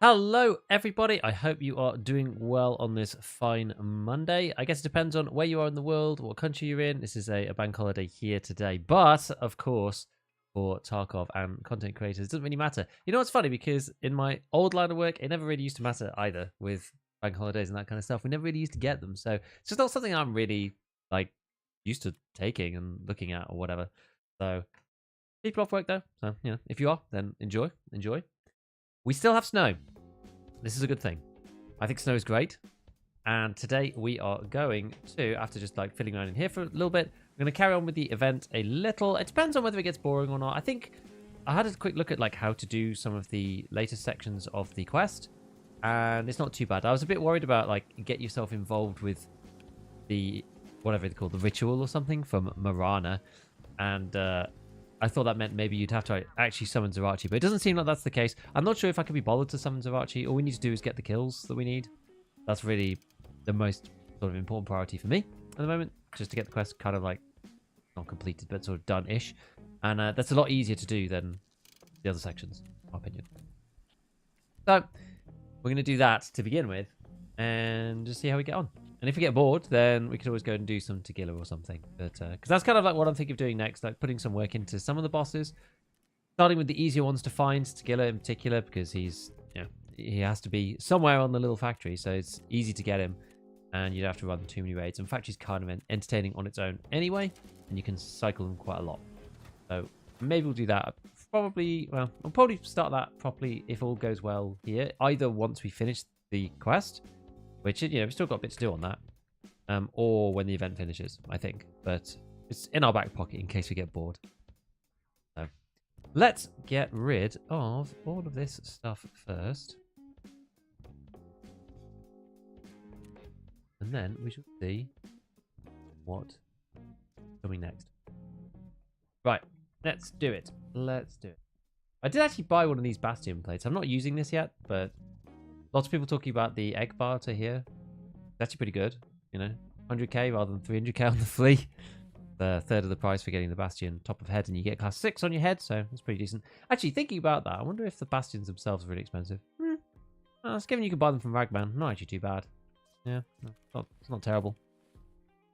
Hello, everybody. I hope you are doing well on this fine Monday. I guess it depends on where you are in the world, what country you're in. This is a bank holiday here today. But, of course, for Tarkov and content creators, it doesn't really matter. You know what's funny? Because in my old line of work, it never really used to matter either with bank holidays and that kind of stuff. We never really used to get them. So it's just not something I'm really, used to taking and looking at or whatever. So people off work, though. So, if you are, then enjoy. We still have snow. This is a good thing. I think snow is great. And today we are going to, after just fiddling around in here for a little bit, we're going to carry on with the event a little. It depends on whether it gets boring or not. I think I had a quick look at how to do some of the later sections of the quest. And it's not too bad. I was a bit worried about get yourself involved with the, whatever it's called, the ritual or something from Marana. And I thought that meant maybe you'd have to actually summon Zerachi, but it doesn't seem like that's the case. I'm not sure if I can be bothered to summon Zerachi. All we need to do is get the kills that we need. That's really the most sort of important priority for me at the moment, just to get the quest kind of not completed, but sort of done-ish. And that's a lot easier to do than the other sections, in my opinion. So we're going to do that to begin with and just see how we get on. And if we get bored, then we could always go and do some Tagilla or something. But because that's kind of what I'm thinking of doing next, putting some work into some of the bosses, starting with the easier ones to find, Tagilla in particular, because he has to be somewhere on the little factory, so it's easy to get him, and you don't have to run too many raids. And factory's kind of entertaining on its own anyway, and you can cycle them quite a lot. So maybe we'll do that. We'll probably start that properly if all goes well here, either once we finish the quest, which, we've still got a bit to do on that. Or when the event finishes, I think. But it's in our back pocket in case we get bored. So let's get rid of all of this stuff first. And then we shall see what's coming next. Right, let's do it. I did actually buy one of these Bastion plates. I'm not using this yet, but lots of people talking about the egg barter here. It's actually pretty good, 100k rather than 300k on the flea. The third of the price for getting the Bastion top of head, and you get class 6 on your head, so that's pretty decent. Actually, thinking about that, I wonder if the Bastions themselves are really expensive. It's given you can buy them from Ragman. Not actually too bad. Yeah, it's not terrible.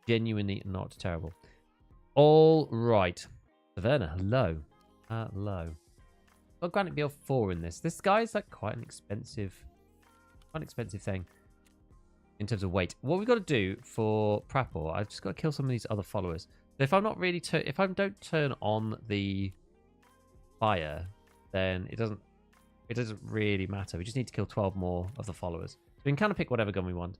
Genuinely not terrible. All right. Taverna, hello. Hello. Got Granite BL 4 in this. This guy's quite an expensive thing in terms of weight. What we've got to do for Prapor, I've just got to kill some of these other followers. So if I'm not really if I don't turn on the fire, then it doesn't really matter. We just need to kill 12 more of the followers. So we can kind of pick whatever gun we want.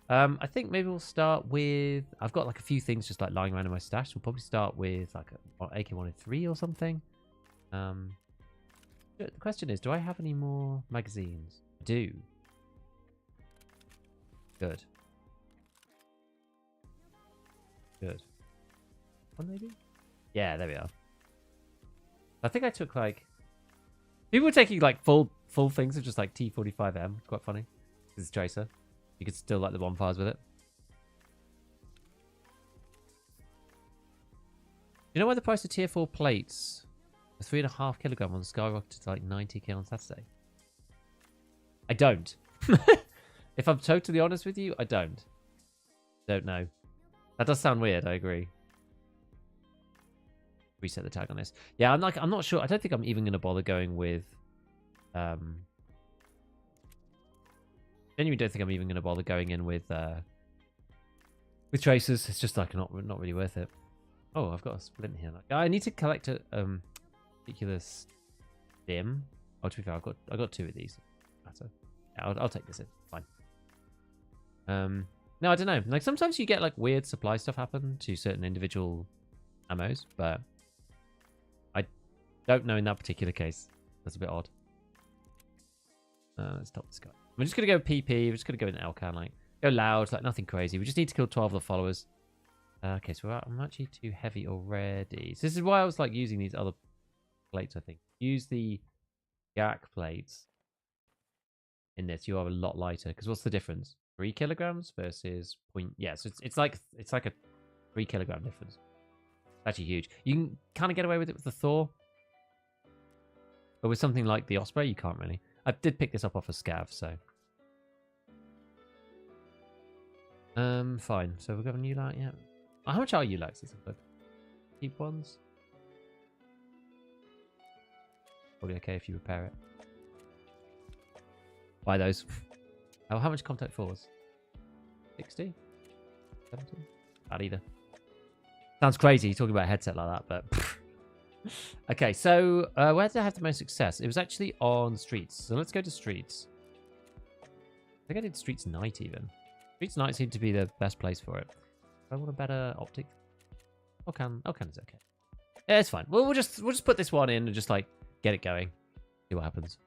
I think maybe we'll start with, I've got a few things just lying around in my stash. We'll probably start with an AK-103 or something. The question is, do I have any more magazines? I do. Good. One maybe? Yeah, there we are. I think I took people were taking full things of just T45M. It's quite funny. This is Tracer. You could still light the bonfires with it. You know why the price of tier 4 plates, the 3.5 kilogram one, skyrocketed to 90k on Saturday? I don't. If I'm totally honest with you, I don't. Don't know. That does sound weird, I agree. Reset the tag on this. Yeah, I'm not sure. I don't think I'm even going to bother going with genuinely don't think I'm even going to bother going in with tracers. It's just not really worth it. Oh, I've got a splint here. I need to collect a particular stim. Oh, to be fair, I got 2 of these. Matter. Yeah, I'll take this in. Fine. No, I don't know. Sometimes you get weird supply stuff happen to certain individual ammos, but I don't know in that particular case. That's a bit odd. Let's stop this guy. We're just gonna go PP. We're just gonna go in Elcan, go loud, nothing crazy. We just need to kill 12 of the followers. Okay, so I'm actually too heavy already. So this is why I was using these other plates. I think use the GAC plates in this. You are a lot lighter because what's the difference? 3 kilograms versus point. Yeah, so it's like a 3 kilogram difference. It's actually huge. You can kind of get away with it with the Thor, but with something like the Osprey, you can't really. I did pick this up off a scav, so. Fine. So we've got a new light, yeah. How much are you likes? Let's look. Cheap ones? Probably okay if you repair it. Buy those. Oh, how much contact force? 60? 70? Not either. Sounds crazy talking about a headset like that, but... Okay, so where did I have the most success? It was actually on streets. So let's go to streets. I think I did streets night even. Streets night seemed to be the best place for it. I want a better optic. Okan is okay. Yeah, it's fine. We'll just put this one in and just like get it going. See what happens.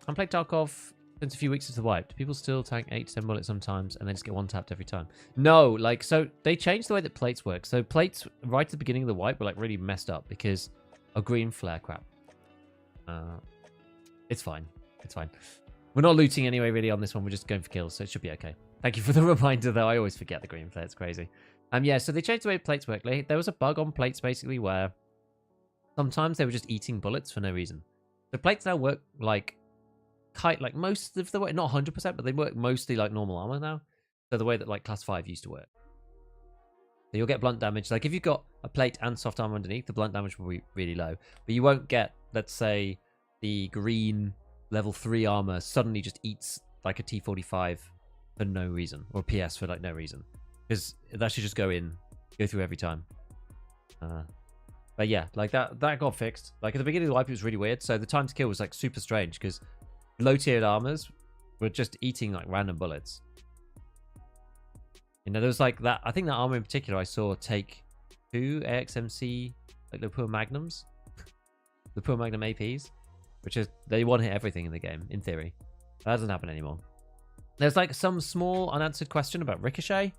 I played Tarkov since a few weeks into the wipe. Do people still tank 8 to 10 bullets sometimes and then just get one tapped every time? No, like, so they changed the way that plates work. So plates right at the beginning of the wipe were like really messed up because of green flare crap. It's fine. It's fine. We're not looting anyway really on this one. We're just going for kills, so it should be okay. Thank you for the reminder though. I always forget the green flare. It's crazy. Yeah, so they changed the way plates work. There was a bug on plates basically where sometimes they were just eating bullets for no reason. The plates now work like most of the way, not 100%, but they work mostly like normal armor now. So the way that like class 5 used to work. So you'll get blunt damage. Like if you've got a plate and soft armor underneath, the blunt damage will be really low. But you won't get, let's say, the green level 3 armor suddenly just eats like a T45 for no reason. Or PS for like no reason. Because that should just go through every time. But yeah, like that got fixed. Like at the beginning of the wipe, it was really weird. So the time to kill was like super strange because low-tiered armors were just eating like random bullets. You know, there was like that. I think that armor in particular I saw take 2 AXMC, like the poor Magnums, the poor Magnum APs, which is they one-hit everything in the game in theory. That doesn't happen anymore. There's like some small unanswered question about ricochet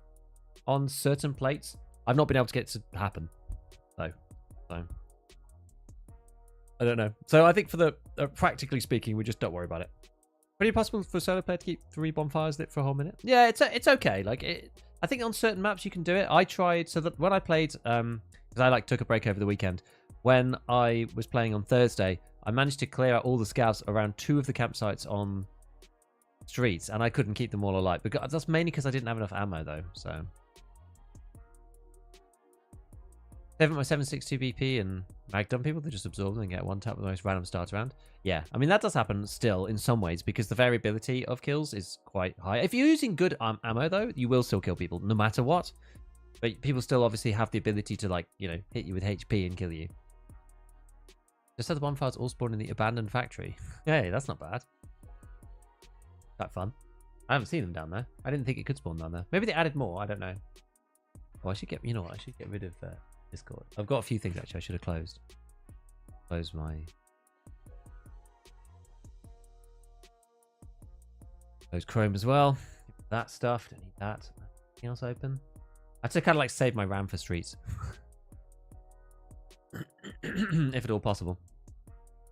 on certain plates. I've not been able to get it to happen though. So I don't know. So I think for the practically speaking, we just don't worry about it. Pretty possible for solo player to keep 3 bonfires lit for a whole minute. Yeah, it's okay. Like I think on certain maps you can do it. I tried so that when I played, because I like took a break over the weekend. When I was playing on Thursday, I managed to clear out all the scavs around 2 of the campsites on streets, and I couldn't keep them all alive. But that's mainly because I didn't have enough ammo though. So. They haven't my 762 BP and mag dump people, they just absorb them and get one tap with the most random start round. Yeah, I mean, that does happen still in some ways because the variability of kills is quite high. If you're using good ammo, though, you will still kill people no matter what. But people still obviously have the ability to, like, you know, hit you with HP and kill you. Just said the bonfires all spawn in the abandoned factory. Hey, that's not bad. Quite fun. I haven't seen them down there. I didn't think it could spawn down there. Maybe they added more, I don't know. Oh, I should get, you know what, I should get rid of... Discord. I've got a few things actually I should have closed. Close my... Close Chrome as well. That stuff. Don't need that. Anything else open? I had to kind of like save my RAM for streets. If at all possible.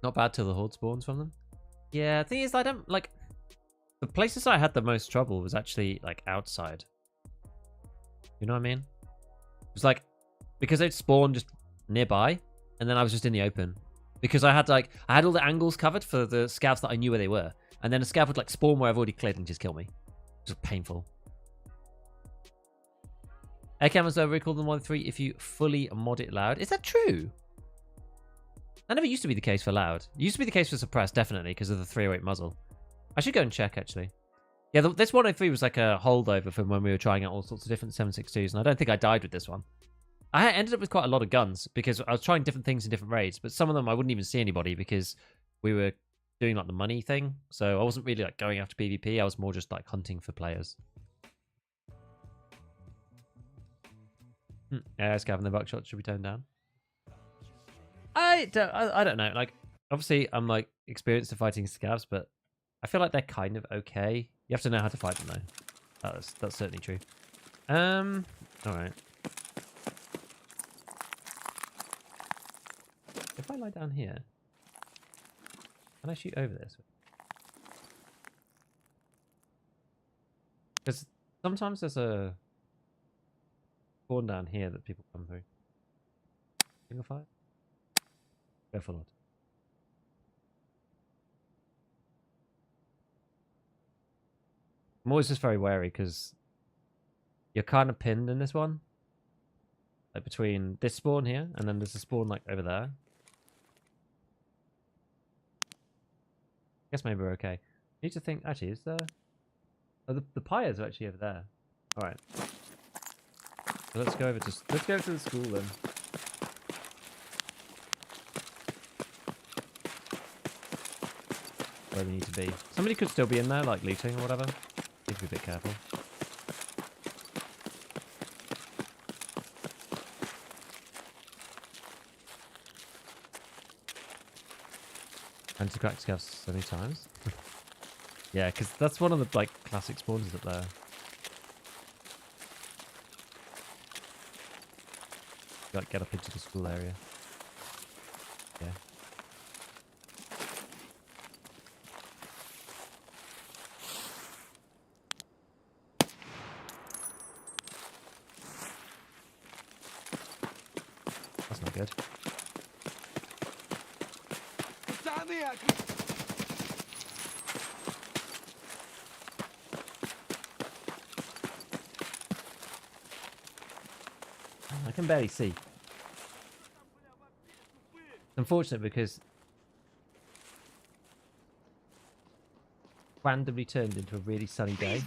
Not bad till the horde spawns from them. Yeah, the thing is I don't like... The places I had the most trouble was actually like outside. You know what I mean? It was like... Because they'd spawn just nearby, and then I was just in the open. Because I had all the angles covered for the scavs that I knew where they were. And then a scav would like spawn where I've already cleared and just kill me. It was painful. Air cameras are recalled in 1.3 if you fully mod it loud. Is that true? That never used to be the case for loud. It used to be the case for suppressed, definitely, because of the 308 muzzle. I should go and check, actually. Yeah, this 103 was like a holdover from when we were trying out all sorts of different 7.62s, and I don't think I died with this one. I ended up with quite a lot of guns because I was trying different things in different raids, but some of them I wouldn't even see anybody because we were doing like the money thing. So I wasn't really like going after PvP. I was more just like hunting for players. Yeah, Scav and the buckshot should be toned down. I don't know. Like, obviously, I'm like experienced at fighting scavs, but I feel like they're kind of okay. You have to know how to fight them though. That's certainly true. All right. If I lie down here, can I shoot over this? Because sometimes there's a spawn down here that people come through. Single fire? Go for Lord. I'm always just very wary because you're kind of pinned in this one. Like between this spawn here and then there's a spawn like over there. I guess maybe we're okay. I need to think, actually, is there... Oh, the pyres are actually over there. Alright. So let's go over to... Let's go to the school then. Where we need to be. Somebody could still be in there, like looting or whatever. Need to be a bit careful. And to crack scavs so many times. Yeah, because that's one of the like classic spawns up there. Like get up into the school area. Yeah. That's not good. I can barely see. It's unfortunate because randomly turned into a really sunny day.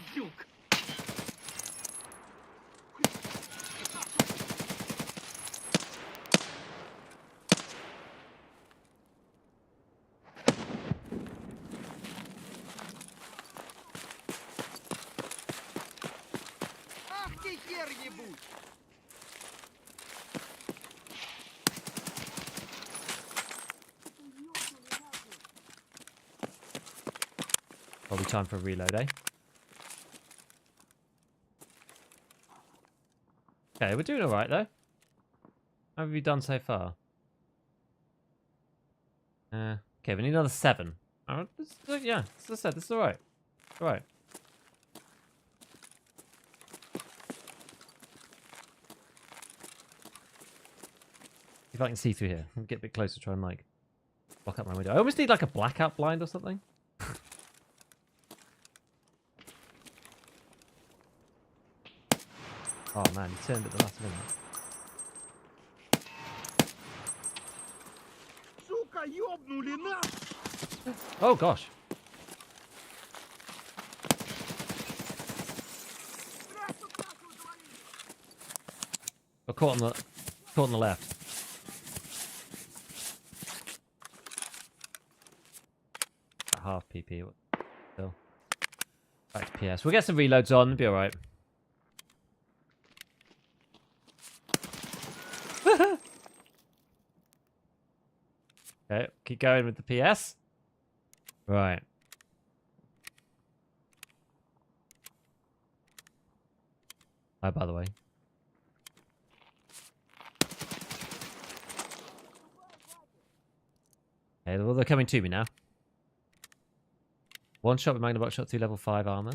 Probably time for a reload, eh? Okay, we're doing alright though. How have we done so far? Okay, we need another 7. Yeah, as I said, this is alright. Alright. If I can see through here. I'll get a bit closer, try and like block up my window. I almost need like a blackout blind or something. Oh man, he turned at the last minute. Oh gosh. Got caught on the left. At half PP. Still. Back to PS. We'll get some reloads on. It'll be alright. Okay, keep going with the PS. Right. Hi, by the way. Okay, well, they're coming to me now. One shot with Magnum shot through level 5 armor.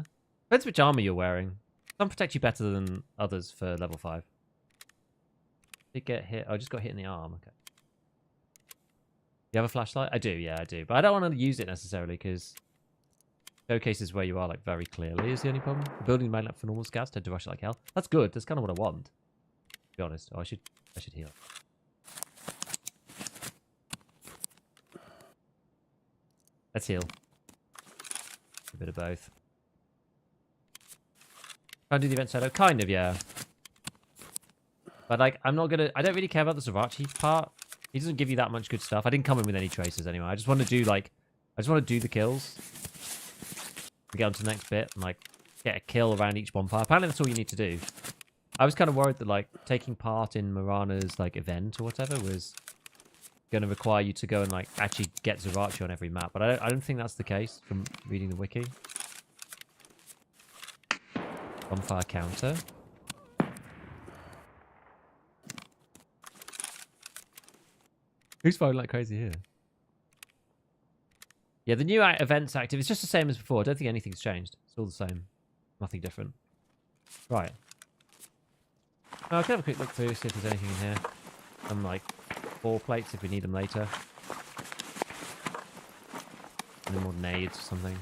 Depends which armor you're wearing. Some protect you better than others for level 5. Did get hit. Oh, I just got hit in the arm. Okay. You have a flashlight? I do, yeah, I do. But I don't want to use it necessarily because showcases where you are like very clearly is the only problem. The building made up for normal scouts tend to rush it like hell. That's good. That's kind of what I want. To be honest. Oh, I should heal. Let's heal. A bit of both. Try and do the event solo? Kind of, yeah. But like, I don't really care about the Zerachi part. He doesn't give you that much good stuff. I didn't come in with any traces anyway. I just want to do the kills. And get on to the next bit and like get a kill around each bonfire. Apparently that's all you need to do. I was kind of worried that like taking part in Marana's like event or whatever was going to require you to go and like actually get Zerachi on every map. But I don't think that's the case from reading the wiki. Bonfire counter. Who's firing like crazy here? Yeah, the new events active. It's just the same as before. I don't think anything's changed. It's all the same. Nothing different. Right. I can have a quick look through, see if there's anything in here. Some like 4 plates if we need them later. Any more nades or something.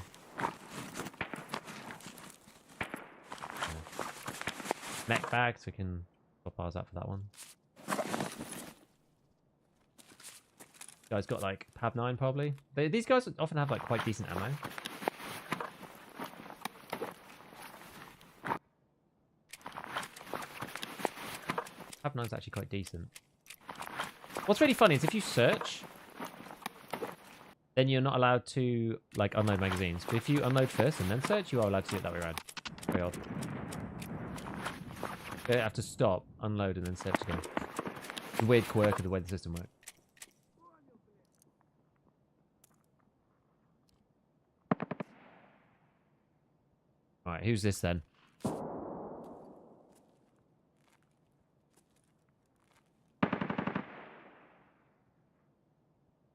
mech bag, so we can swap ours out for that one. Guys got like Pab 9 probably. These guys often have like quite decent ammo. Pab 9's actually quite decent. What's really funny is if you search, then you're not allowed to like unload magazines. But if you unload first and then search, you are allowed to do it that way around. Very odd. You have to stop, unload, and then search again. It's a weird quirk of the way the system works. Alright, who's this then?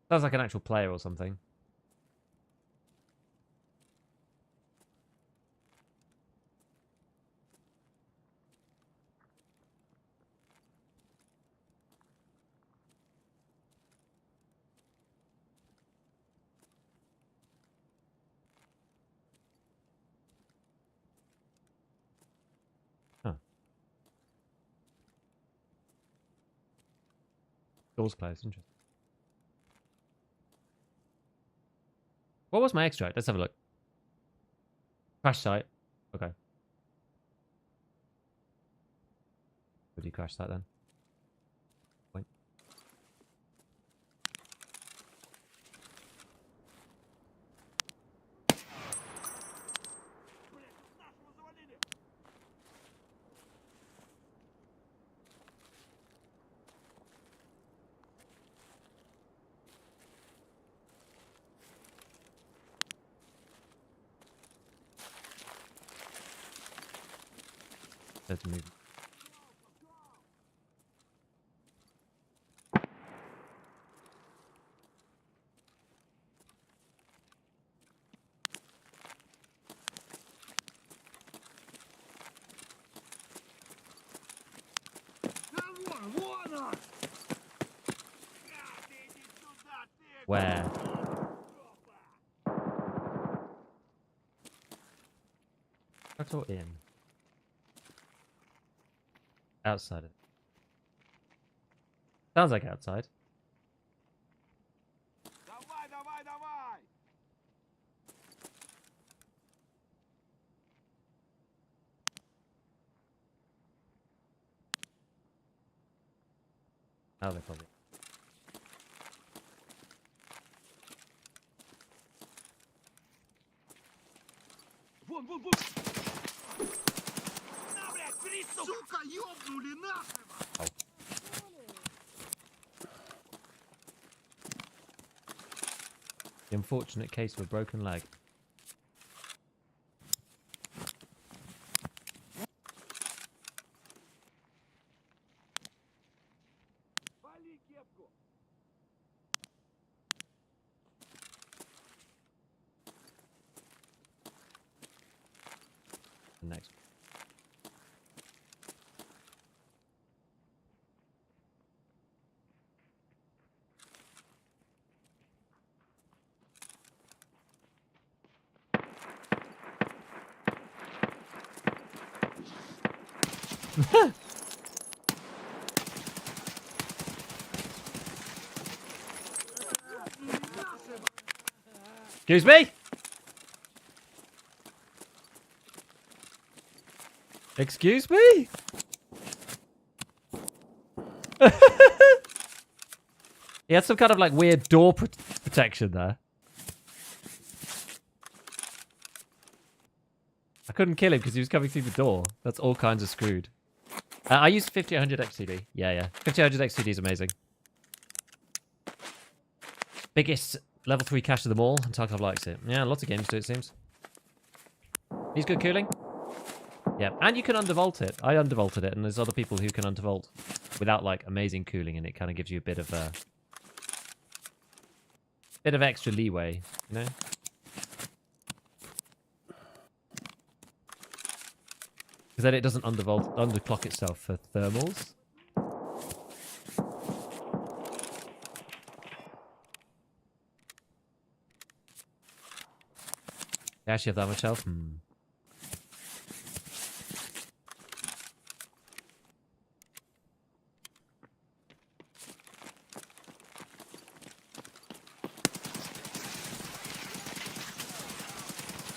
Sounds like an actual player or something. Huh. Doors closed, interesting. What was my extract? Let's have a look. Crash site. Okay. Would you crash that then? Point. Let's move. Where? Out or in? Outside it. Sounds like outside. Now they probably. Вон! На, блядь, бери, сука, ёбнули нахрен! The unfortunate case of a broken leg. Вали кепку! Next. Excuse me? Excuse me? He had some kind of like weird door protection there. I couldn't kill him because he was coming through the door. That's all kinds of screwed. I used 5800 XCD. Yeah. 5800 XCD is amazing. Biggest level 3 cache of them all, and Tarkov likes it. Yeah, lots of games do, it seems. He's good cooling. Yeah, and you can undervolt it. I undervolted it, and there's other people who can undervolt without like amazing cooling, and it kind of gives you a bit of extra leeway, you know. Because then it doesn't underclock itself for thermals. You actually have that much health?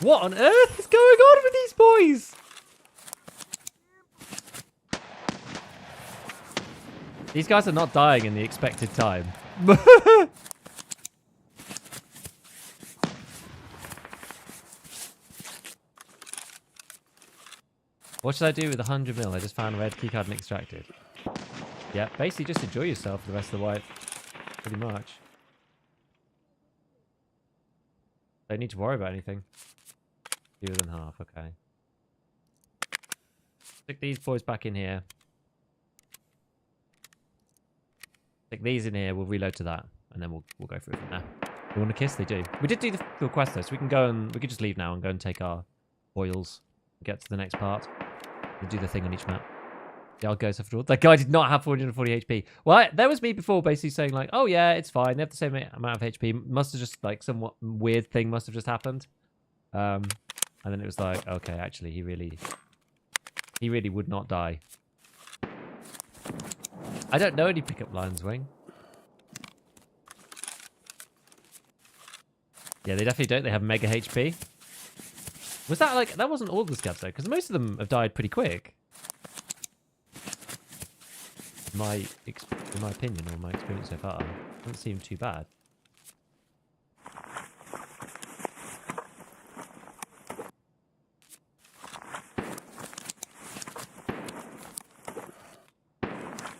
What on earth is going on with these boys? These guys are not dying in the expected time. What should I do with 100 mil? I just found a red keycard and extracted. Yeah, basically just enjoy yourself for the rest of the wipe. Pretty much. Don't need to worry about anything. Fewer than half, okay. Stick these boys back in here. Stick these in here, we'll reload to that. And then we'll go through it from there. You want a kiss? They do. We did do the quest though, so we can go and we could just leave now and go and take our oils. Get to the next part. We'll do the thing on each map. Yeah, I'll go after all. That guy did not have 440 HP. Well, there was me before basically saying like, oh yeah, it's fine. They have the same amount of HP. Must have just like somewhat weird thing must have just happened. And then it was like, okay, actually he really would not die. I don't know any pickup lines, Wing. Yeah, they definitely don't. They have mega HP. Was that like... That wasn't all the scavs, though, because most of them have died pretty quick. In my opinion, or my experience so far, doesn't seem too bad.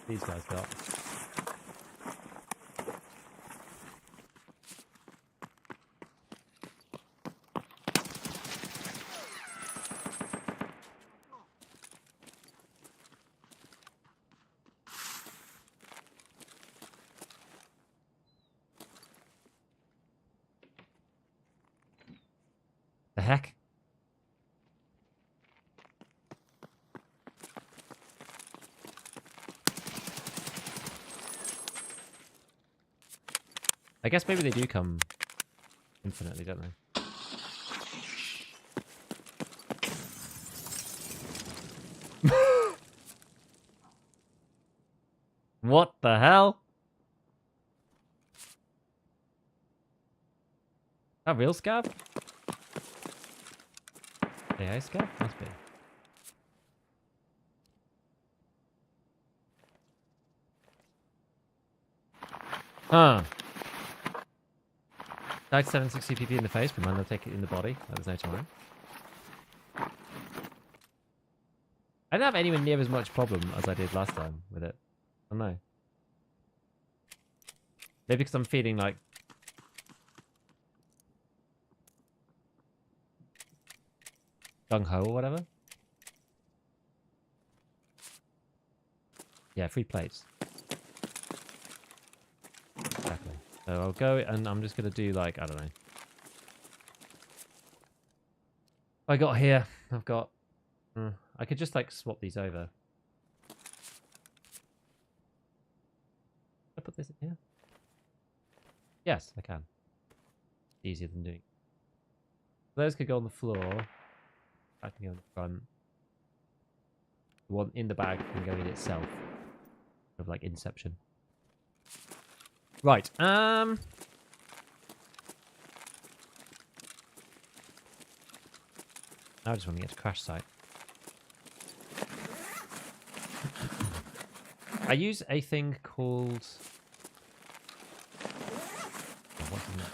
These guys got... The heck? I guess maybe they do come infinitely, don't they? What the hell? That real scav? AI scav? Must be. Huh. Died 760 PP in the face, but man, they'll take it in the body. There's no time. I didn't have anywhere near as much problem as I did last time with it. I don't know. Maybe because I'm feeling like... gung-ho or whatever. Yeah, 3 plates. Exactly. So I'll go and I'm just going to do like, I don't know. I got here. I've got... I could just like swap these over. Can I put this in here? Yes, I can. Easier than doing. Those could go on the floor. I can go in the front. The one in the bag can go in itself. Sort of like Inception. Right. Now I just want to get to crash site. I use a thing called... Oh, what's in it?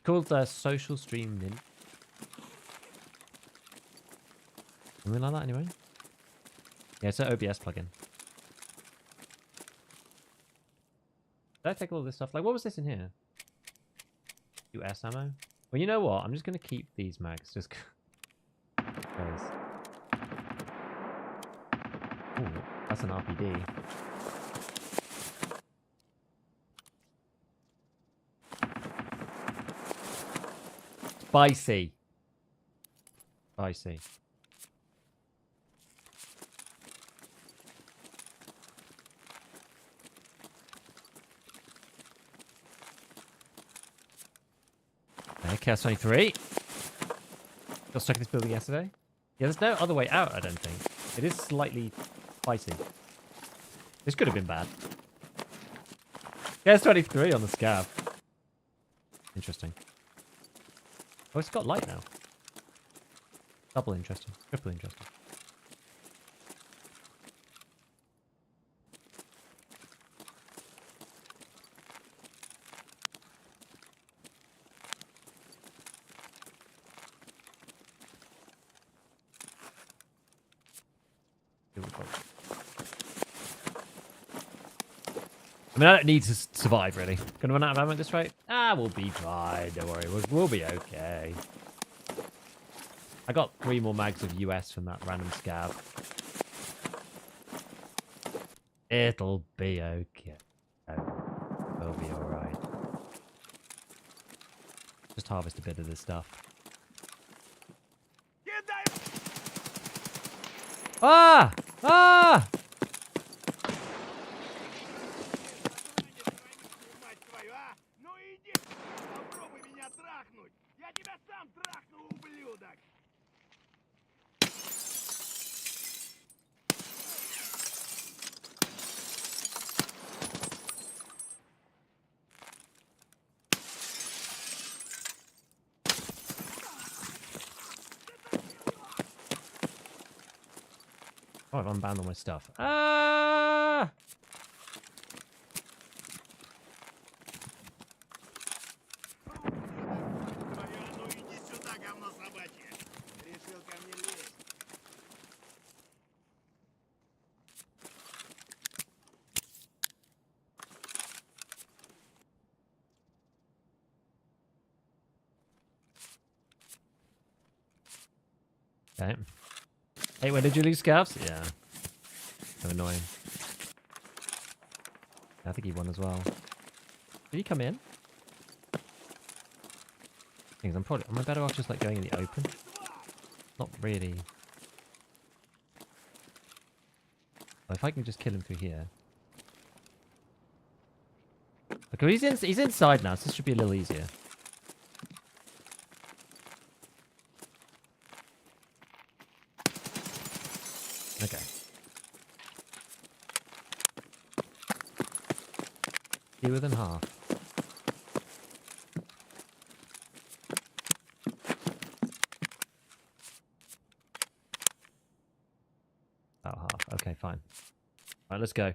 Called the Social Stream Mint. Something like that anyway. Yeah, it's an OBS plugin. Did I take all this stuff? Like, what was this in here? US ammo? Well, you know what? I'm just going to keep these mags just because. Ooh, that's an RPD. Spicy. Spicy. Okay, Chaos 23. Got stuck in this building yesterday. Yeah, there's no other way out, I don't think. It is slightly spicy. This could have been bad. Chaos 23 on the scav. Interesting. Oh, it's got light now. Double interesting. Triple interesting. Here we go. I mean, I don't need to survive, really. Gonna run out of ammo at this rate? Ah, we'll be fine. Don't worry. We'll be okay. I got 3 more mags of US from that random scav. It'll be okay. We'll be alright. Just harvest a bit of this stuff. Ah! Ah! Ну иди, попробуй меня трахнуть. Я тебя сам трахну, ублюдок. Oh, I've unbound all my stuff. Ah! Ну иди сюда, говно собачье. Решил ко мне лезть. Okay. Hey, where did you lose scavs? Yeah. So annoying. I think he won as well. Did he come in? Things am I better off just like going in the open? Not really. Oh, if I can just kill him through here. Okay, he's inside now, so this should be a little easier. Okay. Fewer than half. About half. Okay, fine. Alright, let's go.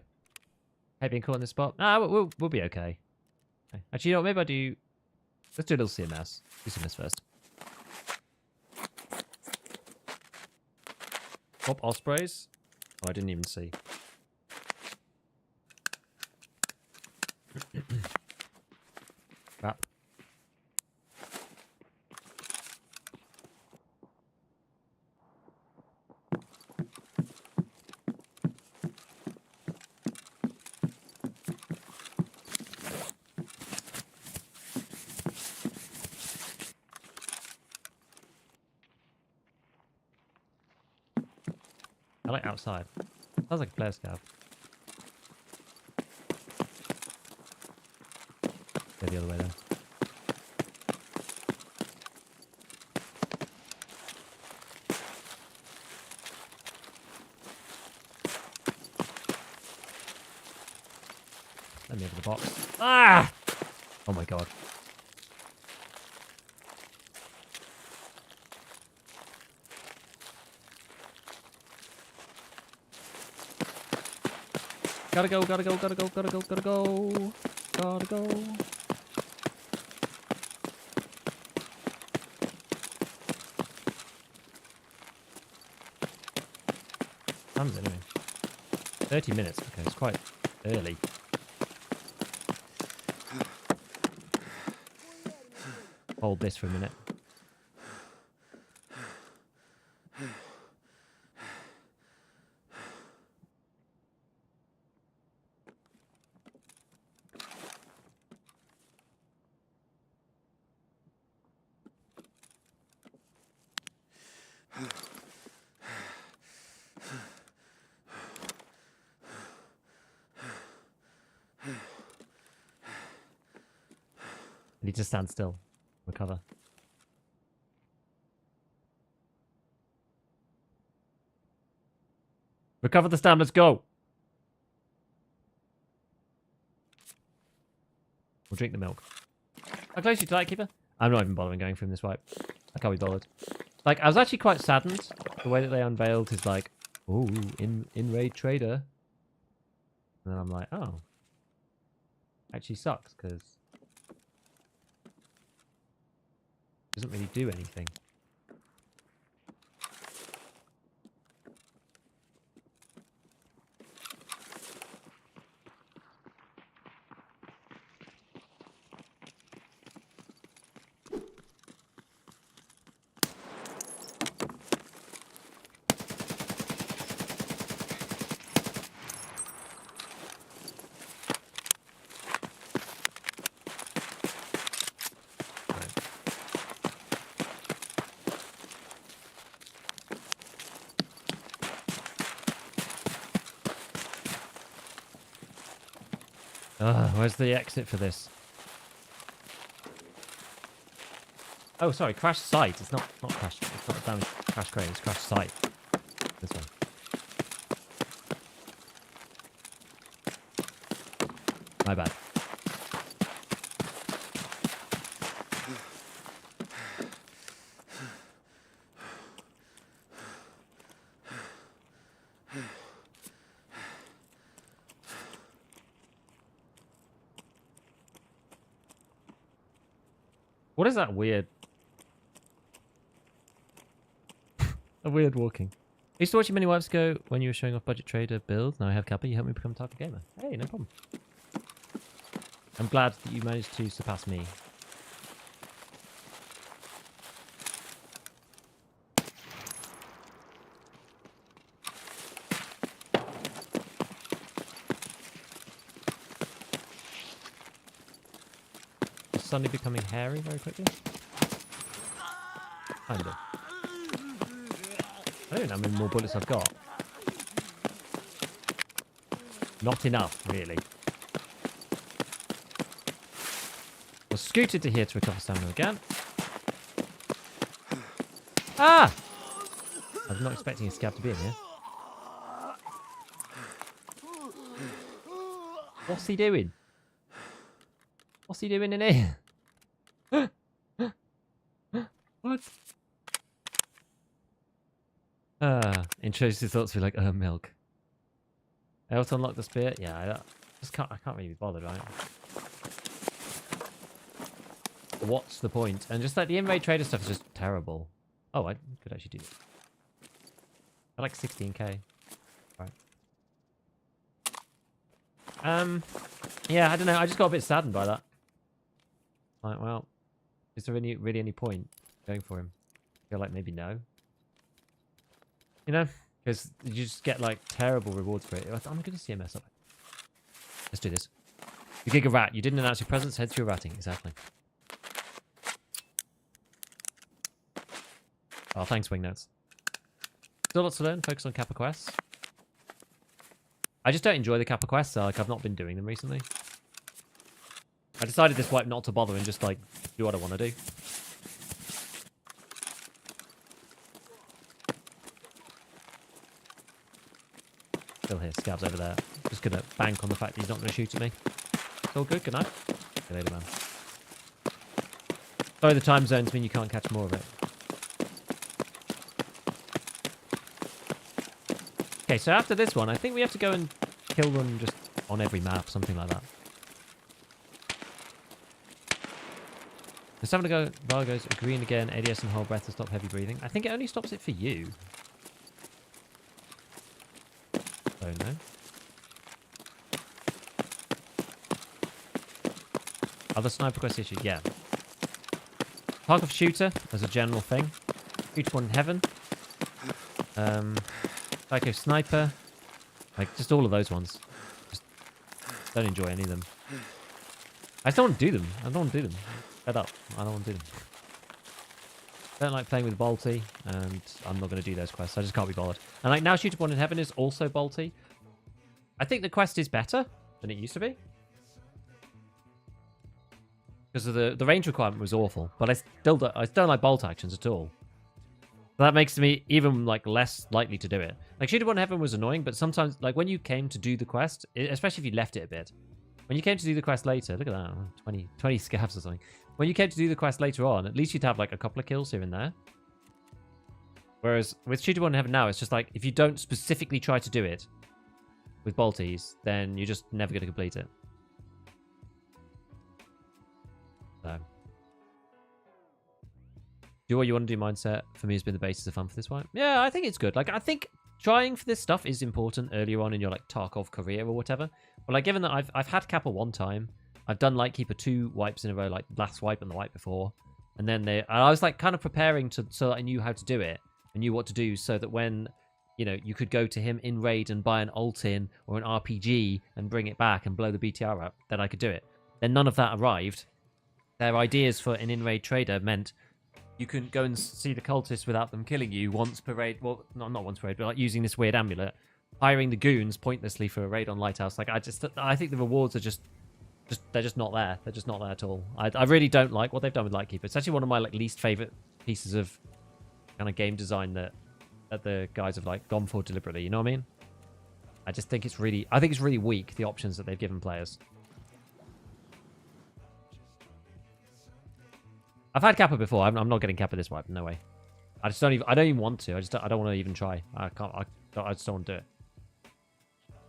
Hey, being caught in this spot? Ah, we'll be okay. Okay. Actually, you know what? Maybe I do... Let's do a little CMS. Do CMS first. Pop ospreys? Oh, I didn't even see. Crap. I like outside. Sounds like a player scav. Go the other way then. Let me over the box. Ah! Oh my god. Gotta go, gotta go, gotta go, gotta go, gotta go. Gotta go. Time's anyway. 30 minutes. Okay, it's quite early. Hold this for a minute. I need to stand still. Recover. Recover the stamina. Let's go. We'll drink the milk. How close are you to Lightkeeper? I'm not even bothering going through this wipe. I can't be bothered. Like, I was actually quite saddened. The way that they unveiled is like, oh, in-raid trader. And then I'm like, oh. Actually sucks, because it doesn't really do anything. Where's the exit for this? Oh, sorry, crash site. It's not crash. It's not damage. Crash crane. It's crash site. This one. My bad. What is that weird? A weird walking. I used to watch you many wives ago when you were showing off budget trader builds. Now I have Kappa. You helped me become a Tarkov gamer. Hey, no problem. I'm glad that you managed to surpass me. Is suddenly becoming hairy very quickly? Kind of. I don't know how many more bullets I've got. Not enough, really. Was scooted to here to recover stamina again. Ah! I was not expecting a scav to be in here. What's he doing? What's he doing in here? What? Intrusive thoughts feel like, milk. I also unlock the spear. Yeah, I can't really be bothered, right? What's the point? And just like the in-raid trader stuff is just terrible. Oh, I could actually do it. I like 16k. Right. Yeah, I don't know. I just got a bit saddened by that. Like, well, is there really any point going for him? I feel like maybe no. You know? Because you just get like terrible rewards for it. I'm going to CMS up. Let's do this. You gig a rat. You didn't announce your presence. Head through ratting. Exactly. Oh, thanks, Wingnuts. Still lots to learn. Focus on Kappa quests. I just don't enjoy the Kappa quests. So, like, I've not been doing them recently. I decided this wipe not to bother and just like do what I want to do. Still here, Scav's over there. Just gonna bank on the fact that he's not gonna shoot at me. It's all good, good night. See you later, man. Sorry, the time zones mean you can't catch more of it. Okay, so after this one, I think we have to go and kill them just on every map, something like that. The stamina go bar goes green again, ADS and hold breath to stop heavy breathing. I think it only stops it for you. Oh no. Other sniper quest issue, yeah. Tarkov shooter as a general thing. Future one in heaven. Psycho sniper. Like just all of those ones. Just don't enjoy any of them. I just don't want to do them. I don't want to do them. Fed up. I don't want to do them. Don't like playing with Bolty, and I'm not going to do those quests. I just can't be bothered. And like now, Shooter One in Heaven is also Bolty. I think the quest is better than it used to be because of the range requirement was awful. But I don't like bolt actions at all. So that makes me even like less likely to do it. Like Shooter One in Heaven was annoying, but sometimes like when you came to do the quest, especially if you left it a bit. when you came to do the quest later, look at that, 20 scavs or something. When you came to do the quest later on, at least you'd have like a couple of kills here and there. Whereas with Shooter 1 in Heaven now, it's just like, if you don't specifically try to do it with bolties, then you're just never going to complete it. So. Do what you want to do mindset, for me, has been the basis of fun for this one. Yeah, I think it's good. Like, I think trying for this stuff is important earlier on in your, like, Tarkov career or whatever. But, like, given that I've had Kappa 1 time, I've done Lightkeeper 2 wipes in a row, like last wipe and the wipe before. And then I was, like, kind of preparing so that I knew how to do it. I knew what to do so that when, you know, you could go to him in raid and buy an ult in or an RPG and bring it back and blow the BTR up, then I could do it. Then none of that arrived. Their ideas for an in-raid trader meant you couldn't go and see the cultists without them killing you once per raid. Well, not once per raid, but like using this weird amulet, hiring the goons pointlessly for a raid on Lighthouse. Like, I think the rewards are they're just not there. They're just not there at all. I really don't like what they've done with Lightkeeper. It's actually one of my like least favorite pieces of kind of game design that the guys have like gone for deliberately. You know what I mean? I just think it's really weak, the options that they've given players. I've had Kappa before. I'm not getting Kappa this wipe. No way. I don't even want to. I don't want to even try. I just don't want to do it.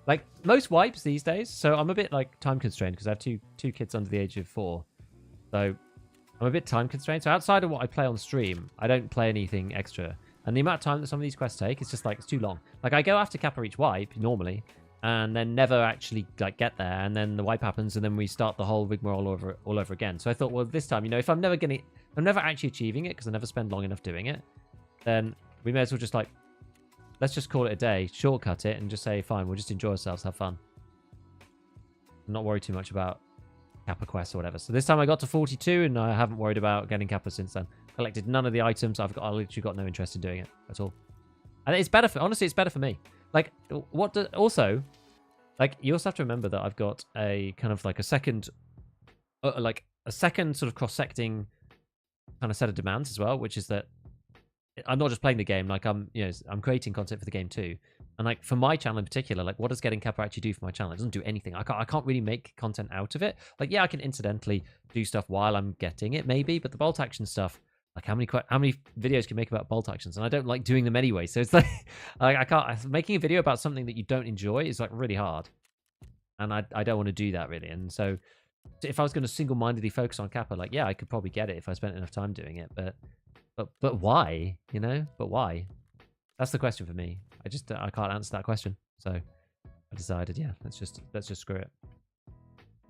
Like most wipes these days. So I'm a bit like time constrained because I have two kids under the age of 4. So I'm a bit time constrained. So outside of what I play on stream, I don't play anything extra. And the amount of time that some of these quests take, it's just like, it's too long. Like I go after Kappa each wipe normally, and then never actually like get there, and then the wipe happens, and then we start the whole rigmarole all over again. So I thought, well, this time, you know, if I'm never actually achieving it because I never spend long enough doing it, then we may as well just like, let's just call it a day, shortcut it, and just say, fine, we'll just enjoy ourselves, have fun, not worry too much about Kappa quests or whatever. So this time I got to 42, and I haven't worried about getting Kappa since then. Collected none of the items. I literally got no interest in doing it at all. And it's better honestly, it's better for me. Like, also, like, you also have to remember that I've got a kind of like a second sort of cross-secting kind of set of demands as well, which is that I'm not just playing the game, like I'm creating content for the game too. And like for my channel in particular, like what does getting Kappa actually do for my channel? It doesn't do anything. I can't really make content out of it. Like, yeah, I can incidentally do stuff while I'm getting it maybe, but the bolt action stuff, like how many videos can you make about bolt actions? And I don't like doing them anyway. So it's like, I can't, making a video about something that you don't enjoy is like really hard. And I don't want to do that really. And so if I was going to single-mindedly focus on Kappa, like, yeah, I could probably get it if I spent enough time doing it. But why, you know? But why? That's the question for me. I can't answer that question. So I decided, yeah, let's just screw it.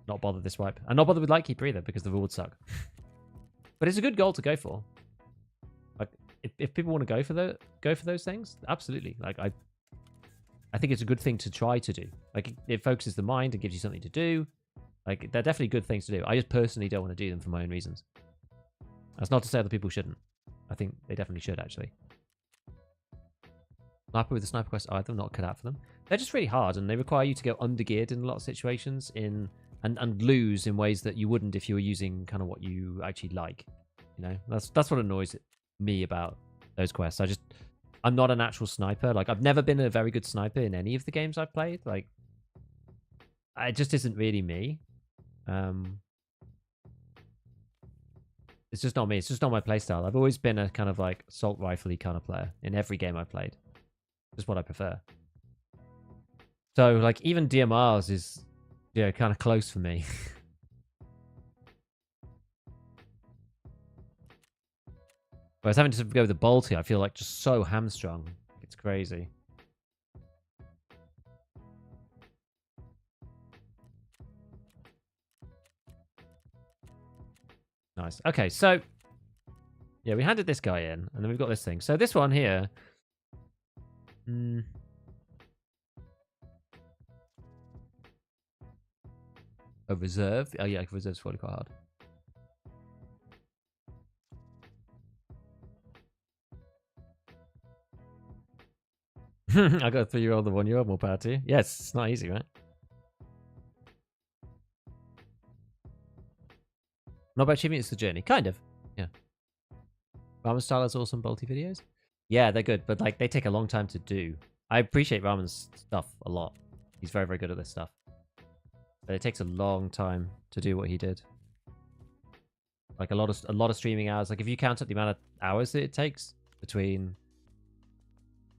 Not bother this wipe. And not bother with Lightkeeper either because the rewards suck. But it's a good goal to go for. Like, if people want to go for those things, absolutely. Like, I think it's a good thing to try to do. Like, it focuses the mind and gives you something to do. Like, they're definitely good things to do. I just personally don't want to do them for my own reasons. That's not to say other people shouldn't. I think they definitely should, actually. Sniper with the sniper quest either, not cut out for them. They're just really hard, and they require you to go undergeared in a lot of situations and lose in ways that you wouldn't if you were using kind of what you actually like. You know, that's what annoys me about those quests. I'm not a natural sniper. Like, I've never been a very good sniper in any of the games I've played. Like, it just isn't really me. It's just not me. It's just not my playstyle. I've always been a kind of like assault rifle-y kind of player in every game I've played. Just what I prefer. So, like, even DMRs is, yeah, kind of close for me. Whereas having to go with the bolty, I feel like just so hamstrung. It's crazy. Nice. Okay, so yeah, we handed this guy in, and then we've got this thing. So this one here. A reserve? Oh yeah, reserve's probably quite hard. I got a 3-year-old and 1-year-old, more power to you. Yes, it's not easy, right? Not about achieving, it's the journey. Kind of. Yeah. Ramen style has awesome bolty videos. Yeah, they're good, but like they take a long time to do. I appreciate Ramen's stuff a lot. He's very, very good at this stuff. But it takes a long time to do what he did. Like a lot of streaming hours. Like if you count up the amount of hours that it takes between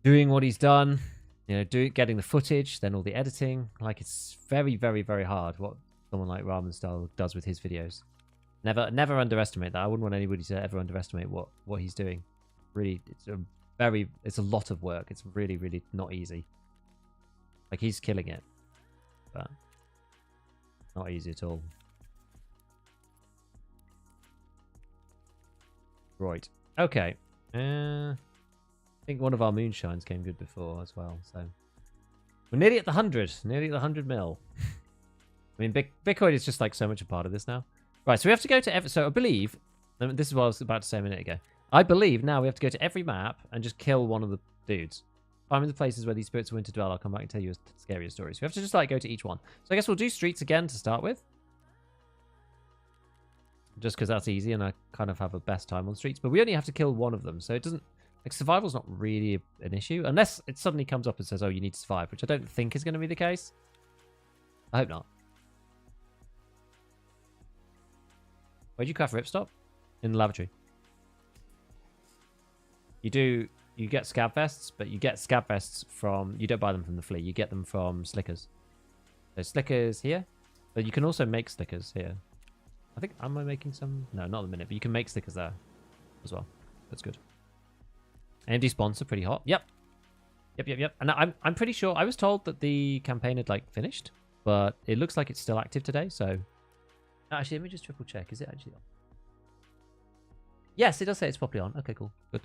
doing what he's done, you know, getting the footage, then all the editing. Like it's very, very, very hard what someone like Ramen Style does with his videos. Never underestimate that. I wouldn't want anybody to ever underestimate what he's doing. Really, it's a lot of work. It's really, really not easy. Like he's killing it, but not easy at all. Right. Okay. I think one of our moonshines came good before as well. So we're nearly at the 100. Nearly at the 100 mil. I mean, Bitcoin is just like so much a part of this now. Right. So we have to go to so I believe this is what I was about to say a minute ago. I believe now we have to go to every map and just kill one of the dudes. Find the places where these spirits of winter dwell. I'll come back and tell you scarier stories. We have to just like go to each one. So I guess we'll do streets again to start with. Just because that's easy and I kind of have a best time on streets. But we only have to kill one of them. So it doesn't... Like, survival's not really an issue. Unless it suddenly comes up and says, oh, you need to survive. Which I don't think is going to be the case. I hope not. Where'd you craft Ripstop? In the lavatory. You get scab vests, but you get scab vests from... You don't buy them from the flea. You get them from Slickers. So Slickers here. But you can also make Slickers here. I think, am I making some? No, not at the minute, but you can make stickers there as well. That's good. AMD spawns are pretty hot. Yep. And I'm pretty sure, I was told that the campaign had like finished, but it looks like it's still active today, so. Actually, let me just triple check. Is it actually on? Yes, it does say it's properly on. Okay, cool. Good.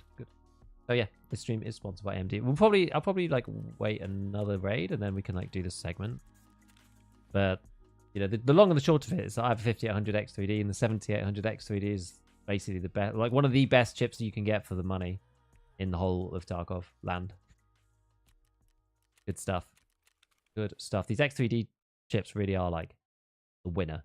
So yeah, this stream is sponsored by AMD. I'll probably like wait another raid and then we can like do this segment. But you know, the long and the short of it is I have a 5800X3D and the 7800X3D is basically the best, like one of the best chips that you can get for the money in the whole of Tarkov land. Good stuff. Good stuff. These X3D chips really are like the winner.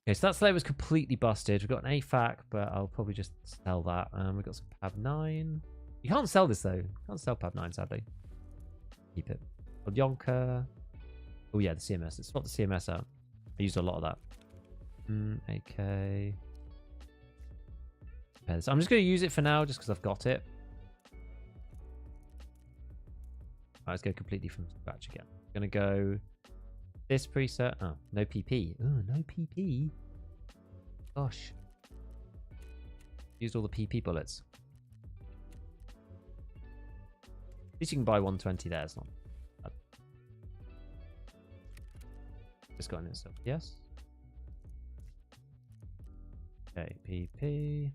Okay, so that slate was completely busted. We've got an AFAC, but I'll probably just sell that. We've got some PAB 9. You can't sell this though. You can't sell PAB 9, sadly. Keep it. Yonka. Oh yeah, the CMS. Let's swap the CMS out. I used a lot of that. AK. I'm just going to use it for now, just because I've got it. Alright, let's go completely from scratch again. I'm going to go this preset. Oh, no PP. Oh, no PP. Gosh. Used all the PP bullets. At least you can buy 120 there. It's not bad. Just got in stuff. Yes. Okay, PP.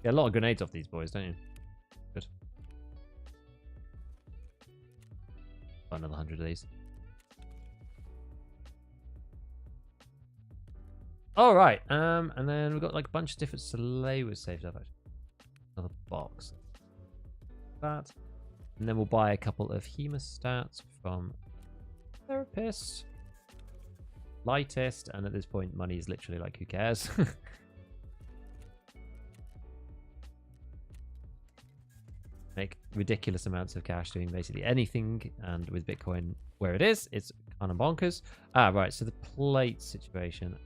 Get a lot of grenades off these boys, don't you? Good. Got another 100 of these. All right. And then we've got like a bunch of different slavers saved up. Actually. Another box. That. And then we'll buy a couple of hemostats from Therapist. Lightest. And at this point, money is literally like, who cares? Make ridiculous amounts of cash doing basically anything, and with Bitcoin where it is, it's kind of bonkers. Right, so the plate situation.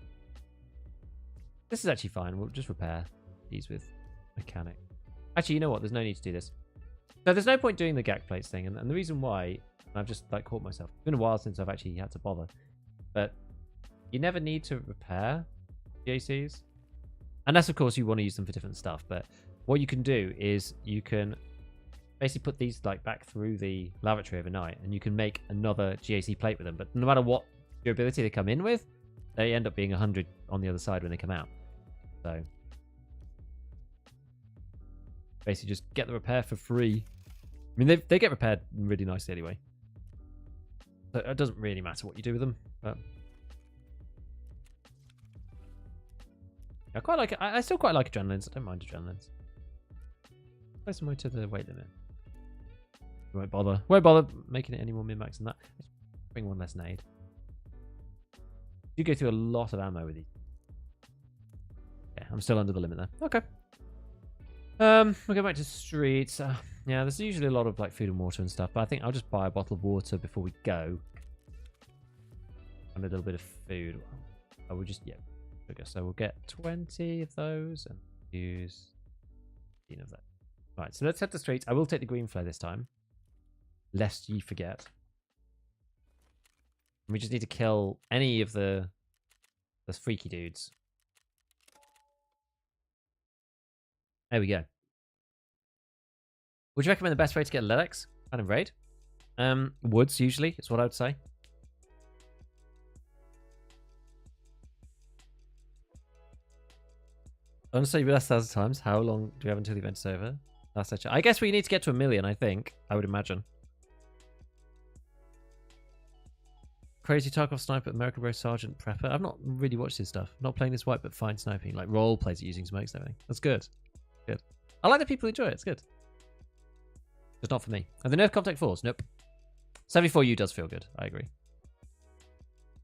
This is actually fine. We'll just repair these with mechanic. Actually, you know what? There's no need to do this. So there's no point doing the GAC plates thing, and the reason why, I've just like caught myself. It's been a while since I've actually had to bother, but you never need to repair GACs, unless of course you want to use them for different stuff. But what you can do is you can basically put these like back through the lavatory overnight, and you can make another GAC plate with them. But no matter what durability they come in with, they end up being 100 on the other side when they come out. So basically just get the repair for free. I mean, they get repaired really nicely anyway. So it doesn't really matter what you do with them. But I quite like it. I still quite like adrenalines. I don't mind adrenalines. Close some way to the weight limit. Won't bother making it any more min-max than that. Let's bring one less nade. You go through a lot of ammo with these. Yeah, I'm still under the limit there. Okay. We'll go back to streets. Yeah, there's usually a lot of like food and water and stuff, but I think I'll just buy a bottle of water before we go. And a little bit of food. I will just, yeah, sugar. So we'll get 20 of those and use 15 of that. Right, so let's head to the streets. I will take the green flare this time, lest ye forget. We just need to kill any of the freaky dudes. There we go. Would you recommend the best way to get Lilacs out of raid? Woods, usually, is what I would say. Honestly, you asked 1,000 times. How long do we have until the event's over? That's such. I guess we need to get to 1 million, I think. I would imagine. Crazy Tarkov Sniper, American Bro Sergeant Prepper. I've not really watched his stuff. Not playing this white, but fine sniping. Like, role plays it using smokes and everything. That's good. Good. I like that people enjoy it. It's good. Just not for me. And the nerf contact force? Nope. 74U does feel good. I agree.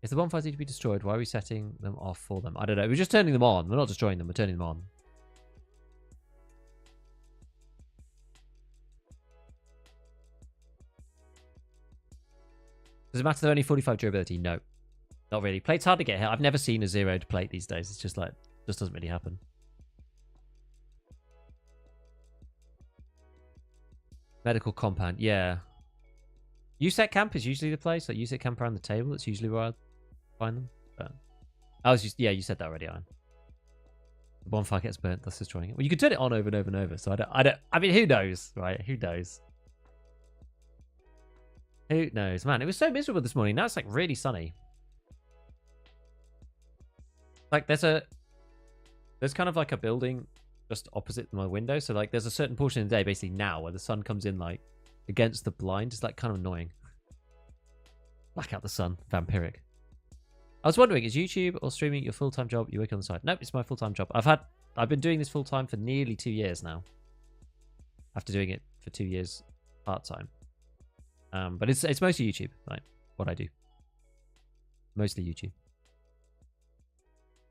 If the bonfires need to be destroyed, why are we setting them off for them? I don't know. We're just turning them on. We're not destroying them. We're turning them on. Does it matter they're only 45 durability? No. Not really. Plate's hard to get hit. I've never seen a 0'd plate these days. It's just like, just doesn't really happen. Medical compound. Yeah. USEC camp is usually the place. Like USEC camp around the table. It's usually where I find them. But I was just, yeah, you said that already, Iron. The bonfire gets burnt, thus destroying it. Well, you could turn it on over and over and over. So I mean, who knows, right? Who knows? Who knows? Man, it was so miserable this morning. Now it's like really sunny. Like there's kind of like a building just opposite my window. So like there's a certain portion of the day basically now where the sun comes in like against the blind. It's like kind of annoying. Black out the sun. Vampiric. I was wondering, is YouTube or streaming your full-time job? You work on the side? Nope, it's my full-time job. I've been doing this full-time for nearly 2 years now. After doing it for 2 years part-time. But it's mostly YouTube, like what I do. Mostly YouTube.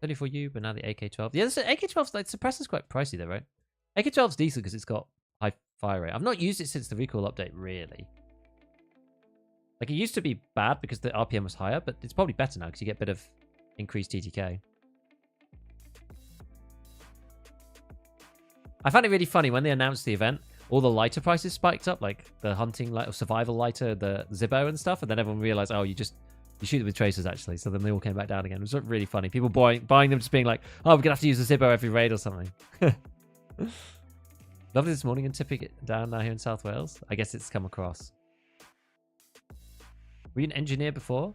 Only for you, but now the AK-12. Yeah, the AK-12, like, suppressor's quite pricey though, right? AK-12's decent because it's got high fire rate. I've not used it since the recall update, really. Like, it used to be bad because the RPM was higher, but it's probably better now because you get a bit of increased TTK. I found it really funny when they announced the event, all the lighter prices spiked up, like the hunting light or survival lighter, the Zippo and stuff, and then everyone realized, oh, you shoot them with tracers actually. So then they all came back down again. It was really funny. People buying them, just being like, oh, we're gonna have to use the Zippo every raid or something. Lovely this morning and tipping it down now here in South Wales. I guess it's come across. Were you an engineer before?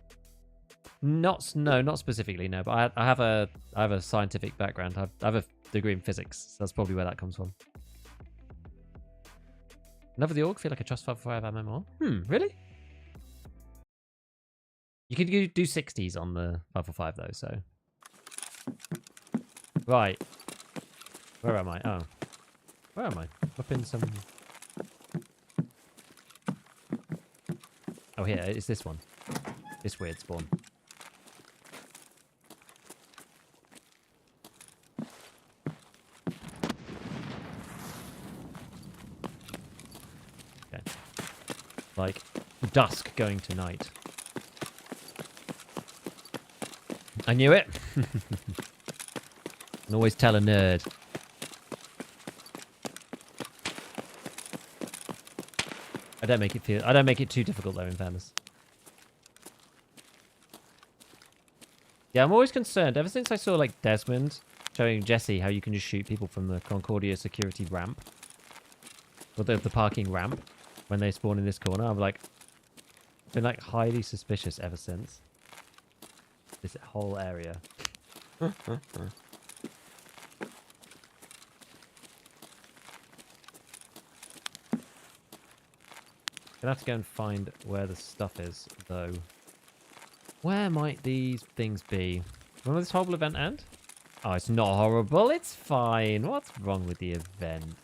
No, not specifically, no. But I have a scientific background. I have a degree in physics. So that's probably where that comes from. Never the org feel like a trust file before I have MMR. Really? You could do 60s on the 545 though. So right, where am I? Oh, where am I? Up in some. Oh, here, it's this one. This weird spawn. Okay. Like, dusk going to night. I knew it. Can always tell a nerd. I don't make it too difficult though, in fairness. Yeah, I'm always concerned. Ever since I saw like Desmond showing Jesse how you can just shoot people from the Concordia security ramp, or the parking ramp, when they spawn in this corner, I've like been like highly suspicious ever since. This whole area. Gonna have to go and find where the stuff is, though. Where might these things be? When will this horrible event end? Oh, it's not horrible. It's fine. What's wrong with the event?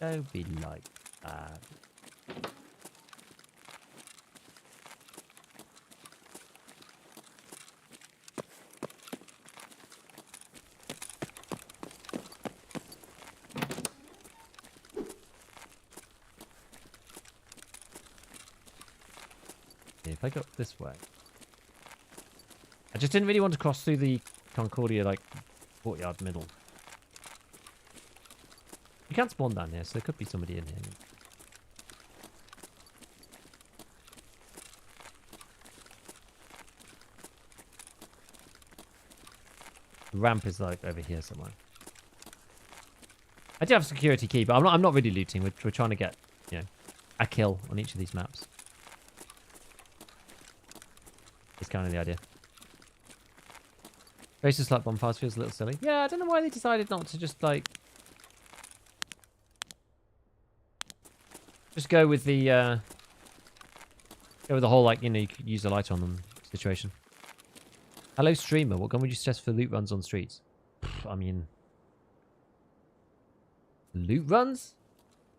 Don't be like that. If I go this way. I just didn't really want to cross through the Concordia, like, courtyard middle. You can't spawn down here, so there could be somebody in here. The ramp is, like, over here somewhere. I do have a security key, but I'm not really looting. We're trying to get, you know, a kill on each of these maps. It's kind of the idea. Racist like bonfires feels a little silly. Yeah, I don't know why they decided not to just, like... Just go with the whole, like, you know, you could use a light on them situation. Hello, streamer. What gun would you suggest for loot runs on streets? I mean... Loot runs?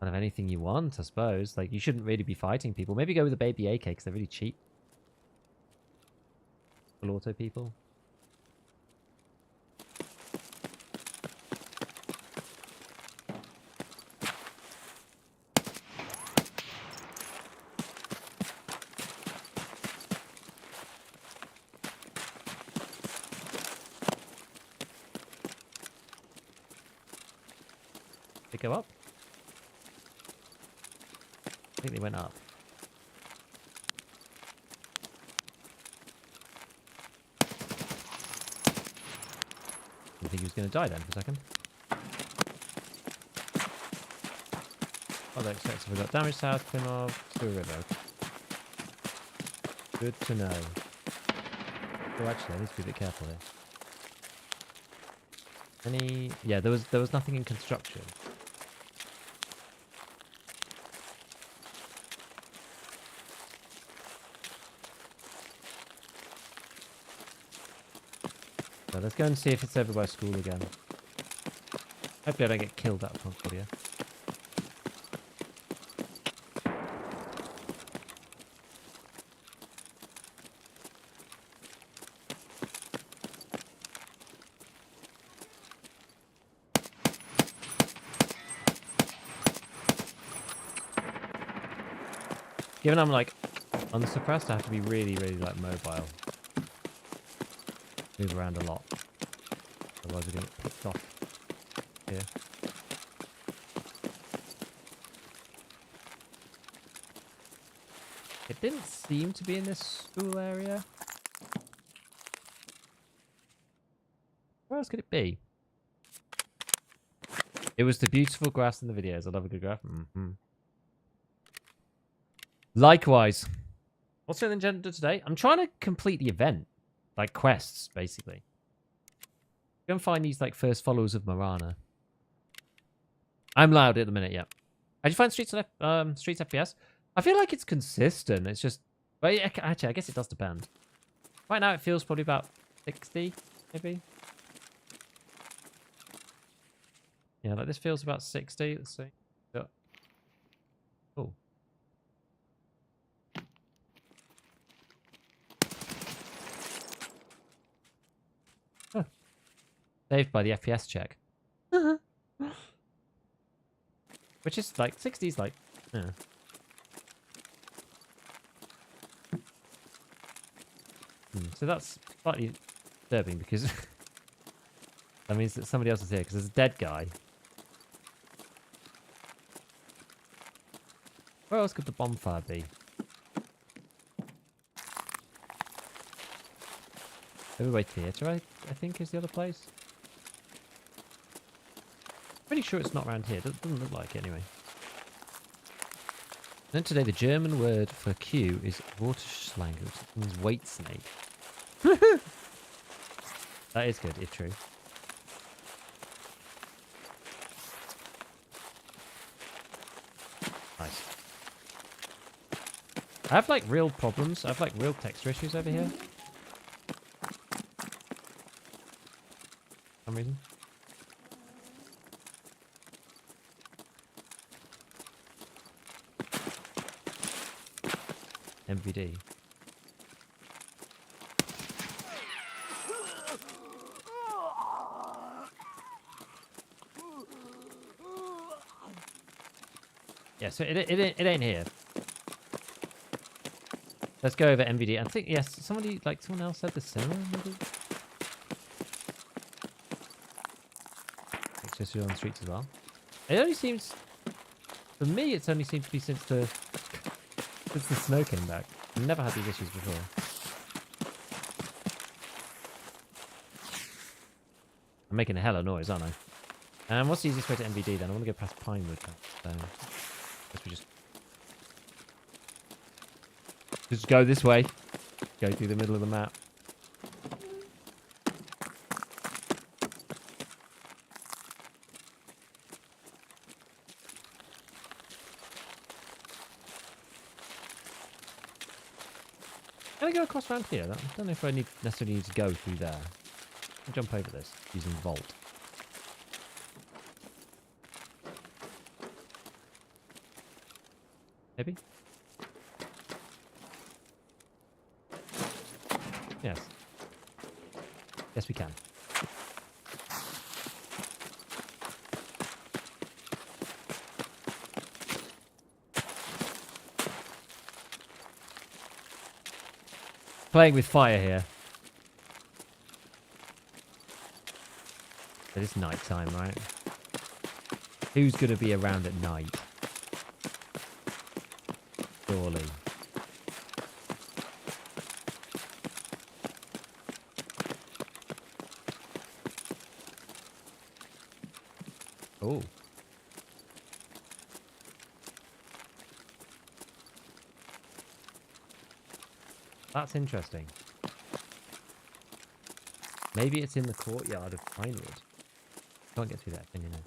Kind of anything you want, I suppose. Like, you shouldn't really be fighting people. Maybe go with a baby AK, because they're really cheap. Full auto people. They go up? I think they went up. I think he was going to die then for a second. Other expects we got damage south, Plymouth, to a river. Good to know. Oh, actually, I need to be a bit careful here. Any? Yeah, there was nothing in construction. So let's go and see if it's over by school again. Hopefully I don't get killed out of Concordia. Given I'm like unsuppressed, I have to be really, really like mobile. Move around a lot. Otherwise we're going to get picked off here. It didn't seem to be in this school area. Where else could it be? It was the beautiful grass in the videos. I love a good graph. Likewise. What's the agenda today? I'm trying to complete the event. Like quests, basically. Go and find these like first followers of Marana. I'm loud at the minute, yeah. How do you find Streets FPS? I feel like it's consistent. It's just... Well, yeah, actually, I guess it does depend. Right now, it feels probably about 60, maybe. Yeah, like this feels about 60. Let's see. Yeah. Oh. Huh. Saved by the FPS check. Which is like 60's like, yeah. So that's slightly disturbing because that means that somebody else is here because there's a dead guy. Where else could the bonfire be? Everyway Theatre, I think is the other place. Pretty sure it's not around here. Doesn't look like it anyway. Then today the German word for Q is Warteschlange, which means weight snake. That is good, if true. Nice. I have like real problems. I have like real texture issues over here. For some reason. MVD. Yeah, so it ain't here. Let's go over MVD. I think, yes, someone else said the same. Maybe? It's just on the streets as well. It only seems, for me, it's only seemed to be since the snow came back. I've never had these issues before. I'm making a hell of noise, aren't I? And what's the easiest way to MVD then? I want to go past Pinewood. So, guess we just go this way. Go through the middle of the map. Can I go across around here? I don't know if I necessarily need to go through there. I'll jump over this using Vault. Maybe? Yes. Yes, we can. Playing with fire here. But it's night time, right? Who's going to be around at night? Surely. Oh. That's interesting. Maybe it's in the courtyard of Pinewood. Can't get through that thing, you know.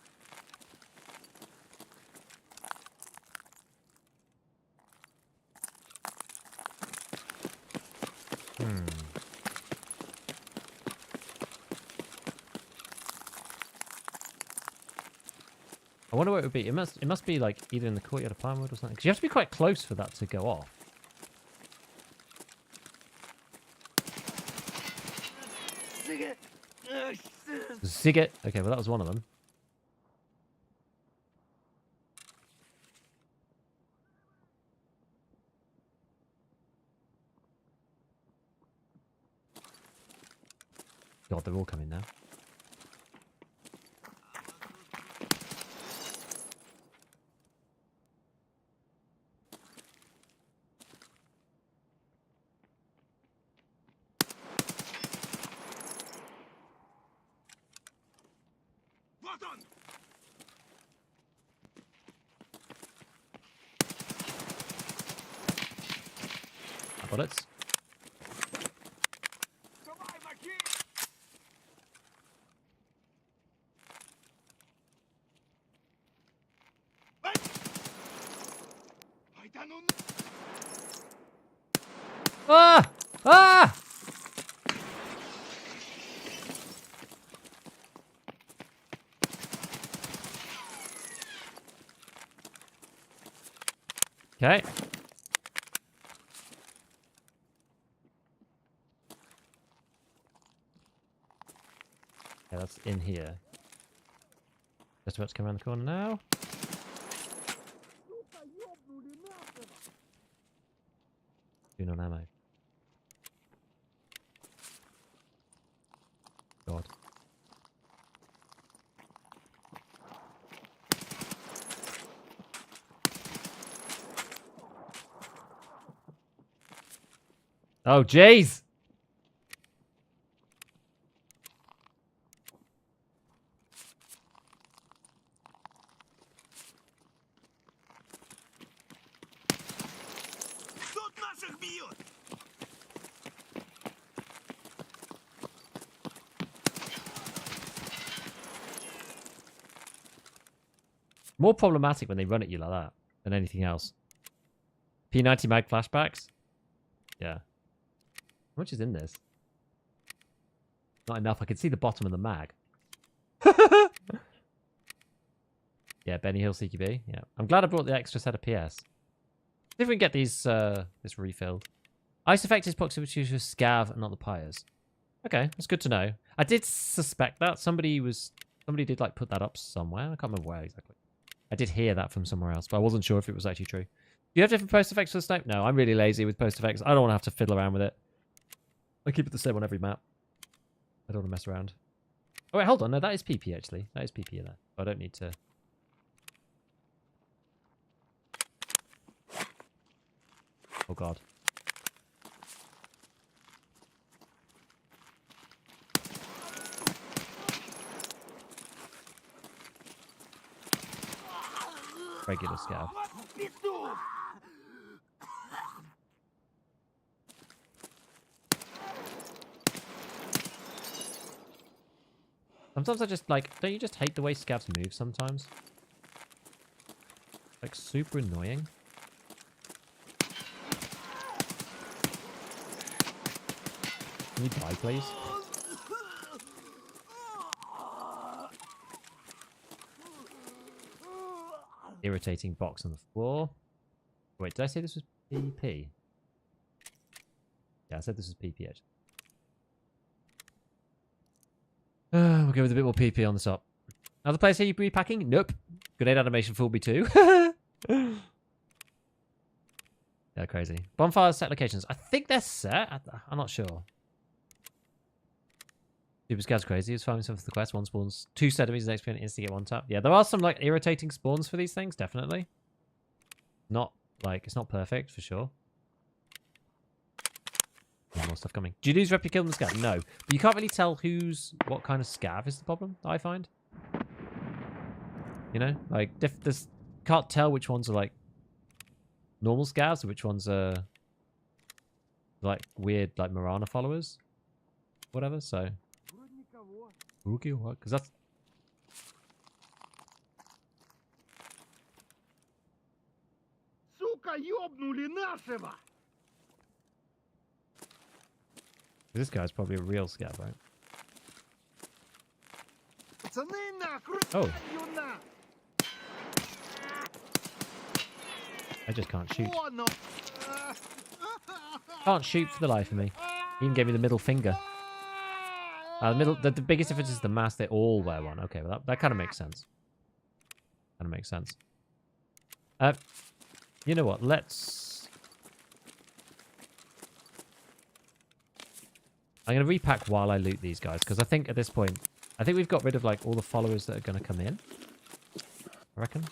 I wonder what it would be. It must be like either in the courtyard of Pinewood or something. Because you have to be quite close for that to go off. Zig. Okay, well that was one of them. God, they're all coming now. Bullets. Ah! Ah! Okay. Yeah, that's in here. Just about to come around the corner now. Doing on ammo. God. Oh, jeez! More problematic when they run at you like that than anything else. P90 mag flashbacks? Yeah. How much is in this? Not enough. I can see the bottom of the mag. Yeah, Benny Hill CQB. Yeah. I'm glad I brought the extra set of PS. See if we can get these this refilled. Ice effect is proximity to scav and not the pyres. Okay, that's good to know. I did suspect that. Somebody did like put that up somewhere. I can't remember where exactly. I did hear that from somewhere else, but I wasn't sure if it was actually true. you have different post effects for the snipe? No, I'm really lazy with post effects. I don't want to have to fiddle around with it. I keep it the same on every map. I don't want to mess around. Oh, wait, hold on. No, that is PP, actually. That is PP in there. I don't need to... Oh, God. Regular scav. Sometimes I just, like... Don't you just hate the way scavs move sometimes? Like, super annoying. Can you die, please? Irritating box on the floor. Wait, did I say this was PP? Yeah, I said this was PP, actually. We'll go with a bit more PP on the top. Other players here you repacking? Nope. Grenade animation fooled me too. They're crazy. Bonfire set locations. I think they're set. I'm not sure. Super Scav's crazy. He's farming something for the quest. One spawns 2 enemies the next turn instantly get one tap. Yeah, there are some like irritating spawns for these things, definitely. Not like it's not perfect for sure. More stuff coming. Do you lose rep you kill them scav? No. But you can't really tell what kind of scav is the problem, I find. You know? Like can't tell which ones are like normal scavs or which ones are like weird like Marana followers. Whatever, so okay, what? Because that's Сука, ёбнули нашего! this guy's probably a real scav, right? Oh. I just can't shoot. Can't shoot for the life of me. He even gave me the middle finger. The biggest difference is the mask. They all wear one. Okay, well that kind of makes sense. Kind of makes sense. You know what? I'm going to repack while I loot these guys, because I think at this point, I think we've got rid of like all the followers that are going to come in. I reckon.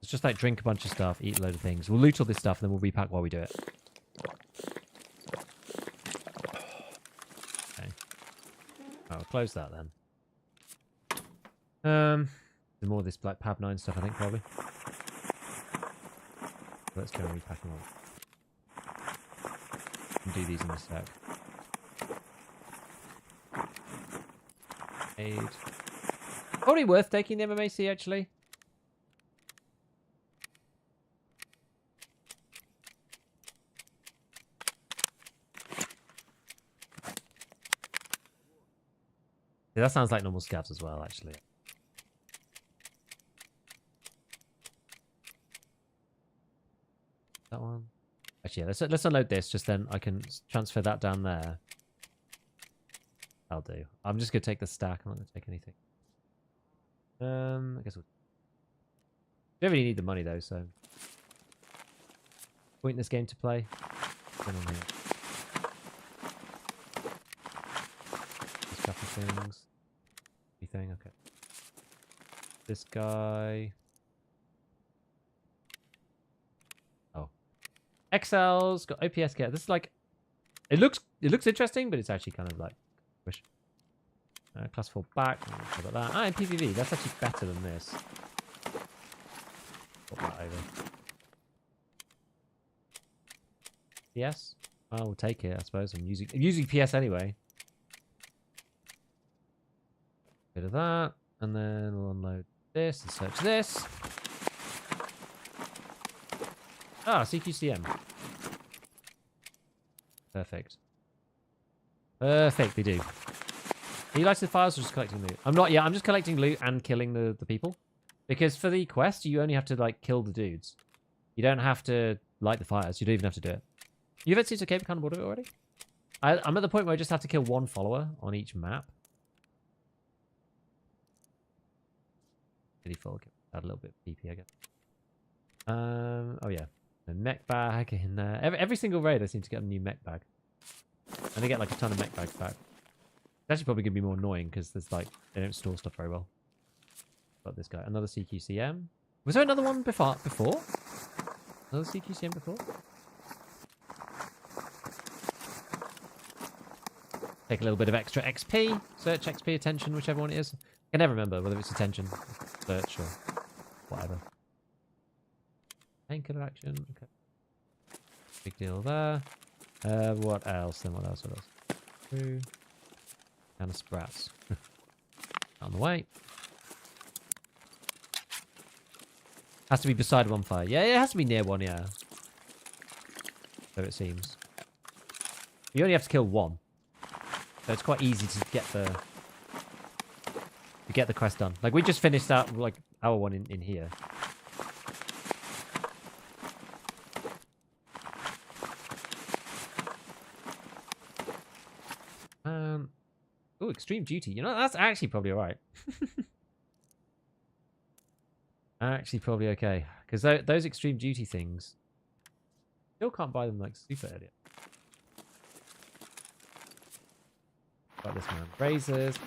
Let's just like drink a bunch of stuff, eat a load of things. We'll loot all this stuff, and then we'll repack while we do it. Okay. Oh, I'll close that then. There's more of this like Pab 9 stuff, I think, probably. Let's go and repack them all. And do these in a sec. Aid. Probably worth taking the MMAC, actually. Yeah, that sounds like normal scavs as well, actually. That one. Actually, yeah, let's unload this. Just then I can transfer that down there. I'll do. I'm just gonna take the stack. I'm not gonna take anything. I guess we'll... don't really need the money though, so pointless game to play. Just a couple things. Anything? Okay. This guy. Oh. XL's got OPS gear. This is like, it looks interesting, but it's actually kind of like wish. Class 4 back. How about that? Ah, and PvV. That's actually better than this. Put that over. PS? Oh, we'll take it, I suppose. I'm using PS anyway. Bit of that. And then we'll unload this and search this. Ah, CQCM. Perfect. Perfect, they do. Are you lighting the fires or just collecting loot? I'm not, yeah, I'm just collecting loot and killing the people. Because for the quest, you only have to, like, kill the dudes. You don't have to light the fires. You don't even have to do it. You've had Seats of Cape kind of bored of it already? I'm at the point where I just have to kill one follower on each map. Really full. Add a little bit of PP, I guess. Oh yeah, a mech bag in there. Every single raid, I seem to get a new mech bag, and they get like a ton of mech bags back. It's actually probably gonna be more annoying because there's like they don't store stuff very well. Got this guy, another CQCM. Was there another one before? Another CQCM before? Take a little bit of extra XP, search XP, attention, whichever one it is. I can never remember whether it's attention, search, or whatever. Painkiller action. Okay. Big deal there. What else then? What else? Two. And a sprats. On the way. Has to be beside a bonfire. Yeah, it has to be near one, yeah. So it seems. You only have to kill one. So it's quite easy to get the quest done. Like we just finished that like our one in here. Oh, extreme duty. You know, that's actually probably alright. Actually probably okay. Because those extreme duty things still can't buy them like super early. Got this man. Razors.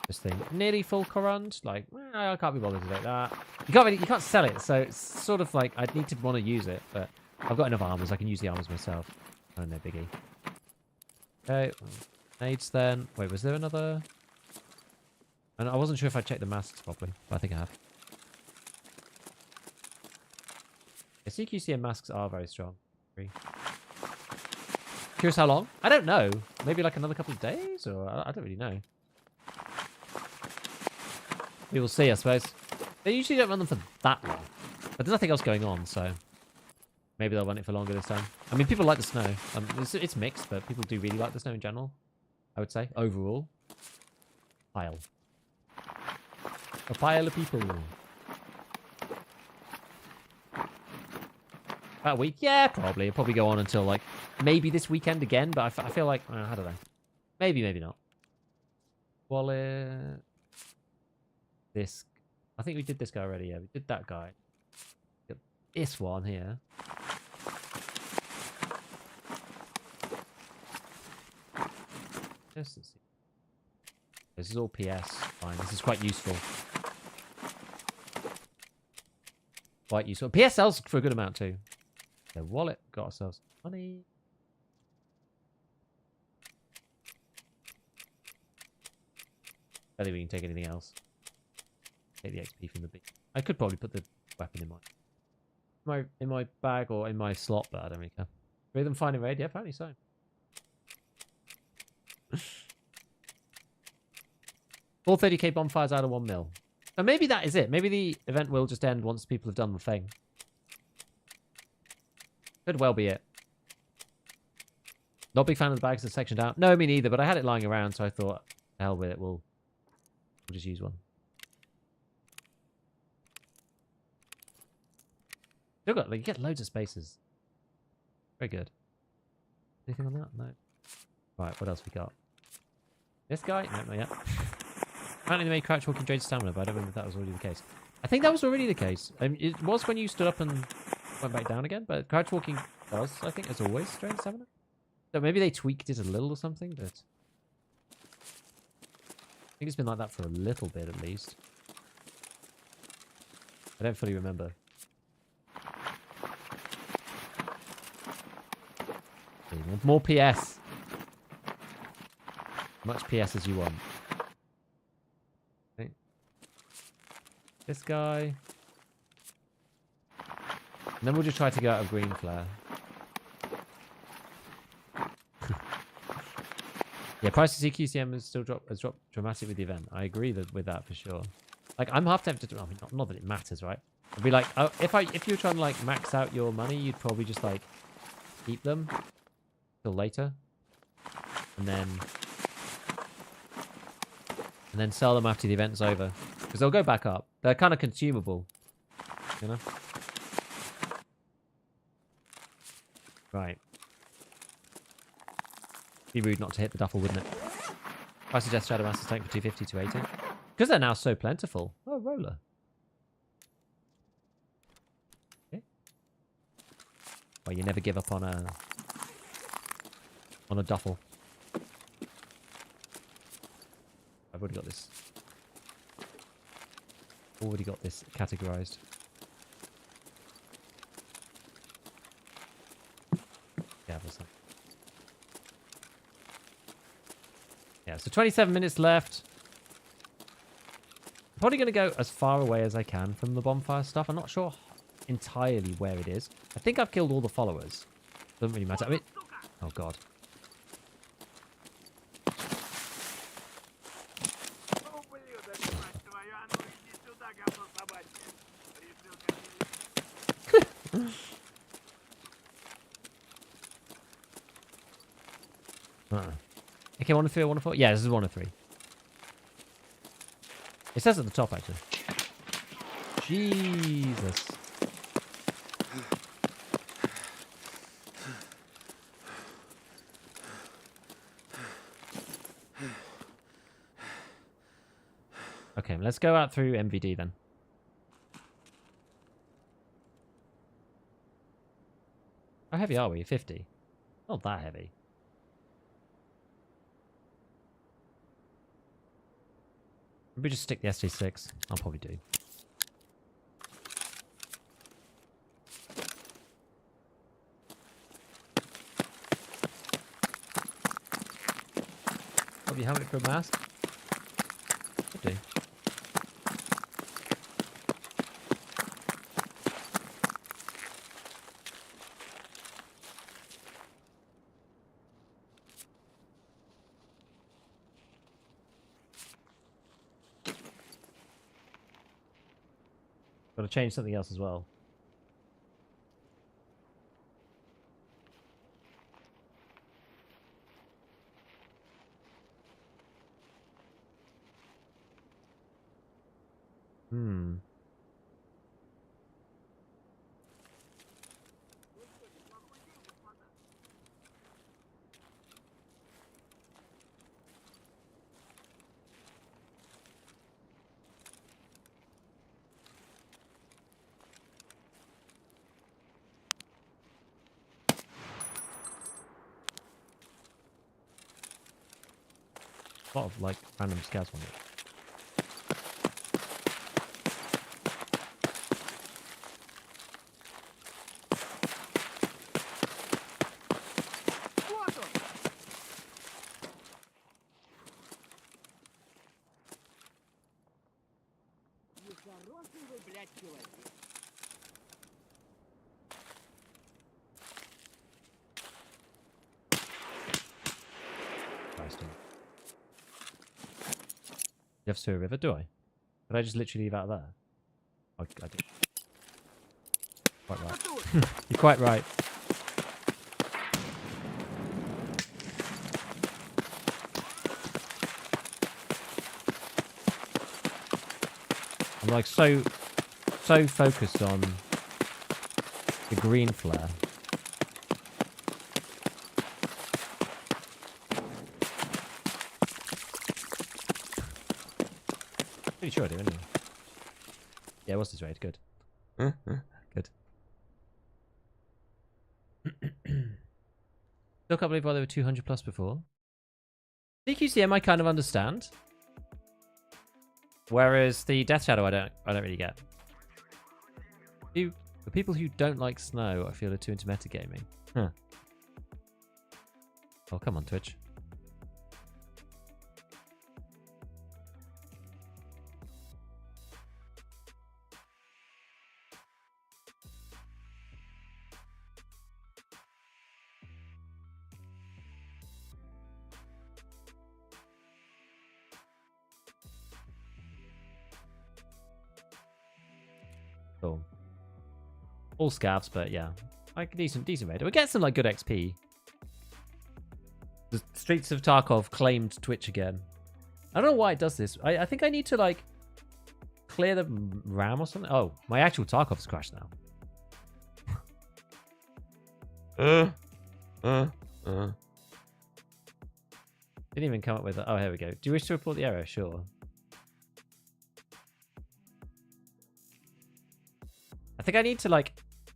This thing. Nearly full current. Like, I can't be bothered to take that. You can't sell it, so it's sort of like I'd need to want to use it, but I've got enough armors, I can use the armors myself. Oh no biggie. Okay. Nades then. Wait, was there another? And I wasn't sure if I checked the masks properly, but I think I have. The CQC and masks are very strong. Curious how long? I don't know. Maybe like another couple of days, or I don't really know. We will see, I suppose. They usually don't run them for that long, but there's nothing else going on, so maybe they'll run it for longer this time. I mean, people like the snow. It's mixed, but people do really like the snow in general. I would say overall. Pile. A pile of people. About a week? Yeah, probably. It'll probably go on until, like, maybe this weekend again, but I feel like, I don't know. Maybe, maybe not. Wallet. This. I think we did this guy already, yeah. We did that guy. Got this one here. Just let's see. This is all PS. Fine, this is quite useful. Quite useful. PS sells for a good amount too. The wallet, got ourselves money. I don't think we can take anything else. Take the XP from the big. I could probably put the weapon in my bag or in my slot, but I don't really care. Breathe and find a raid, yeah, apparently so. 430k bonfires out of 1 mil. So maybe that is it. Maybe the event will just end once people have done the thing. Could well be it. Not a big fan of the bags that's sectioned out. No, me neither, but I had it lying around, so I thought, the hell with it, we'll just use one. Still got, like, you get loads of spaces. Very good. Anything on that? No. Right, what else we got? This guy? No, not yet. Apparently they made crouch walking drain stamina, but I don't remember if that was already the case. I think that was already the case. It was when you stood up and went back down again, but crouch walking does, I think, as always, drain stamina. So maybe they tweaked it a little or something, but I think it's been like that for a little bit at least. I don't fully remember. More PS. Much PS as you want. Okay. This guy. And then we'll just try to get out of green flare. Yeah, price of CQCM has dropped dramatically with the event. I agree with that for sure. Like, I'm half tempted to. I mean, not that it matters, right? I'd be like, oh, if you're trying to like max out your money, you'd probably just like keep them till later, and then sell them after the event's over, because they'll go back up. They're kind of consumable, you know. Right. Be rude not to hit the duffel, wouldn't it? I suggest Shadow Master's tank for 250 to 80. Because they're now so plentiful. Oh, roller. Well, you never give up on a duffel. I've already got this. Already got this categorized. Yeah, what's that? Yeah, so 27 minutes left. I'm probably going to go as far away as I can from the bonfire stuff. I'm not sure entirely where it is. I think I've killed all the followers. Doesn't really matter. I mean, oh god. Ублюдок, мать твою, а ну иди сюда, говно собачье. Решил ко мне Okay, 1 of 3 or 1 of 4? Yeah, this is 1 of 3. It says at the top, actually. Jesus. Okay, let's go out through MVD then. How heavy are we? 50? Not that heavy. Maybe just stick the ST6. I'll probably do. Have you helmet for a mask? Could do. Got to change something else as well. A lot of like random scouts on it. Вот он! Нехороший вы, блядь, человек. Christ. You have to a river, do I? Did I just literally leave out there? I did. Quite right. You're quite right. I'm like so focused on the green flare. Pretty sure I do, anyway. Yeah, it was this raid. Good. Good. Still can't believe why they were 200 plus before. CQCM I kind of understand. Whereas the Death Shadow I don't really get. The people who don't like snow I feel are too into metagaming. Huh. Oh, come on, Twitch. Cool. All scavs, but yeah, like decent raid. We get some like good XP. The Streets of Tarkov claimed Twitch again. I don't know why it does this. I think I need to like clear the RAM or something. Oh, my actual Tarkov's crashed now. Didn't even come up with it. Oh, here we go. Do you wish to report the error? Sure. I think I need to like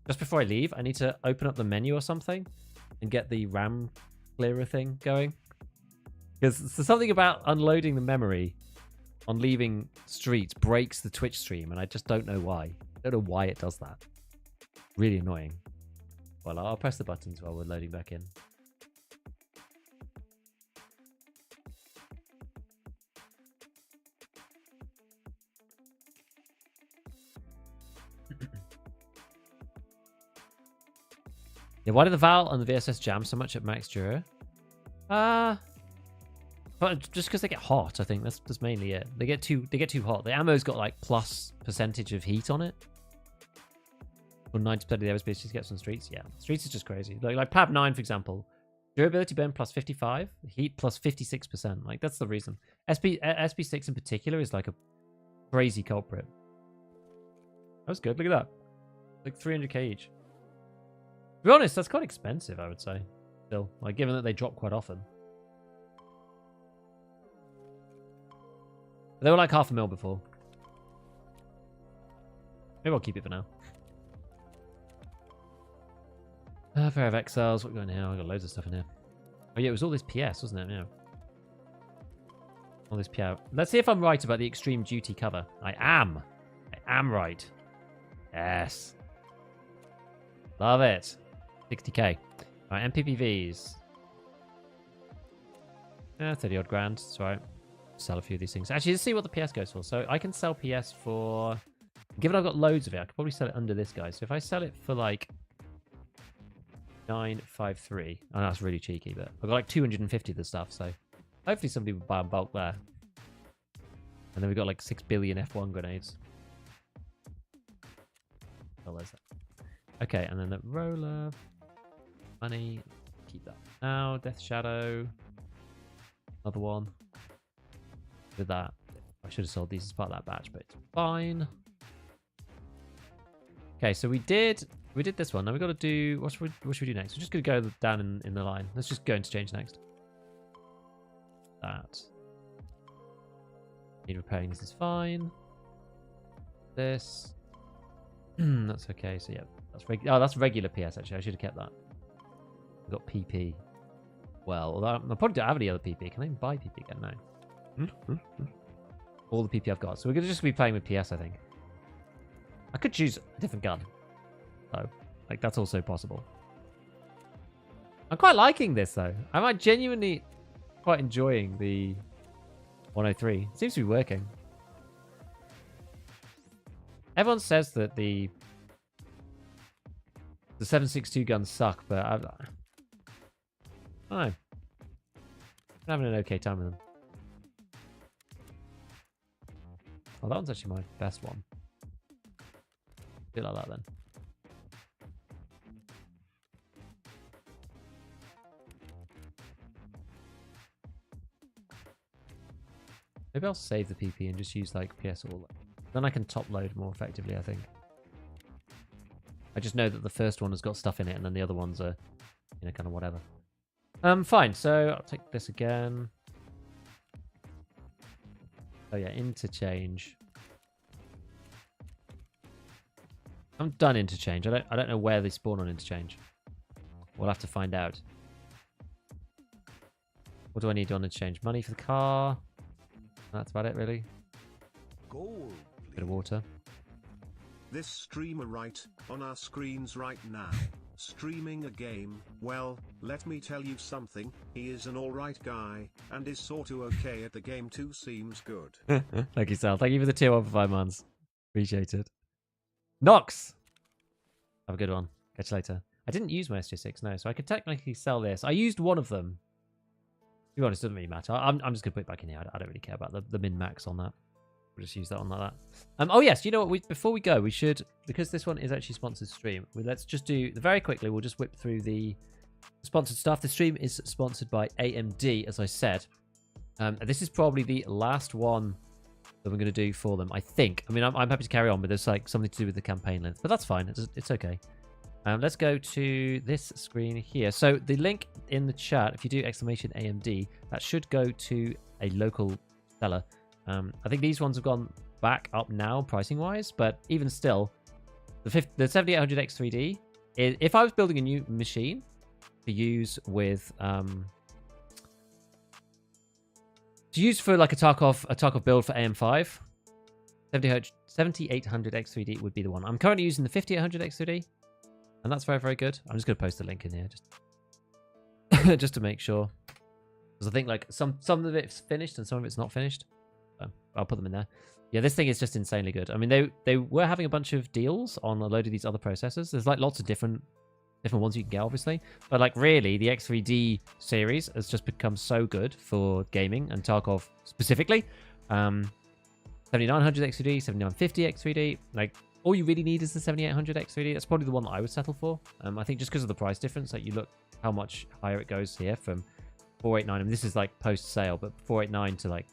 just before I leave, I need to open up the menu or something and get the RAM clearer thing going. Because there's something about unloading the memory on leaving Streets breaks the Twitch stream, and I just don't know why. I don't know why it does that. Really annoying. Well, I'll press the buttons while we're loading back in. Yeah, why do the Val and the VSS jam so much at max Dura? But just because they get hot, I think that's mainly it. They get too hot. The ammo's got like plus percentage of heat on it. Or 90% of the airspace just gets on Streets. Yeah, Streets is just crazy. Like PAB 9, for example. Durability burn plus 55, heat plus 56%. Like that's the reason. SP6 in particular is like a crazy culprit. That was good. Look at that. Like 300k each. To be honest, that's quite expensive, I would say. Still, like given that they drop quite often. They were like $500,000 before. Maybe I'll keep it for now. Pair of XLs. What we got in here? I got loads of stuff in here. Oh yeah, it was all this PS, wasn't it? Yeah. All this PS. Let's see if I'm right about the Extreme Duty cover. I am right. Yes. Love it. 60k. All right, MPPVs. 30 odd grand. That's right. Sell a few of these things. Actually, let's see what the PS goes for. So I can sell PS for... Given I've got loads of it, I could probably sell it under this guy. So if I sell it for like 953. Oh, no, that's really cheeky, but I've got like 250 of the stuff, so hopefully somebody will buy in bulk there. And then we've got like 6 billion F1 grenades. Oh, there's that. Okay, and then the roller. Money. Keep that now. Death Shadow. Another one. With that. I should have sold these as part of that batch, but it's fine. Okay, so we did this one. Now we've got to do... What should we do next? We're just going to go down in the line. Let's just go Interchange next. That. Need repairing. This is fine. This. That's okay. So, yeah. That's regular PS, actually. I should have kept that. We've got PP. Well, although I probably don't have any other PP. Can I even buy PP again? No. All the PP I've got. So we're going to just be playing with PS, I think. I could choose a different gun. Though. Like, that's also possible. I'm quite liking this, though. I'm genuinely quite enjoying the 103. It seems to be working. Everyone says that the 7.62 guns suck, but I don't know. I'm having an okay time with them. Oh, that one's actually my best one. Do it like that then. Maybe I'll save the PP and just use like PS all. Then I can top load more effectively, I think. I just know that the first one has got stuff in it and then the other ones are, you know, kind of whatever. Fine. So I'll take this again. Oh yeah, Interchange. I'm done Interchange. I don't know where they spawn on Interchange. We'll have to find out. What do I need on Interchange? Money for the car. That's about it, really. Gold, bit of water. This streamer right on our screens right now, streaming a game. Well, let me tell you something. He is an alright guy and is sorta okay at the game too. Seems good. Thank you, Sal. Thank you for the tier 1 for 5 months. Appreciate it. Nox! Have a good one. Catch you later. I didn't use my SJ6, no, so I could technically sell this. I used one of them. To be honest, it doesn't really matter. I'm just going to put it back in here. I don't really care about the min-max on that. We'll just use that one like that. Oh, yes, you know what? Before we go, we should, because this one is actually sponsored stream, let's just do, very quickly, we'll just whip through the sponsored stuff. The stream is sponsored by AMD, as I said. This is probably the last one that we're going to do for them, I think. I mean, I'm happy to carry on, but there's like something to do with the campaign length, but that's fine. It's okay. Let's go to this screen here. So the link in the chat, if you do exclamation AMD, that should go to a local seller. I think these ones have gone back up now pricing wise, but even still, the 7800 X3D, if I was building a new machine to use with to use for like a Tarkov build for AM5, 7800 X3D would be the one. I'm currently using the 5800 X3D, and that's very, very good. I'm just going to post the link in here just to make sure, because I think like some of it's finished and some of it's not finished. So I'll put them in there. Yeah, this thing is just insanely good. I mean, they were having a bunch of deals on a load of these other processors. There's like lots of different ones you can get, obviously, but like really the X3D series has just become so good for gaming and Tarkov specifically. 7900 X3D, 7950 X3D, like all you really need is the 7800 X3D. That's probably the one that I would settle for. I think just because of the price difference, like you look how much higher it goes here from 489, and this is like post sale, but 489 to like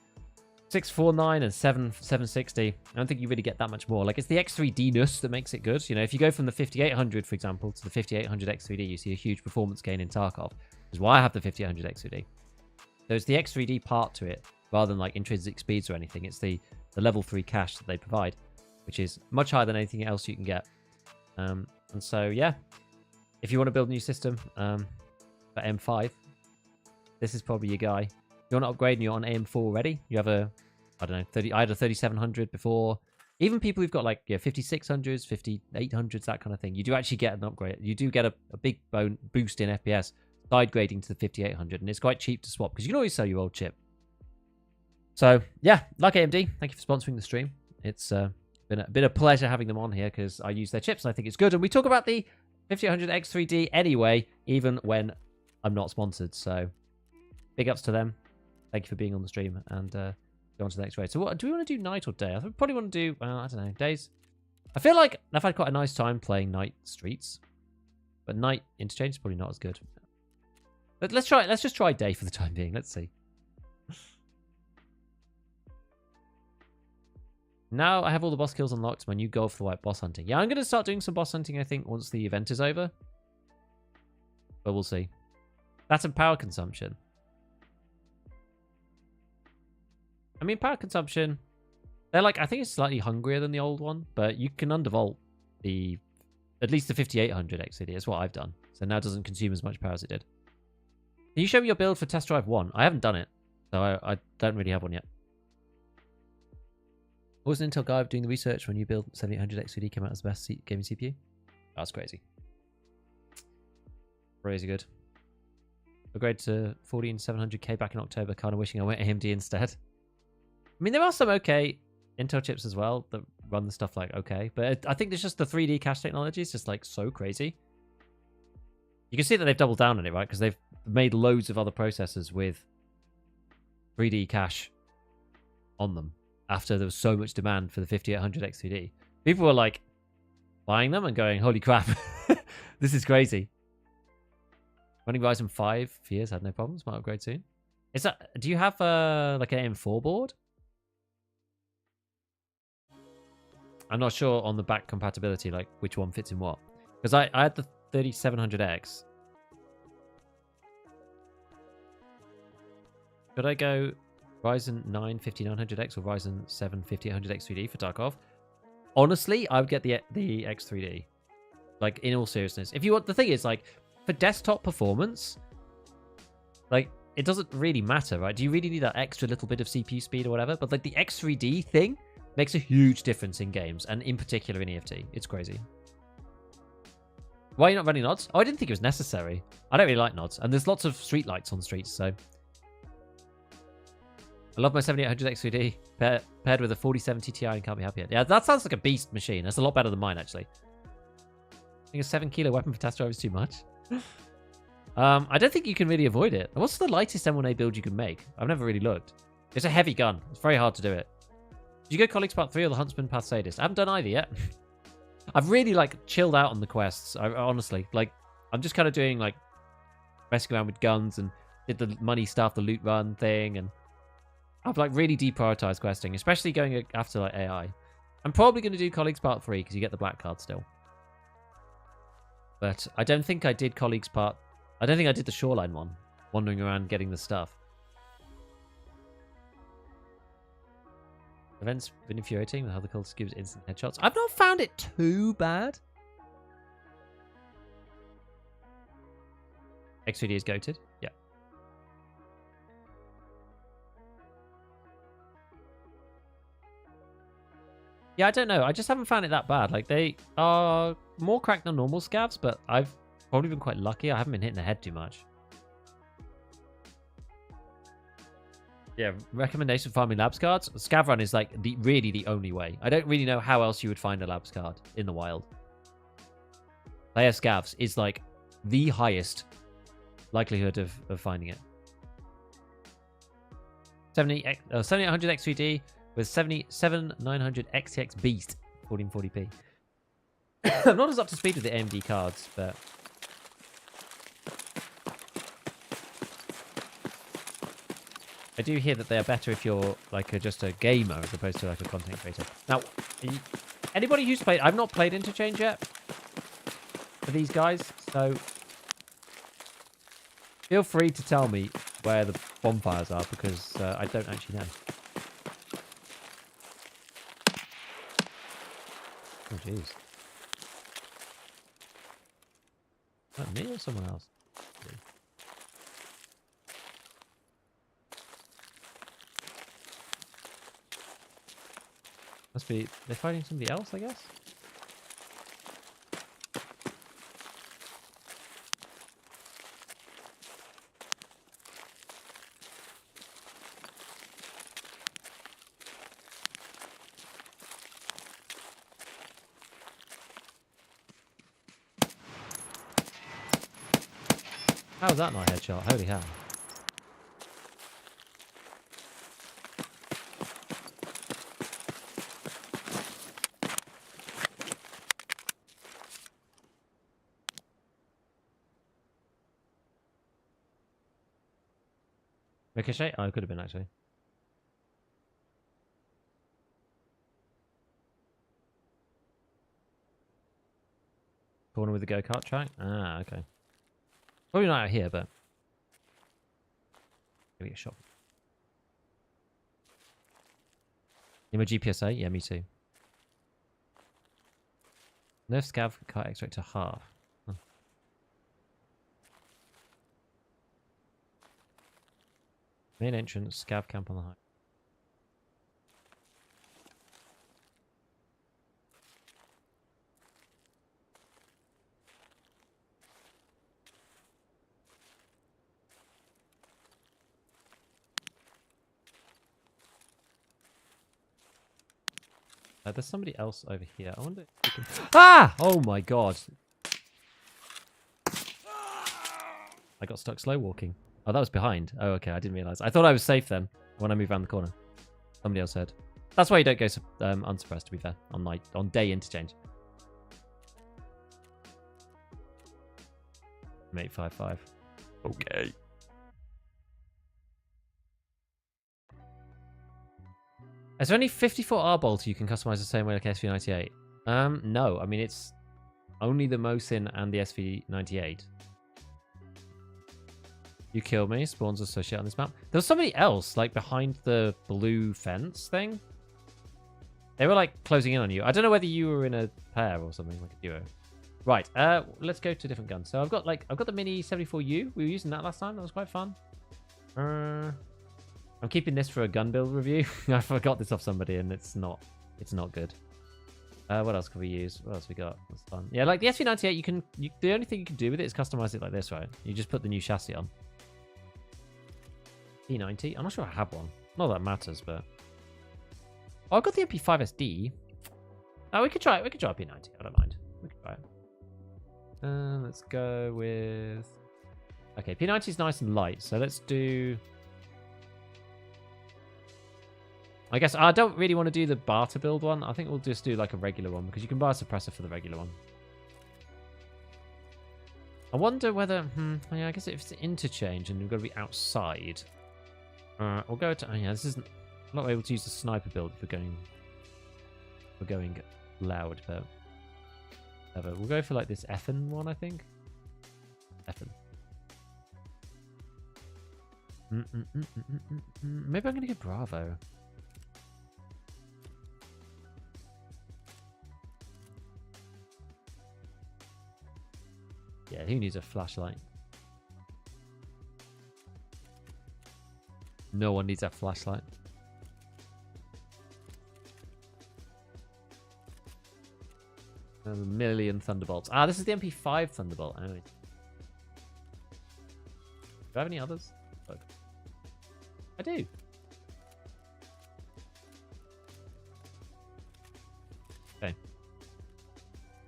649 and 760. I don't think you really get that much more. Like, it's the X3D-ness that makes it good. You know, if you go from the 5800, for example, to the 5800 X3D, you see a huge performance gain in Tarkov. Which is why I have the 5800 X3D. So it's the X3D part to it, rather than like intrinsic speeds or anything. It's the level 3 cache that they provide, which is much higher than anything else you can get. And so, yeah, if you want to build a new system for M5, this is probably your guy. If you want to upgrade and you're on AM4 already, you have a, I don't know, I had a 3700 before. Even people who've got like 5600s, 5800s, that kind of thing, you do actually get an upgrade. You do get a big boost in FPS, side grading to the 5800, and it's quite cheap to swap because you can always sell your old chip. So yeah, like AMD, thank you for sponsoring the stream. It's been a pleasure having them on here because I use their chips and I think it's good. And we talk about the 5800 X3D anyway, even when I'm not sponsored. So big ups to them. Thank you for being on the stream, and go on to the next raid. So what do we want to do, night or day? I probably want to do, I don't know, days. I feel like I've had quite a nice time playing night streets, but night interchange is probably not as good. But let's just try day for the time being. Let's see. Now I have all the boss kills unlocked. My new goal for the white boss hunting. Yeah, I'm going to start doing some boss hunting, I think, once the event is over. But we'll see. That's in power consumption. I mean, power consumption, they're like, I think it's slightly hungrier than the old one, but you can undervolt at least the 5800 XCD. That's what I've done. So now it doesn't consume as much power as it did. Can you show me your build for test drive 1? I haven't done it, so I don't really have one yet. What was an Intel guy doing the research when you build 7800 XCD came out as the best gaming CPU? That's crazy. Crazy good. Upgrade to 14700K back in October, kind of wishing I went AMD instead. I mean, there are some okay Intel chips as well that run the stuff like okay, but I think there's just the 3D cache technology is just like so crazy. You can see that they've doubled down on it, right? Because they've made loads of other processors with 3D cache on them after there was so much demand for the 5800 X3D. People were like buying them and going, holy crap, this is crazy. Running Ryzen 5 for years, had no problems. Might upgrade soon. Is that? Do you have like an AM4 board? I'm not sure on the back compatibility, like which one fits in what. Because I had the 3700X. Should I go Ryzen 9 5900X or Ryzen 7 5800X3D for Tarkov? Honestly, I would get the X3D. Like, in all seriousness. If you want, the thing is, like, for desktop performance, like, it doesn't really matter, right? Do you really need that extra little bit of CPU speed or whatever? But, like, the X3D thing makes a huge difference in games, and in particular in EFT. It's crazy. Why are you not running nods? Oh, I didn't think it was necessary. I don't really like nods, and there's lots of street lights on streets, so... I love my 7800 X3D paired with a 4070 Ti and can't be happier. Yeah, that sounds like a beast machine. That's a lot better than mine, actually. I think a 7 kilo weapon for test drive is too much. I don't think you can really avoid it. What's the lightest M1A build you can make? I've never really looked. It's a heavy gun. It's very hard to do it. Did you go Colleagues Part 3 or the Huntsman Path Sadist? I haven't done either yet. I've really, like, chilled out on the quests. Honestly. Like, I'm just kind of doing, like, messing around with guns and did the money stuff, the loot run thing, and I've, like, really deprioritized questing, especially going after, like, AI. I'm probably going to do Colleagues Part 3 because you get the black card still. But I don't think I did Colleagues Part... I don't think I did the Shoreline one. Wandering around getting the stuff. Events been infuriating. How the cultist gives instant headshots. I've not found it too bad. X3D is goated. Yeah. Yeah, I don't know. I just haven't found it that bad. Like, they are more cracked than normal scavs, but I've probably been quite lucky. I haven't been hitting the head too much. Yeah, recommendation for farming labs cards. Scav run is like really the only way. I don't really know how else you would find a labs card in the wild. Player scavs is like the highest likelihood of finding it. 7800 X3D with 77900 XTX Beast 1440p. I'm not as up to speed with the AMD cards, but I do hear that they are better if you're like just a gamer as opposed to like a content creator. Now, anybody who's played, I've not played Interchange yet for these guys, so feel free to tell me where the bonfires are because I don't actually know. Oh, jeez. Is that me or someone else? Must be... They're fighting somebody else, I guess? How's that not a headshot? Holy hell. Ricochet? Oh, it could have been actually. Corner with the go-kart track? Ah, okay. Probably not out here, but... Give me a shot. You have a GPSA? Yeah, me too. Nerf scav car extract to half. Huh. Main entrance, scav camp on the high. There's somebody else over here. I wonder if we can... Ah! Oh my god. I got stuck slow walking. Oh, that was behind. Oh, okay. I didn't realize. I thought I was safe then when I moved around the corner. Somebody else heard. That's why you don't go unsuppressed, to be fair, on day interchange. Mate 5-5. Okay. Is there only 54R bolts you can customize the same way like SV98? No. I mean, it's only the Mosin and the SV98. You kill me. Spawns associated on this map. There was somebody else, like, behind the blue fence thing. They were, like, closing in on you. I don't know whether you were in a pair or something, like a duo. Right. Let's go to a different gun. So I've got the Mini 74U. We were using that last time. That was quite fun. I'm keeping this for a gun build review. I forgot this off somebody, and it's not good. What else can we use? What else we got? That's fun. Yeah, like the SV98, the only thing you can do with it is customize it like this, right? You just put the new chassis on. P90. I'm not sure I have one. Not that it matters, but oh, I've got the MP5SD. Oh, we could try it. We could try a P90. I don't mind. We could try it. Let's go with. Okay, P90 is nice and light, so let's do. I guess I don't really want to do the barter build one. I think we'll just do like a regular one because you can buy a suppressor for the regular one. I wonder whether... yeah, I guess if it's interchange and we've got to be outside. We'll go to... Oh yeah, this isn't... I'm not able to use the sniper build if we're going loud, but... Whatever. We'll go for like this Effen one, I think. Effen. Maybe I'm going to get Bravo. Yeah, who needs a flashlight? No one needs a flashlight. A million thunderbolts. Ah, this is the MP5 thunderbolt. Oh. Do I have any others? Look. I do. Okay.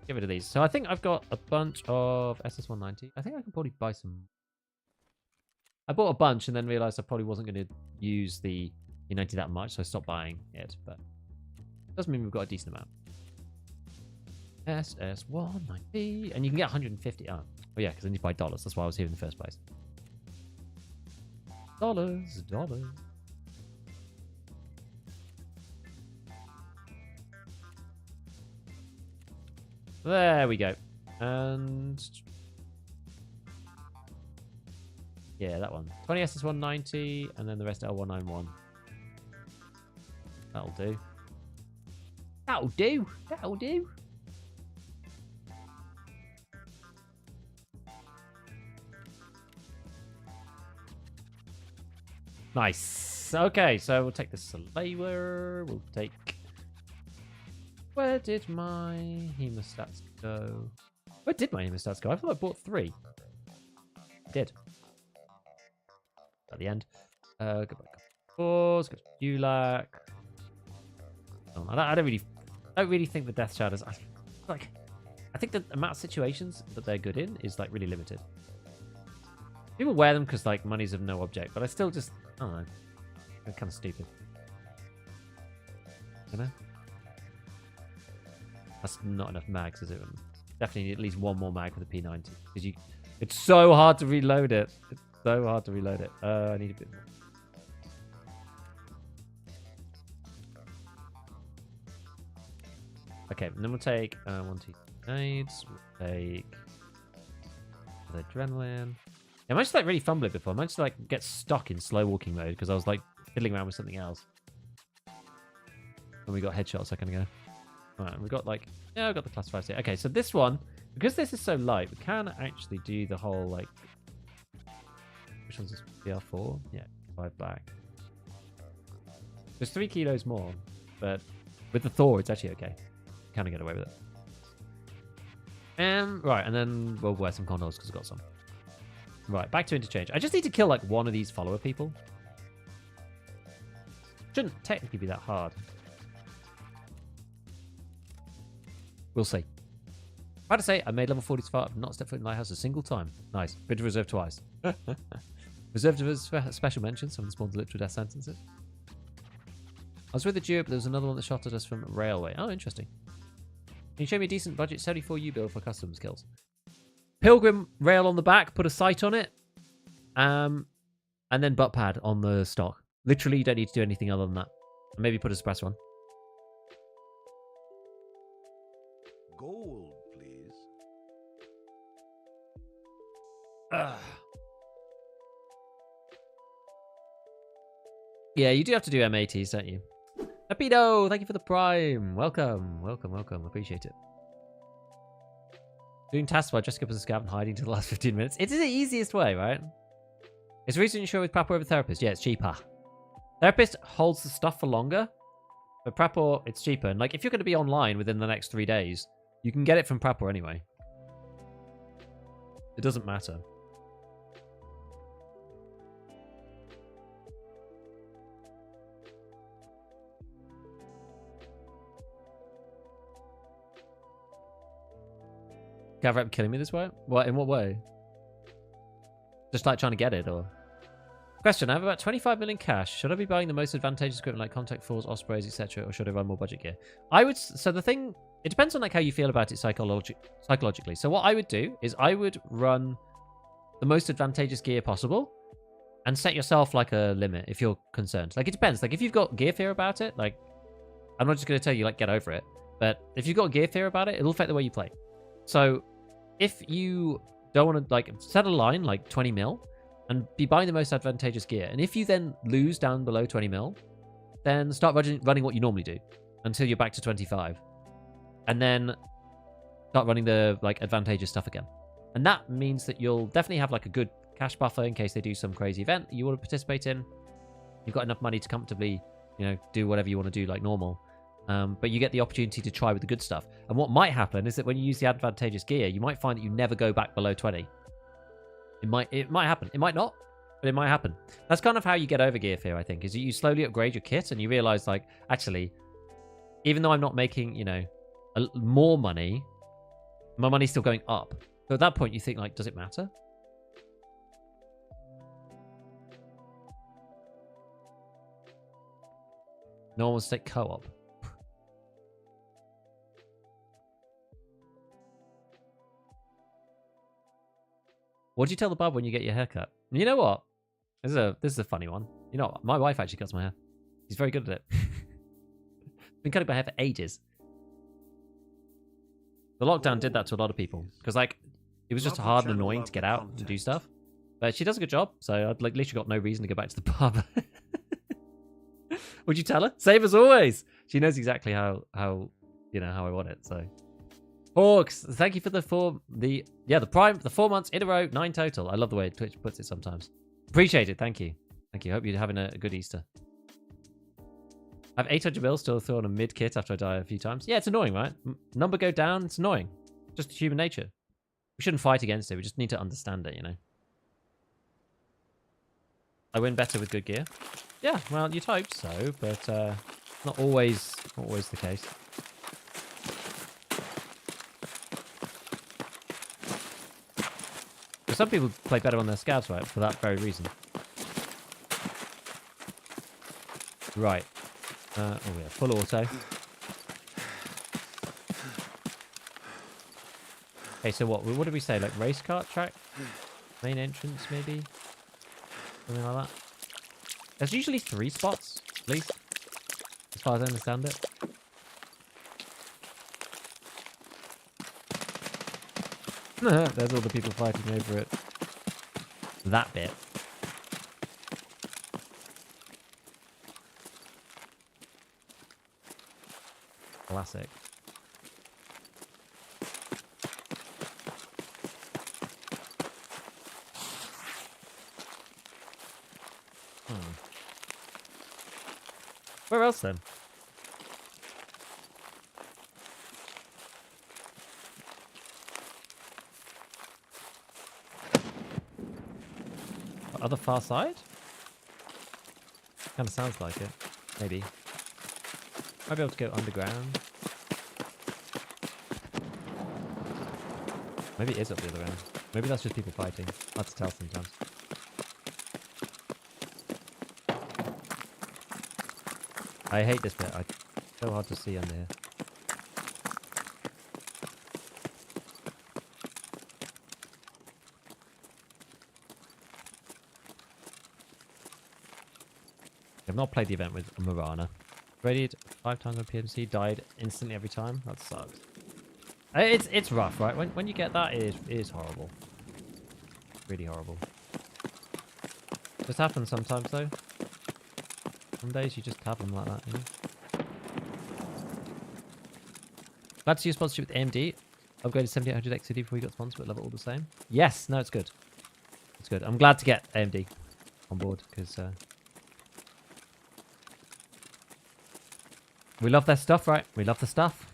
Get rid of these. So I think I've got a bunch of SS190. I think I can probably buy some. I bought a bunch and then realized I probably wasn't going to use the E90 that much, so I stopped buying it. But it does mean we've got a decent amount. SS190. And you can get 150. Oh yeah, because I need to buy dollars. That's why I was here in the first place. Dollars. There we go. And yeah, that one. 20 SS190, and then the rest L191. That'll do. That'll do. That'll do. Nice. Okay, so we'll take the Slayer. We'll take... Where did my hemostats go? Where did my hemostats go? I thought I bought 3. I did. At the end. Go back. Pause. Go to ULAC. Oh, I don't really think the Death Shadows... I think the amount of situations that they're good in is like really limited. People wear them because like money's of no object, but I still just... I don't know. They're kind of stupid. You know? That's not enough mags, is it? Definitely need at least one more mag for the P90. Because it's so hard to reload it. It's so hard to reload it. I need a bit more. Okay, and then we'll take 1, 2 grenades. We'll take the adrenaline. I managed to like really fumble it before. I managed to like get stuck in slow walking mode because I was like fiddling around with something else. And we got headshots a second ago. Alright, we got like, yeah, we've got the classifiers here. Okay, so this one, because this is so light, we can actually do the whole like, which one's this? BR4? Yeah, 5 back. There's 3 kilos more, but with the Thor, it's actually okay. Kind of get away with it. Right, and then we'll wear some condoms because we've got some. Right, back to Interchange. I just need to kill like one of these follower people. Shouldn't technically be that hard. We'll see. Proud to say, I made level 40 to far. I've not stepped foot in Lighthouse a single time. Nice. Been to reserve twice. Reserved as special mention. Someone spawned literal death sentences. I was with the duo, but there was another one that shot at us from Railway. Oh, interesting. Can you show me a decent budget 74U build for customs kills? Pilgrim rail on the back, put a sight on it, and then butt pad on the stock. Literally, you don't need to do anything other than that. And maybe put a suppressor on. Gold, please. Yeah, you do have to do M80s, don't you? Rapido, thank you for the prime. Welcome, welcome, welcome. Appreciate it. Doing tasks while dressing up as a scav and hiding to the last 15 minutes. It is the easiest way, right? It's research sure with Prapor over therapist. Yeah, it's cheaper. Therapist holds the stuff for longer, but Prapor, it's cheaper. And like, if you're going to be online within the next 3 days, you can get it from Prapor anyway. It doesn't matter. Gavrap killing me this way? What? In what way? Just like trying to get it, or? Question: I have about 25 million cash. Should I be buying the most advantageous equipment like contact force, ospreys, etc., or should I run more budget gear? I would. So the thing, it depends on like how you feel about it psychologically. So what I would do is I would run the most advantageous gear possible, and set yourself like a limit if you're concerned. Like it depends. Like if you've got gear fear about it, like I'm not just going to tell you like get over it, but if you've got gear fear about it, it'll affect the way you play. So if you don't want to like set a line like 20 mil and be buying the most advantageous gear, and if you then lose down below 20 mil, then start running what you normally do until you're back to 25, and then start running the like advantageous stuff again. And that means that you'll definitely have like a good cash buffer in case they do some crazy event you want to participate in. You've got enough money to comfortably, do whatever you want to do like normal. But you get the opportunity to try with the good stuff. And what might happen is that when you use the advantageous gear, you might find that you never go back below 20. It might happen. It might not, but it might happen. That's kind of how you get over gear fear, I think, is you slowly upgrade your kit and you realize, like, actually, even though I'm not making, more money, my money's still going up. So at that point, you think, like, does it matter? No one wants to take co-op. What do you tell the barber when you get your hair cut? You know what? This is a funny one. You know, my wife actually cuts my hair. She's very good at it. Been cutting my hair for ages. The lockdown did that to a lot of people because, like, it was just hard and annoying to get out and do stuff. But she does a good job, so I'd like literally got no reason to go back to the barber. Would you tell her? Same as always. She knows exactly how I want it. So, Hawks, thank you for the 4 months in a row, 9 total. I love the way Twitch puts it sometimes. Appreciate it. Thank you. Hope you're having a good Easter. I have 800 mil still throw on a mid kit after I die a few times. Yeah, it's annoying, right? Number go down. It's annoying. Just human nature. We shouldn't fight against it. We just need to understand it, I win better with good gear. Yeah, well, you'd hope so, but not always the case. But some people play better on their scavs, right, for that very reason. Right. Oh yeah, full auto. Okay, so what did we say? Like race car track? Main entrance, maybe? Something like that. There's usually 3 spots, at least, as far as I understand it. There's all the people fighting over it. That bit. Classic. Where else then? Other far side? Kind of sounds like it. Maybe. Might be able to go underground. Maybe it is up the other end. Maybe that's just people fighting. Hard to tell sometimes. I hate this bit. It's so hard to see under here. I've not played the event with Marana. Raided 5 times on PMC, died instantly every time. That sucks. It's rough, right? When you get that, it is horrible. Really horrible. Just happens sometimes, though. Some days you just have them like that, Glad to see your sponsorship with AMD. Upgraded 7800 XCD before you got sponsored, but love it all the same. Yes, no, it's good. It's good. I'm glad to get AMD on board because we love their stuff, right? We love the stuff.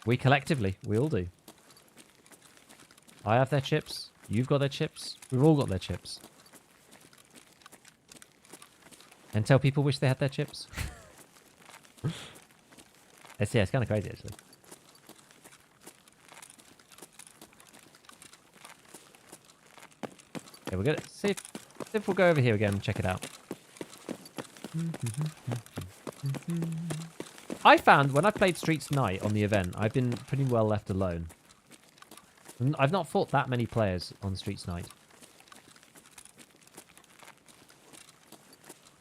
We collectively, we all do. I have their chips. You've got their chips. We've all got their chips. And tell people wish they had their chips. It's kind of crazy, actually. Okay, we're gonna see if we'll go over here again and check it out. I found when I played Streets Night on the event, I've been pretty well left alone. I've not fought that many players on Streets Night.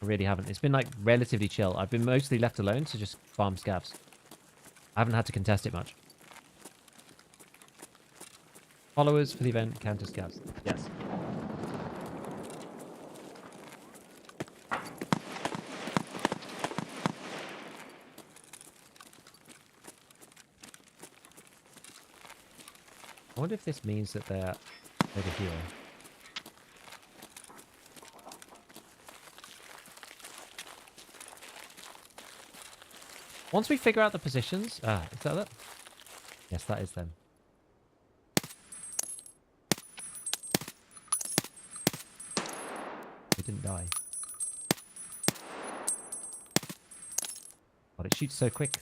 I really haven't. It's been like relatively chill. I've been mostly left alone to just farm scavs. I haven't had to contest it much. Followers for the event, counter scavs. Yes. I wonder if this means that they're over here. Once we figure out the positions... Ah, is that it? Yes, that is them. They didn't die. God, it shoots so quick.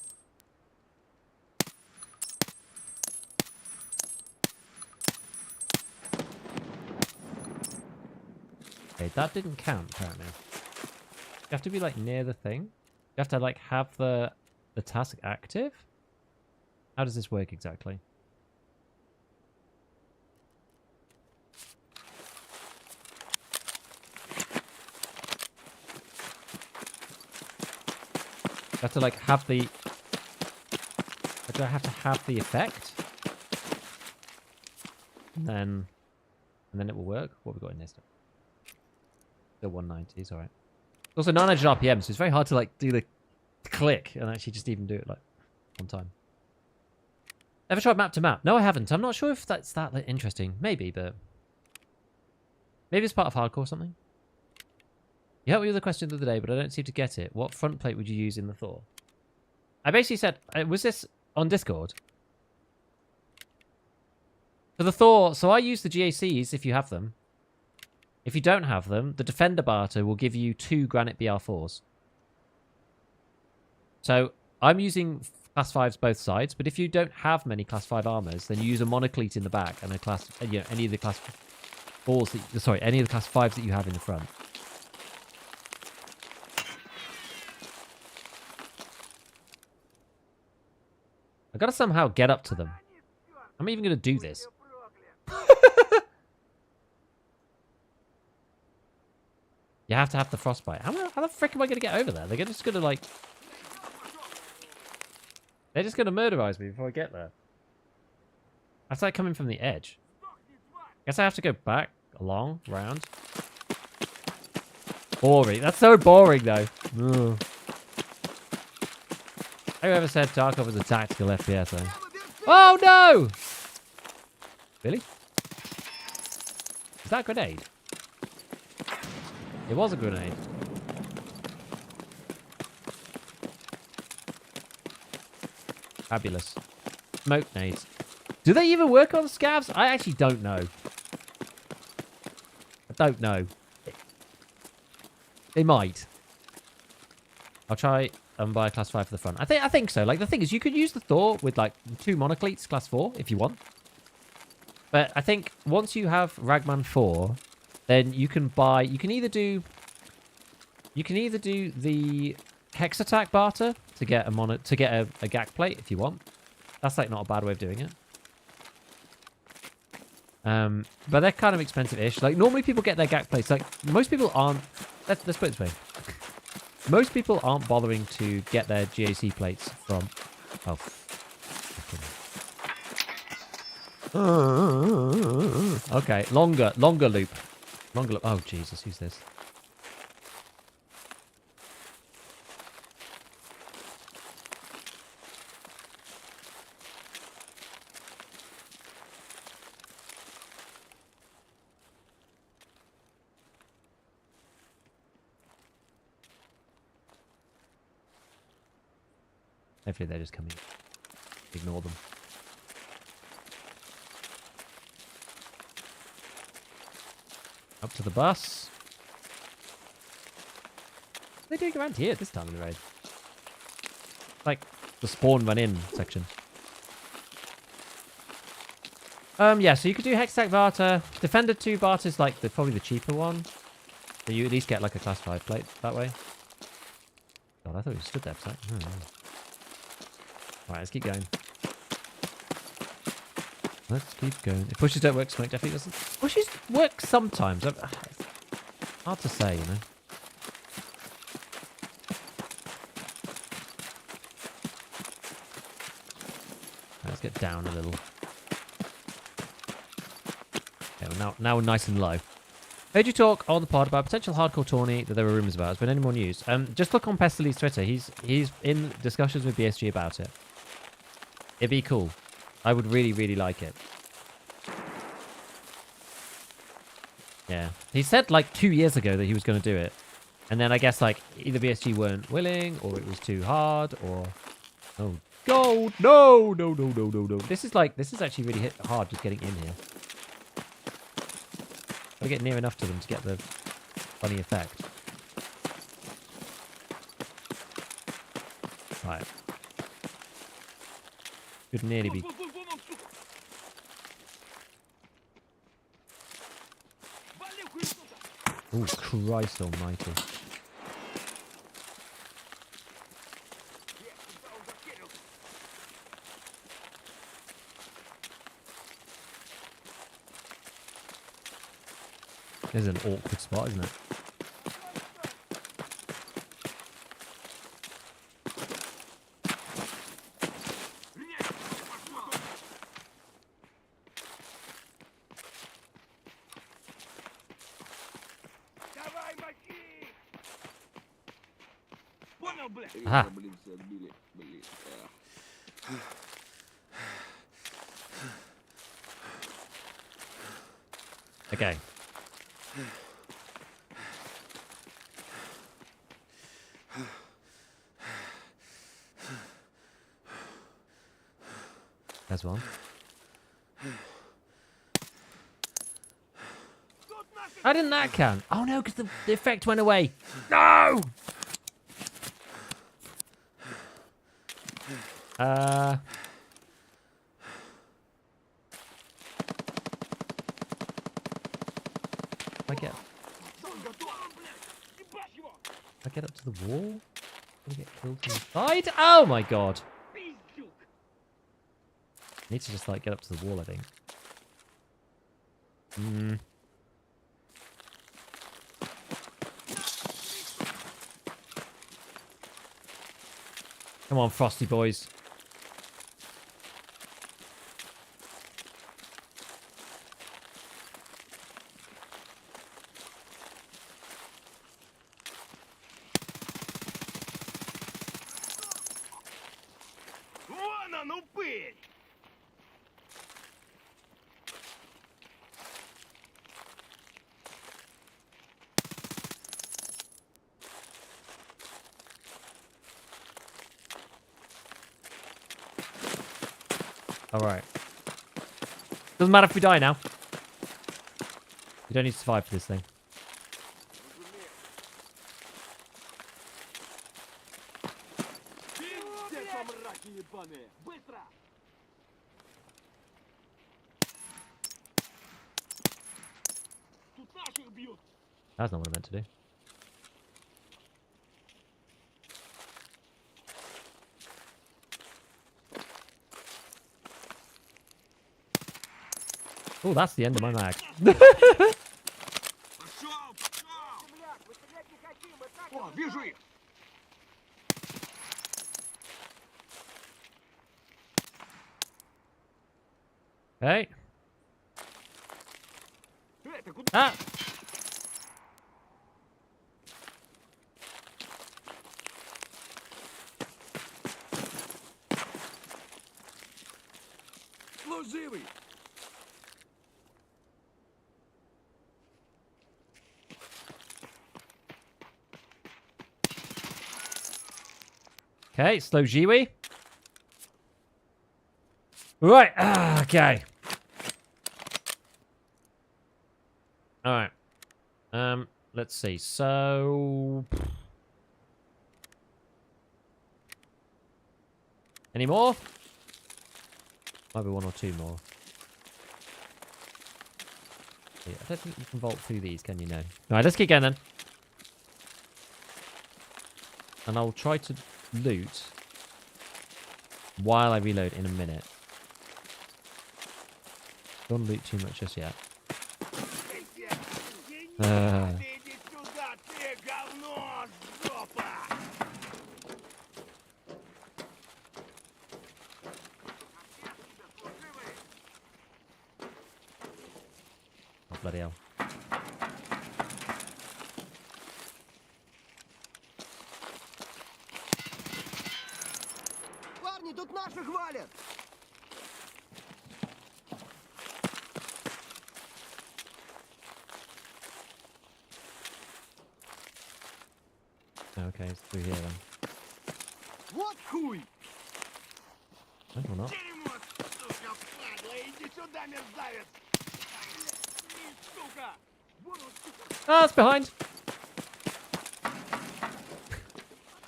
Okay, that didn't count, apparently. You have to be, like, near the thing. You have to, like, have the task active? How does this work exactly? You have to, like, have the... Do I have to have the effect? And then it will work? What have we got in this? Still 190s, alright. Also 900 RPM, so it's very hard to, like, do the click and actually just even do it, like, on time. Ever tried map to map? No, I haven't. I'm not sure if that's that like, interesting. Maybe, but... Maybe it's part of hardcore or something. You helped me with the question the other day, but I don't seem to get it. What front plate would you use in the Thor? I basically said... Was this on Discord? For the Thor, so I use the GACs if you have them. If you don't have them, the Defender Barter will give you 2 Granite BR4s. So I'm using class 5s both sides, but if you don't have many class 5 armors, then you use a monoclete in the back and a class, you know, any of the class 4s that, sorry, any of the class 5s that you have in the front. I gotta somehow get up to them. I'm even gonna do this. You have to have the frostbite. How the frick am I gonna get over there? They're just gonna like... They're just gonna murderize me before I get there. I have to like come in from the edge. Guess I have to go back, along, round. Boring. That's so boring though. Ugh. Whoever said Tarkov was a tactical FPS though? Oh no! Really? Is that a grenade? It was a grenade. Fabulous. Smoke nades. Do they even work on scavs? I actually don't know. I don't know. They might. I'll try and buy a class 5 for the front. I think so. Like the thing is, you could use the Thor with like 2 monocletes, class 4, if you want. But I think once you have Ragman 4, then you can buy. You can either do the Hex Attack Barter to get a GAC plate if you want. That's like not a bad way of doing it. But they're kind of expensive-ish. Like normally people get their GAC plates. Like most people aren't. Let's put it this way. Most people aren't bothering to get their GAC plates from. Oh. Okay, longer loop. Longer loop. Oh Jesus, who's this? Hopefully they're just coming. Ignore them. Up to the bus. What are they doing around here this time in the raid? Like the spawn run in section. Yeah, so you could do Hextech Barter. Defender 2 Barter is like probably the cheaper one. So you at least get like a class 5 plate that way. God, I thought we stood there for a second. Alright, let's keep going. Let's keep going. If pushes don't work, smoke definitely doesn't. Pushes work sometimes. It's hard to say, you know. Let's get down a little. Okay, well now we're nice and low. Heard you talk on the pod about a potential hardcore tourney that there were rumors about. Has been any more news? Just look on Pestely's Twitter. He's in discussions with BSG about it. It'd be cool. I would really, really like it. Yeah. He said like 2 years ago that he was going to do it. And then I guess like either BSG weren't willing or it was too hard or... Oh, gold! No, no, no, no, no, no. This is actually really hard just getting in here. Gotta get near enough to them to get the funny effect. Right. Could nearly be... Oh, Christ almighty. This is an awkward spot, isn't it? Давай, мочи! Понял, блядь? Aha. Блин, все отбили. Блин. Okay. There's one. How didn't that count? Oh no, because the effect went away. No! If I get up to the wall? I'm gonna get killed from the side? Oh my god. Need to just like get up to the wall, I think. Come on, Frosty boys. Вон он, упырь! Alright. Doesn't matter if we die now. You don't need to survive for this thing. Быстро! Тут наших бьют! That's not what I meant to do. Oh, that's the end of my mag. Пошел! Пошел! Земляк, мы стрелять не хотим, мы так... О, вижу их! Hey. Ты куда? Ah! Служивый! Okay, slow Jiwi. Right, okay. Alright. Let's see. So... Any more? Might be one or two more. Yeah, I don't think you can vault through these, can you? No. Alright, let's keep going then. And I'll try to loot while I reload in a minute. Don't loot too much just yet. Иди сюда, ты говно, жопа! Oh, bloody hell. Парни, тут наших валят! Okay, it's through here then. Вот хуй! No, or not. Дерьмо, сука, падла, иди сюда, мерзавец! Сука! Буду, сука, Ah, it's behind.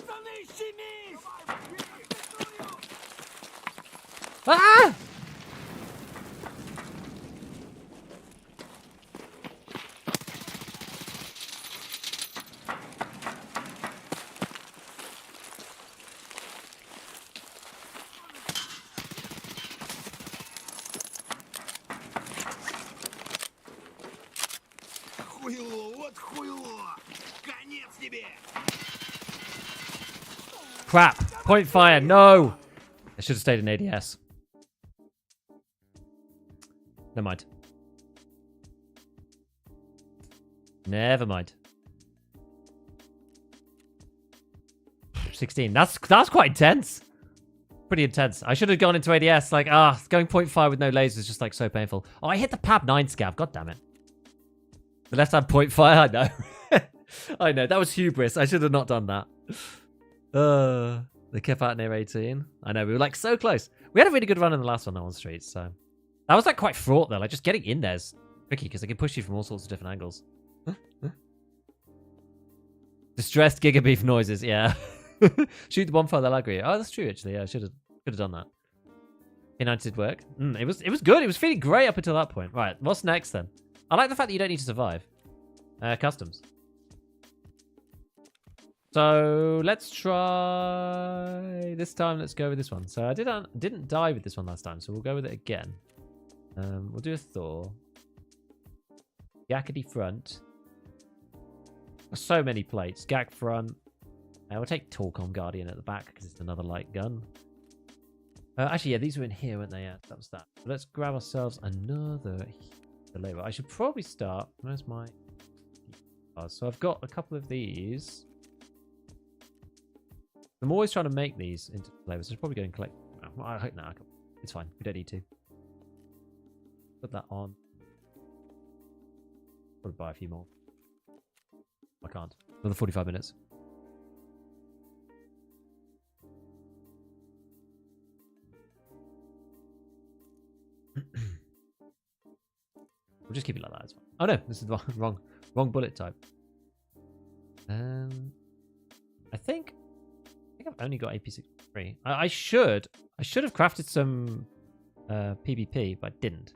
пацаны, щемись! Ah! Хуйло, вот хуйло! Конец тебе! Crap. Point fire. No. I should have stayed in ADS. Never mind. Never mind. 16. That's quite intense. Pretty intense. I should have gone into ADS. Like, going point fire with no lasers is just like so painful. Oh, I hit the PAB 9 scav. God damn it. The left hand point fire. I know. I know. That was hubris. I should have not done that. They kept out near 18. I know. We were like so close. We had a really good run in the last one though on streets. So that was like quite fraught though. Like just getting in there's tricky because they can push you from all sorts of different angles. Distressed gigabeef noises. Yeah. Shoot the bonfire. They'll agree. Oh, that's true actually. Yeah, I should have done that. P90 did work. It was good. It was feeling great up until that point. Right. What's next then? I like the fact that you don't need to survive. Customs. So let's try this time. Let's go with this one. So I didn't die with this one last time, so we'll go with it again. We'll do a Thor. Yakety front. So many plates. Gag front. We'll take Torcom Guardian at the back because it's another light gun. Actually, yeah, these were in here, weren't they? Yeah, that was that. So let's grab ourselves another label. I should probably start. Where's my? So I've got a couple of these. I'm always trying to make these into flavors. I should probably go and collect. I hope now. It's fine. We don't need to. Put that on. Probably buy a few more. I can't. Another 45 minutes. We'll just keep it like that. It's fine. Oh no, this is the wrong bullet type. I think I've only got AP63. I should have crafted some PvP, but I didn't.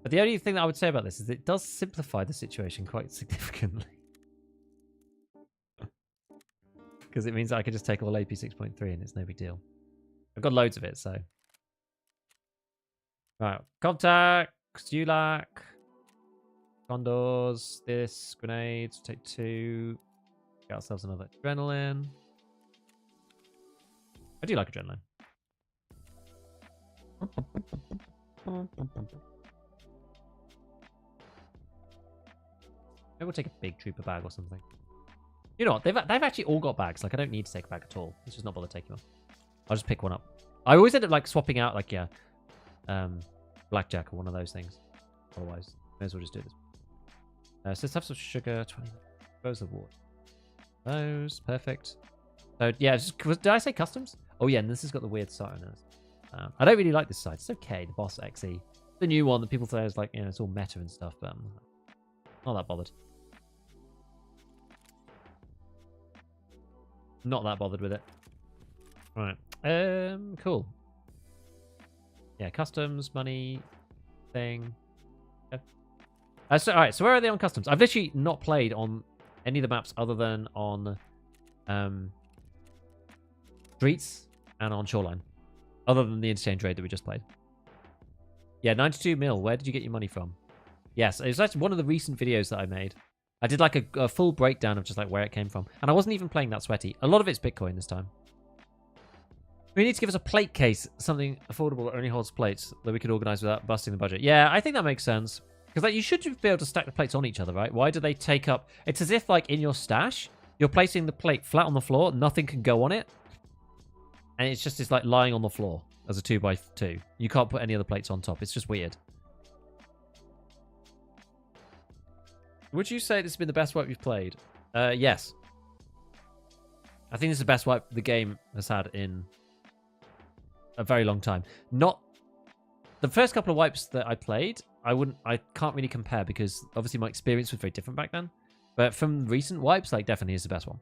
But the only thing that I would say about this is it does simplify the situation quite significantly. Because it means I can just take all AP6.3 and it's no big deal. I've got loads of it, so. Right, contacts, ULAC, condors, this, grenades, take 2. Get ourselves another adrenaline. I do like adrenaline. Maybe we'll take a big trooper bag or something. You know what? They've actually all got bags. Like, I don't need to take a bag at all. Let's just not bother taking one. I'll just pick one up. I always end up, like, swapping out, like, yeah, blackjack or one of those things. Otherwise, may as well just do this. So let's have some sugar. 20. Those are water. Those. Perfect. So, yeah, did I say customs? Oh, yeah, and this has got the weird sight on it. I don't really like this side. It's okay, the Boss XE. The new one that people say is like, you know, it's all meta and stuff, but I'm not that bothered. Not that bothered with it. Right. Cool. Yeah, customs, money, thing. Yeah. All right, so where are they on customs? I've literally not played on any of the maps other than on streets and on shoreline. Other than the Interchange raid that we just played. Yeah, 92 mil. Where did you get your money from? Yes, it was actually one of the recent videos that I made. I did like a full breakdown of just like where it came from. And I wasn't even playing that sweaty. A lot of it's Bitcoin this time. We need to give us a plate case, something affordable that only holds plates that we could organize without busting the budget. Yeah, I think that makes sense. Because like you should be able to stack the plates on each other, right? Why do they take up... It's as if like in your stash, you're placing the plate flat on the floor, nothing can go on it. And it's just like lying on the floor as a 2x2. You can't put any other plates on top. It's just weird. Would you say this has been the best work you've played? Yes. I think this is the best wipe the game has had in a very long time. Not the first couple of wipes that I played, I can't really compare because obviously my experience was very different back then. But from recent wipes, like definitely is the best one.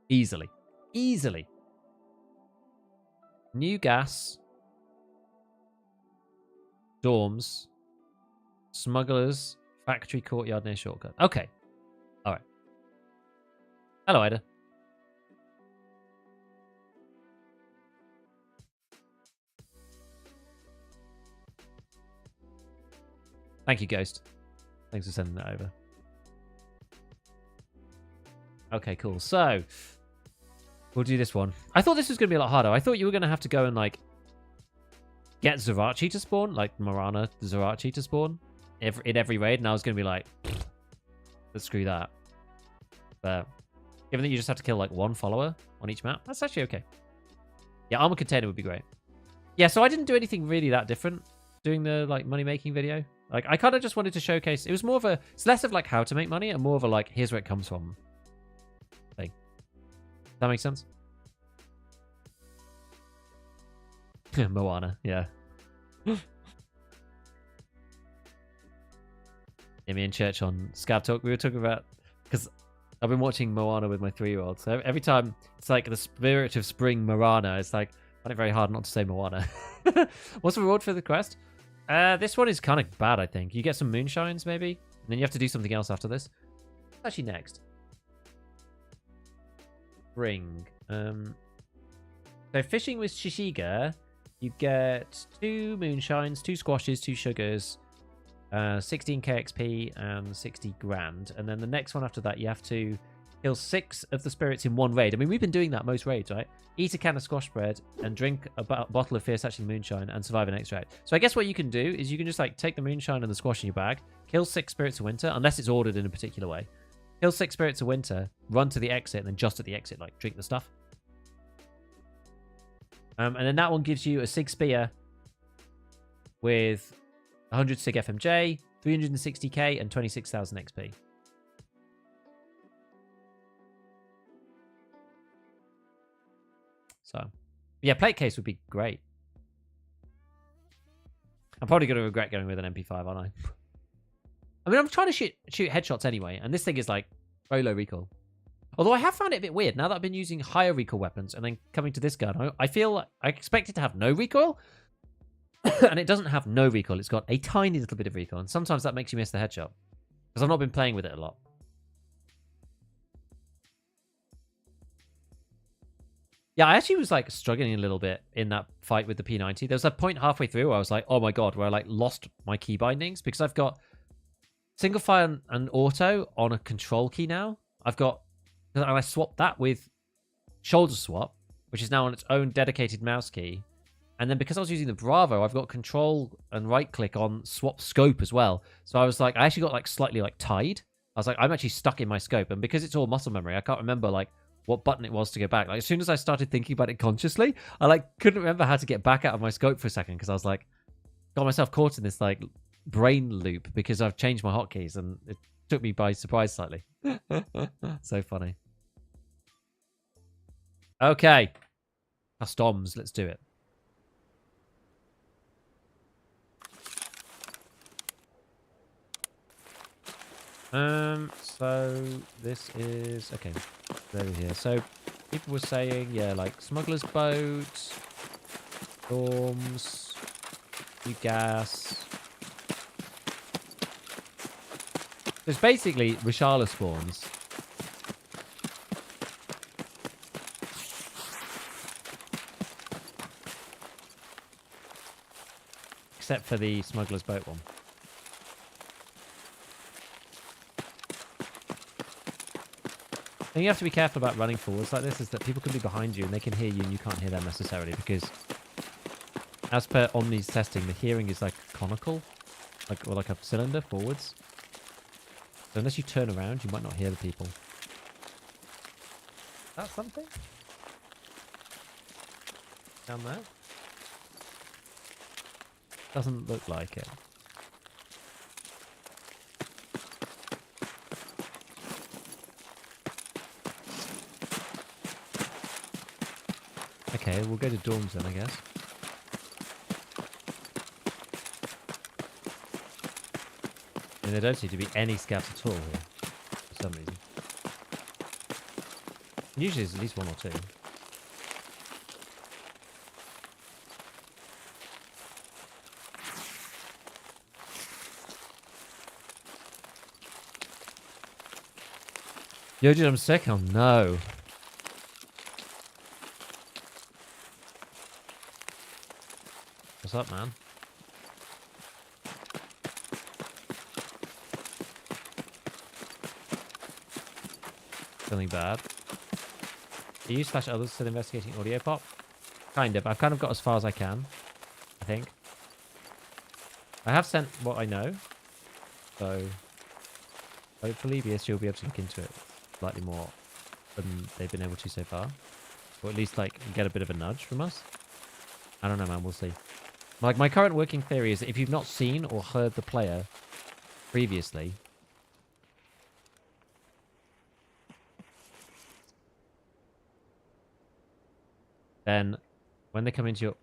Easily. Easily. New gas. Dorms. Smugglers. Factory courtyard near shortcut. Okay. Alright. Hello, Ida. Thank you, Ghost. Thanks for sending that over. Okay, cool. So, we'll do this one. I thought this was going to be a lot harder. I thought you were going to have to go and, like, get Zerachi to spawn, like Marana Zerachi to spawn in every raid, and I was going to be like, let's screw that. But given that you just have to kill, like, one follower on each map, that's actually okay. Yeah, Armor Container would be great. Yeah, so I didn't do anything really that different doing the, like, money-making video. Like, I kind of just wanted to showcase... It was more of a... It's less of, like, how to make money and more of a, like, here's where it comes from thing. Does that make sense? Moana, yeah. Yeah, me and Church on ScavTalk, we were talking about... Because I've been watching Moana with my 3-year-old, so every time it's like the spirit of spring Marana, it's like, I find it very hard not to say Moana. What's the reward for the quest? This one is kind of bad, I think. You get some moonshines, maybe, and then you have to do something else after this. What's actually next? Spring. So fishing with Shishiga, you get 2 moonshines, 2 squashes, 2 sugars, 16k XP, and 60 grand. And then the next one after that, you have to kill 6 of the spirits in one raid. I mean, we've been doing that most raids, right? Eat a can of squash bread and drink a bottle of Fierce Action moonshine and survive an next raid. So I guess what you can do is you can just like take the moonshine and the squash in your bag, kill 6 spirits of winter, unless it's ordered in a particular way. Kill 6 spirits of winter, run to the exit, and then just at the exit, like, drink the stuff. And then that one gives you a Sig Spear with 100 Sig FMJ, 360k, and 26,000 XP. So, yeah, plate case would be great. I'm probably going to regret going with an MP5, aren't I? I mean, I'm trying to shoot headshots anyway, and this thing is, like, very low recoil. Although I have found it a bit weird, now that I've been using higher recoil weapons and then coming to this gun, I feel like I expect it to have no recoil, and it doesn't have no recoil. It's got a tiny little bit of recoil, and sometimes that makes you miss the headshot, because I've not been playing with it a lot. Yeah, I actually was, like, struggling a little bit in that fight with the P90. There was a point halfway through where I was like, oh my god, where I, like, lost my key bindings, because I've got single fire and auto on a control key now. I've got... And I swapped that with shoulder swap, which is now on its own dedicated mouse key. And then because I was using the Bravo, I've got control and right click on swap scope as well. So I was like, I actually got like slightly like tied. I was like, I'm actually stuck in my scope. And because it's all muscle memory, I can't remember like what button it was to go back. Like as soon as I started thinking about it consciously, I like couldn't remember how to get back out of my scope for a second, because I was like, got myself caught in this like brain loop because I've changed my hotkeys, and it took me by surprise slightly. So funny. Okay. Customs, let's do it. So this is okay. Over here. So people were saying, yeah, like smuggler's boat, storms, new gas. There's basically Rishala spawns. Except for the smuggler's boat one. The thing you have to be careful about running forwards like this is that people can be behind you and they can hear you and you can't hear them necessarily, because as per Omni's testing, the hearing is like conical, or like a cylinder forwards. So unless you turn around, you might not hear the people. That's something? Down there? Doesn't look like it. Okay, we'll go to dorms then, I guess. And there don't seem to be any scavs at all here, for some reason. Usually there's at least one or two. Yo, dude, I'm sick. Oh no. What's up, man? Feeling bad. Are you / others still investigating audio pop? Kind of. I've kind of got as far as I can, I think. I have sent what I know. So hopefully BSG will be able to look into it slightly more than they've been able to so far. Or at least like get a bit of a nudge from us. I don't know, man. We'll see. Like, my current working theory is that if you've not seen or heard the player previously, then when they come into your...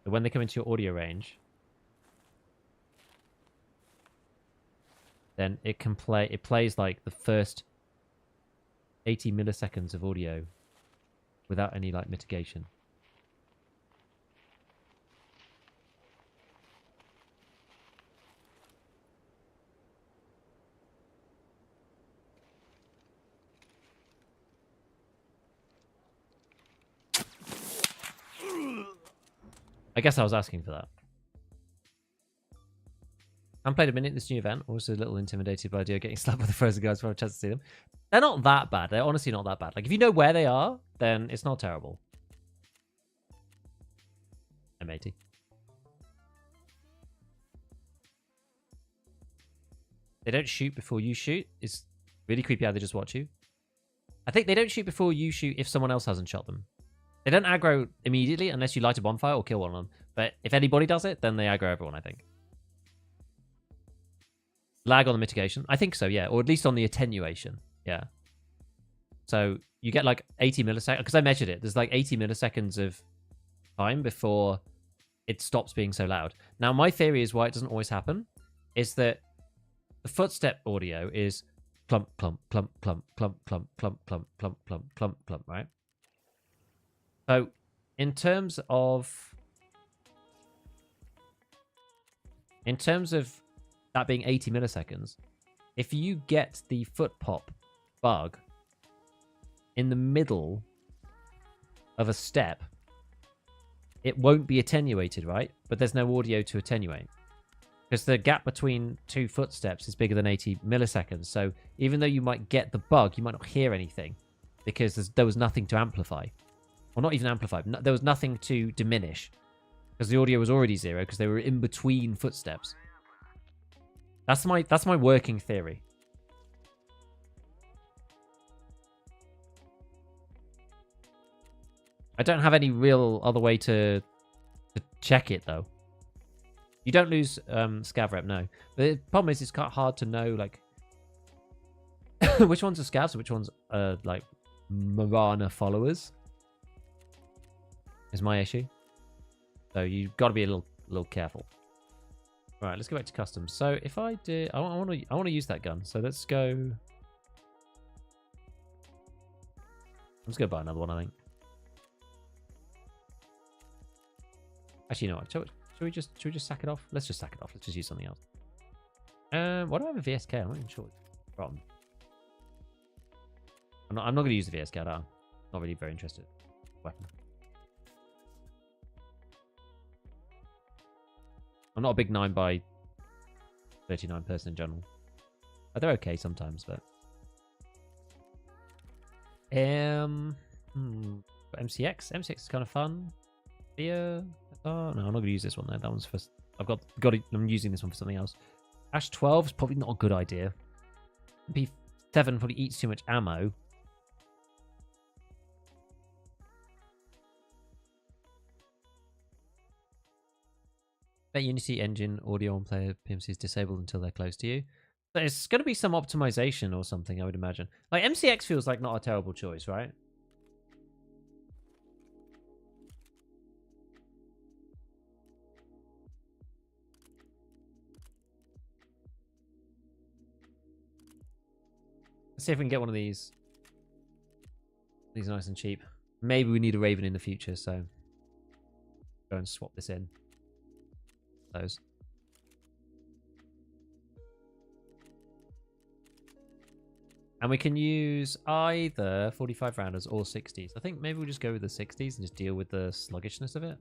when they come into your audio range, then it can play. It plays like the first 80 milliseconds of audio without any like mitigation. I guess I was asking for that. I haven't played a minute in this new event. Also a little intimidated by the idea of getting slapped by the frozen guys before I have a chance to see them. They're not that bad. They're honestly not that bad. Like, if you know where they are, then it's not terrible. Hey, matey. They don't shoot before you shoot. It's really creepy how they just watch you. I think they don't shoot before you shoot if someone else hasn't shot them. They don't aggro immediately unless you light a bonfire or kill one of them. But if anybody does it, then they aggro everyone, I think. Lag on the mitigation? I think so, yeah. Or at least on the attenuation. Yeah. So you get like 80 milliseconds. Because I measured it. There's like 80 milliseconds of time before it stops being so loud. Now, my theory is why it doesn't always happen is that the footstep audio is plump, plump, plump, plump, plump, plump, plump, plump, plump, plump, plump, plump, right? So in terms of that being 80 milliseconds, if you get the foot pop bug in the middle of a step, it won't be attenuated, right? But there's no audio to attenuate. Because the gap between two footsteps is bigger than 80 milliseconds. So even though you might get the bug, you might not hear anything because there was nothing to amplify. Well, not even amplify. No, there was nothing to diminish because the audio was already zero because they were in between footsteps. That's my working theory. I don't have any real other way to check it though. You don't lose scav rep, no. The problem is it's quite hard to know like which ones are scavs and which ones are like Marana followers. Is my issue. So you've got to be a little careful. All right, let's go back to customs. So if I do, I want to use that gun. So let's go. I'm just gonna buy another one, I think. Actually, you know what? Should we just sack it off? Let's just sack it off. Let's just use something else. Why do I have a VSK? I'm not even sure. From. I'm not gonna use the VSK. I'm not really very interested. Weapon. I'm not a big 9x39 person in general. They're okay sometimes, but MCX. MCX is kind of fun. Yeah. Oh no, I'm not gonna use this one though. That one's for. I'm using this one for something else. Ash 12 is probably not a good idea. MP7 probably eats too much ammo. Bet Unity engine audio on player PMC is disabled until they're close to you. There's going to be some optimization or something, I would imagine. Like, MCX feels like not a terrible choice, right? Let's see if we can get one of these. These are nice and cheap. Maybe we need a Raven in the future, so go and swap this in. Those. And we can use either 45 rounders or 60s. I think maybe we'll just go with the 60s and just deal with the sluggishness of it.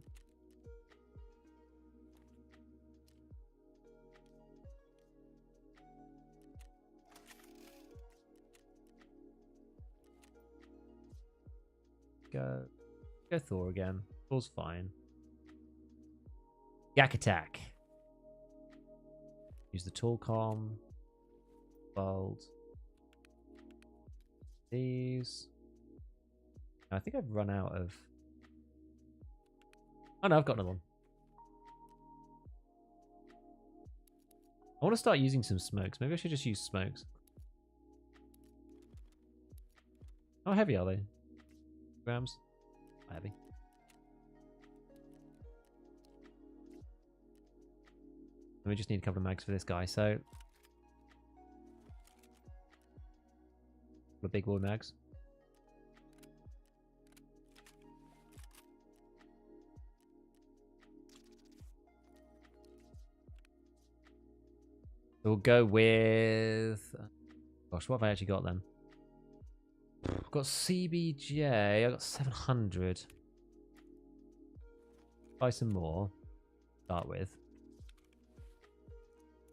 Go Thor again. Thor's fine. Yak attack. Use the tool com. Bold. These. I think I've run out of. Oh no, I've got another one. I want to start using some smokes. Maybe I should just use smokes. How heavy are they? Grams? Heavy. And we just need a couple of mags for this guy, so the big boy mags. So we'll go with. Gosh, what have I actually got then? I've got CBJ. I got 700. Buy some more. Start with.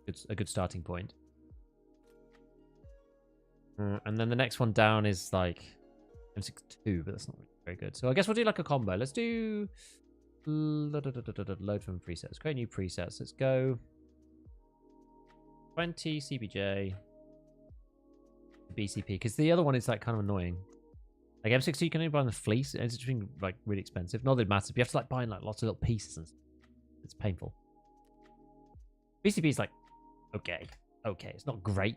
It's a good starting point. And then the next one down is like M62, but that's not very good. So I guess we'll do like a combo. Let's do load from presets. Create new presets. Let's go 20 CBJ. BCP, because the other one is like kind of annoying. Like M62, you can only buy on the fleece. It's just like really expensive. Not that it matters. You have to like buy in like lots of little pieces and stuff. It's painful. BCP is like okay. It's not great.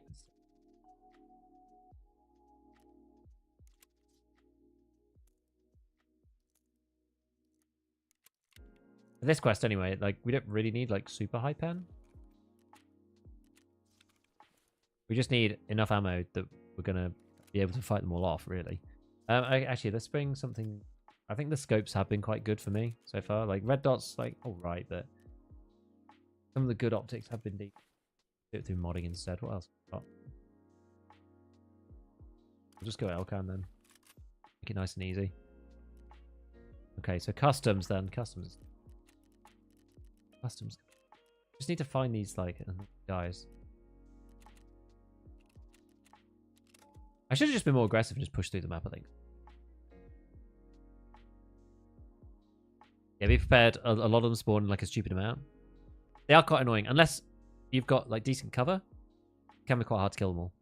For this quest anyway, like we don't really need like super high pen. We just need enough ammo that we're gonna be able to fight them all off, really. Actually, let's bring something. I think the scopes have been quite good for me so far. Like red dots, like all right, but some of the good optics have been deep. Do it through modding instead. What else? Oh. We'll just go Elcan then. Make it nice and easy. Okay, so customs then. Customs. Just need to find these like guys. I should have just been more aggressive and just pushed through the map, I think. Yeah, be prepared. A lot of them spawn like a stupid amount. They are quite annoying. Unless you've got like decent cover, it can be quite hard to kill them all.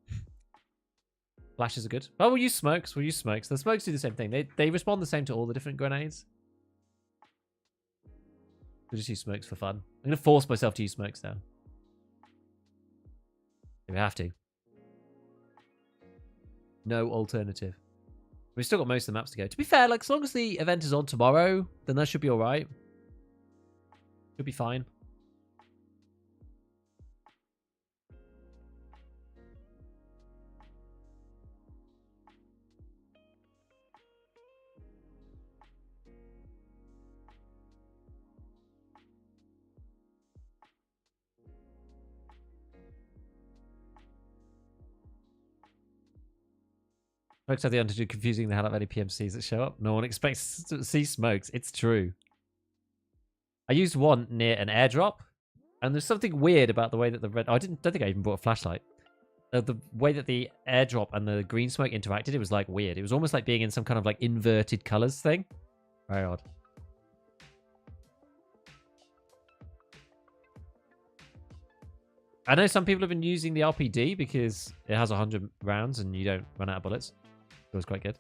Flashes are good. Oh, we'll use smokes. The smokes do the same thing. They respond the same to all the different grenades. We'll just use smokes for fun. I'm going to force myself to use smokes now. We have to. No alternative. We've still got most of the maps to go. To be fair, like as long as the event is on tomorrow, then that should be alright. Should be fine. Folks have the attitude confusing the hell out of any PMCs that show up. No one expects to see smokes. It's true. I used one near an airdrop, and there's something weird about the way that the red. Oh, don't think I even brought a flashlight. The way that the airdrop and the green smoke interacted, it was like weird. It was almost like being in some kind of like inverted colors thing. Very odd. I know some people have been using the RPD because it has 100 rounds and you don't run out of bullets. It was quite good.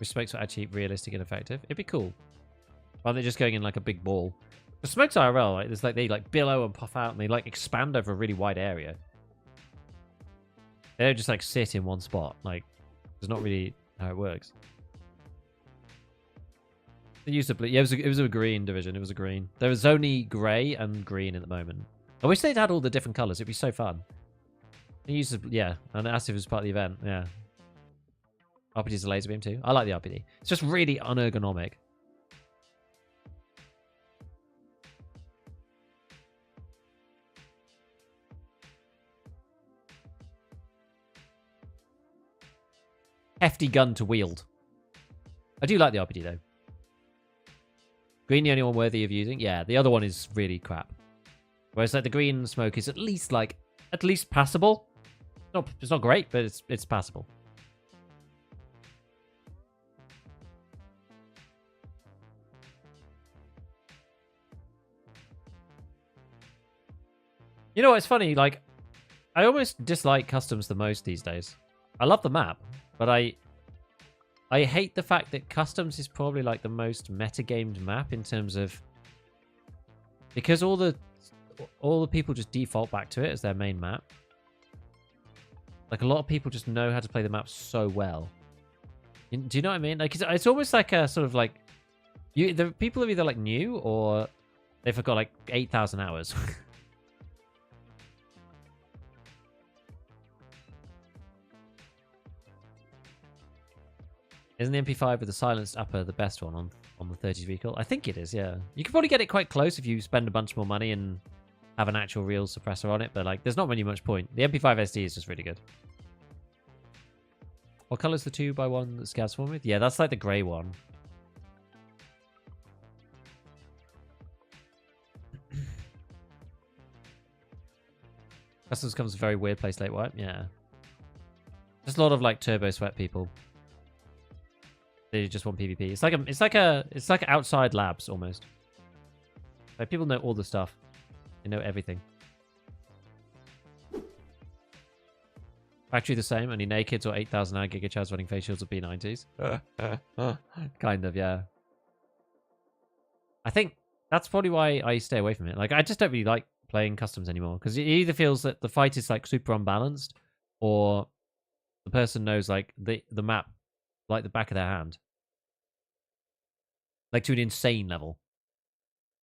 Which smokes are actually realistic and effective. It'd be cool. Rather than just going in like a big ball. The smokes IRL, like, it's like they like billow and puff out and they like expand over a really wide area. They don't just like sit in one spot. Like, it's not really how it works. They used to, yeah, it was a green division. It was a green. There was only grey and green at the moment. I wish they'd had all the different colours. It'd be so fun. They used to, yeah, and asked if it was part of the event. Yeah. RPD's a laser beam too. I like the RPD. It's just really unergonomic. Hefty gun to wield. I do like the RPD though. Green, the only one worthy of using? Yeah, the other one is really crap. Whereas like the green smoke is at least passable. It's not great, but it's passable. You know what's funny? Like, I almost dislike customs the most these days. I love the map, but I hate the fact that customs is probably like the most metagamed map in terms of, because all the people just default back to it as their main map. Like a lot of people just know how to play the map so well. Do you know what I mean? Like it's almost like a sort of like the people are either like new or they've got like 8,000 hours. Isn't the MP5 with the silenced upper the best one on the 30s vehicle? I think it is, yeah. You can probably get it quite close if you spend a bunch more money and have an actual real suppressor on it, but like there's not really much point. The MP5 SD is just really good. What color is the 2x1 that Scav's formed with? Yeah, that's like the grey one. Customs comes a very weird place late white. Yeah. Just a lot of like turbo sweat people. They just want PvP. It's like outside labs almost. Like people know all the stuff. They know everything. Factory the same, only nakeds or 8,000 hour gigachads running face shields or B90s. Kind of, yeah. I think that's probably why I stay away from it. Like, I just don't really like playing customs anymore because it either feels that the fight is like super unbalanced, or the person knows like the map like the back of their hand, like to an insane level.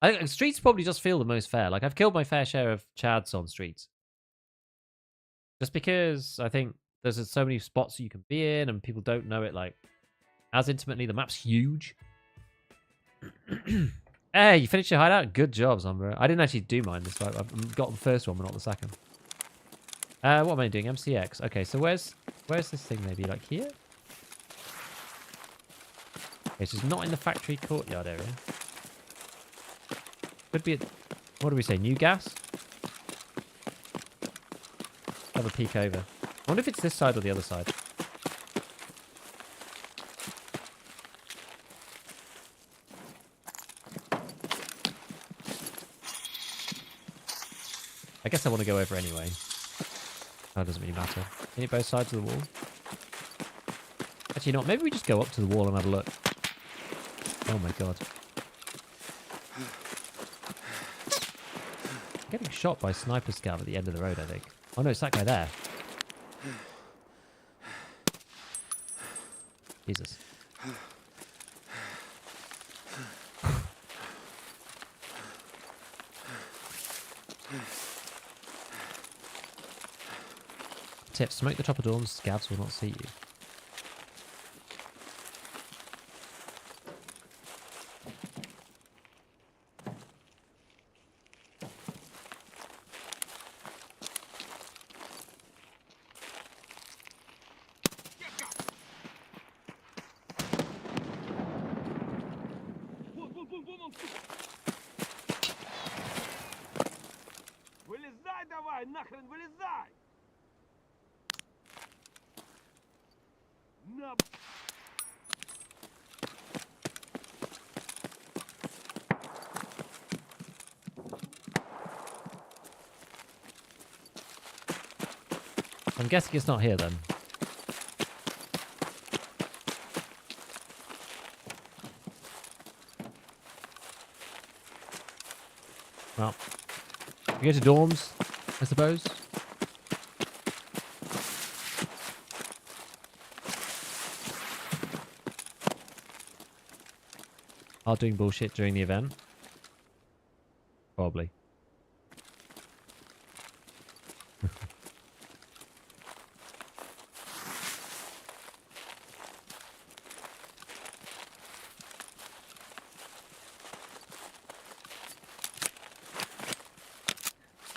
I think streets probably just feel the most fair. Like I've killed my fair share of chads on streets, just because I think there's so many spots you can be in, and people don't know it like as intimately. The map's huge. Hey, you finished your hideout? Good job, Zombro. I didn't actually do mine this time. I've got the first one, but not the second. What am I doing? MCX. Okay, so where's this thing? Maybe like here? Okay, so it's not in the factory courtyard area. Could be at, what do we say, new gas? Have a peek over. I wonder if it's this side or the other side. I guess I want to go over anyway. That doesn't really matter. Can it both sides of the wall? Actually, not. Maybe we just go up to the wall and have a look. Oh my god. I'm getting shot by sniper scav at the end of the road, I think. Oh no, it's that guy there. Jesus. Tip, smoke the top of dorms, scavs will not see you. Вылезай давай, нахрен вылезай! На... I'm guessing it's not here then. Well, we go to dorms, I suppose. Are doing bullshit during the event? Probably.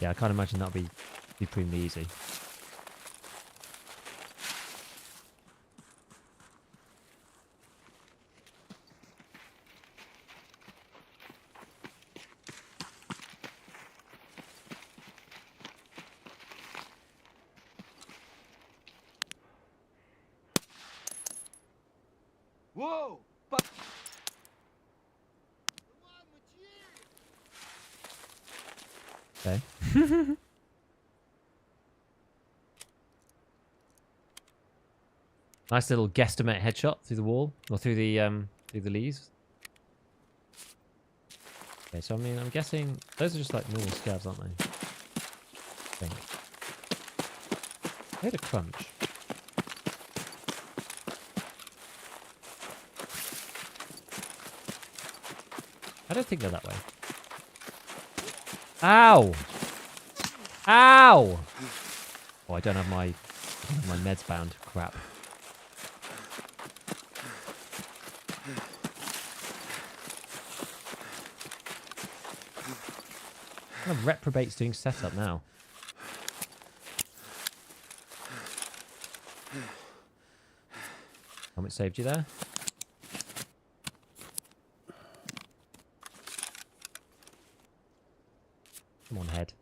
Yeah, I can't imagine that'll be supremely easy. Whoa! But Okay. Nice little guesstimate headshot through the wall or through the leaves. Okay, so I mean, I'm guessing those are just like normal scavs, aren't they? I think. I heard a crunch. I don't think they're that way. Ow! Ow! Oh, I don't have my meds bound. Crap. What kind of reprobate's doing setup now? How much saved you there? Come on, head.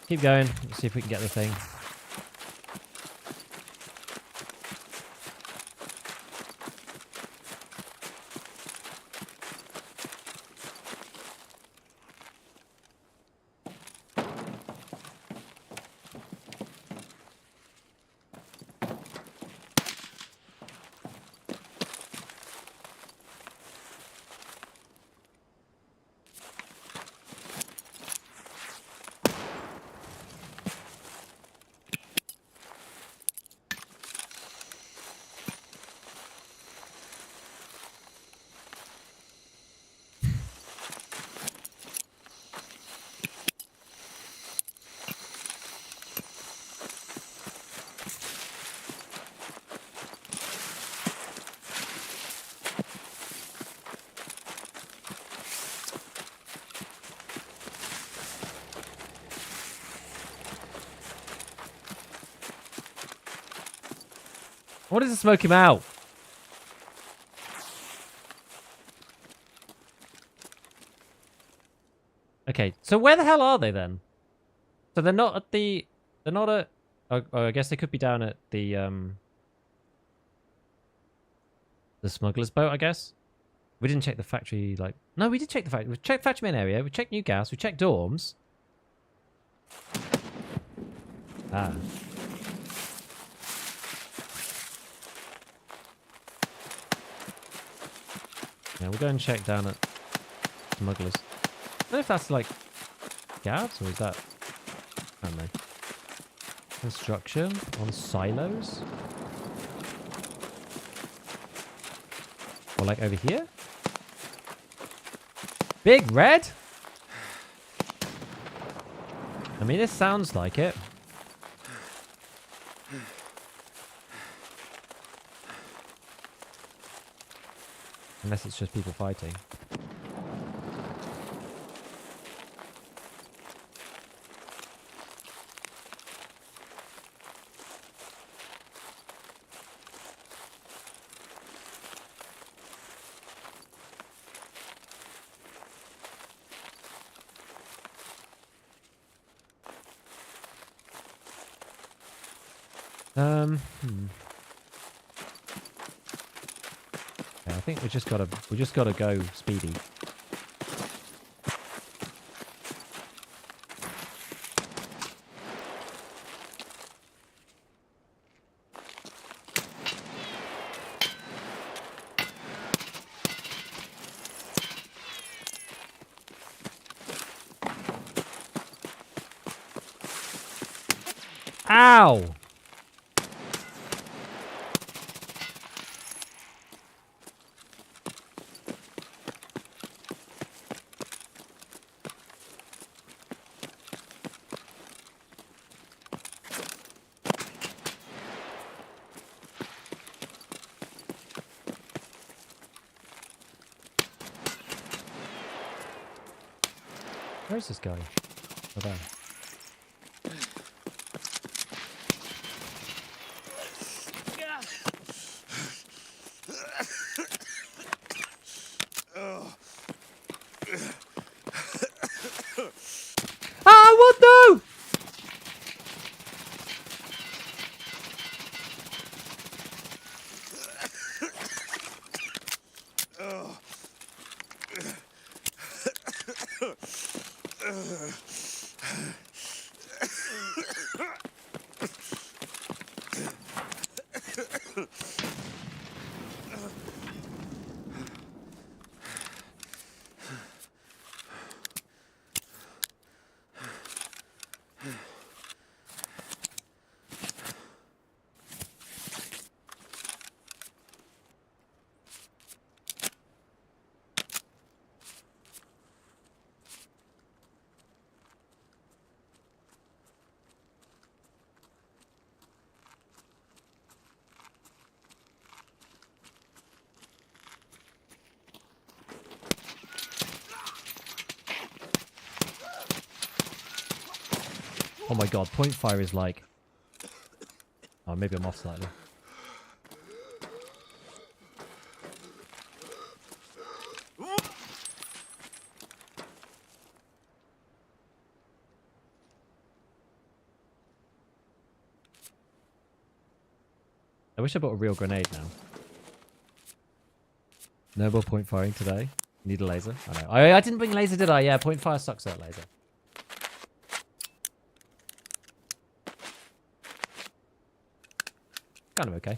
Keep going. Let's see if we can get the thing. What does it smoke him out? Okay, so where the hell are they then? So they're not at the... They're not at... Oh, I guess they could be down at the smuggler's boat, I guess. We didn't check the factory, like... No, we did check the factory. We checked factory main area. We checked new gas. We checked dorms. Ah. Yeah, we'll go and check down at smugglers. I don't know if that's like scavs or is that... I don't know. Construction on silos? Or like over here? Big red? I mean, this sounds like it. Unless it's just people fighting. Hmm. Yeah, I think we just gotta go speedy. Ow! Where's this guy? Oh, there. Ah, what no? Oh my god, point fire is like... Oh, maybe I'm off slightly. I wish I bought a real grenade now. No more point firing today. Need a laser. I know. I didn't bring laser, did I? Yeah, point fire sucks at laser. Kind of okay.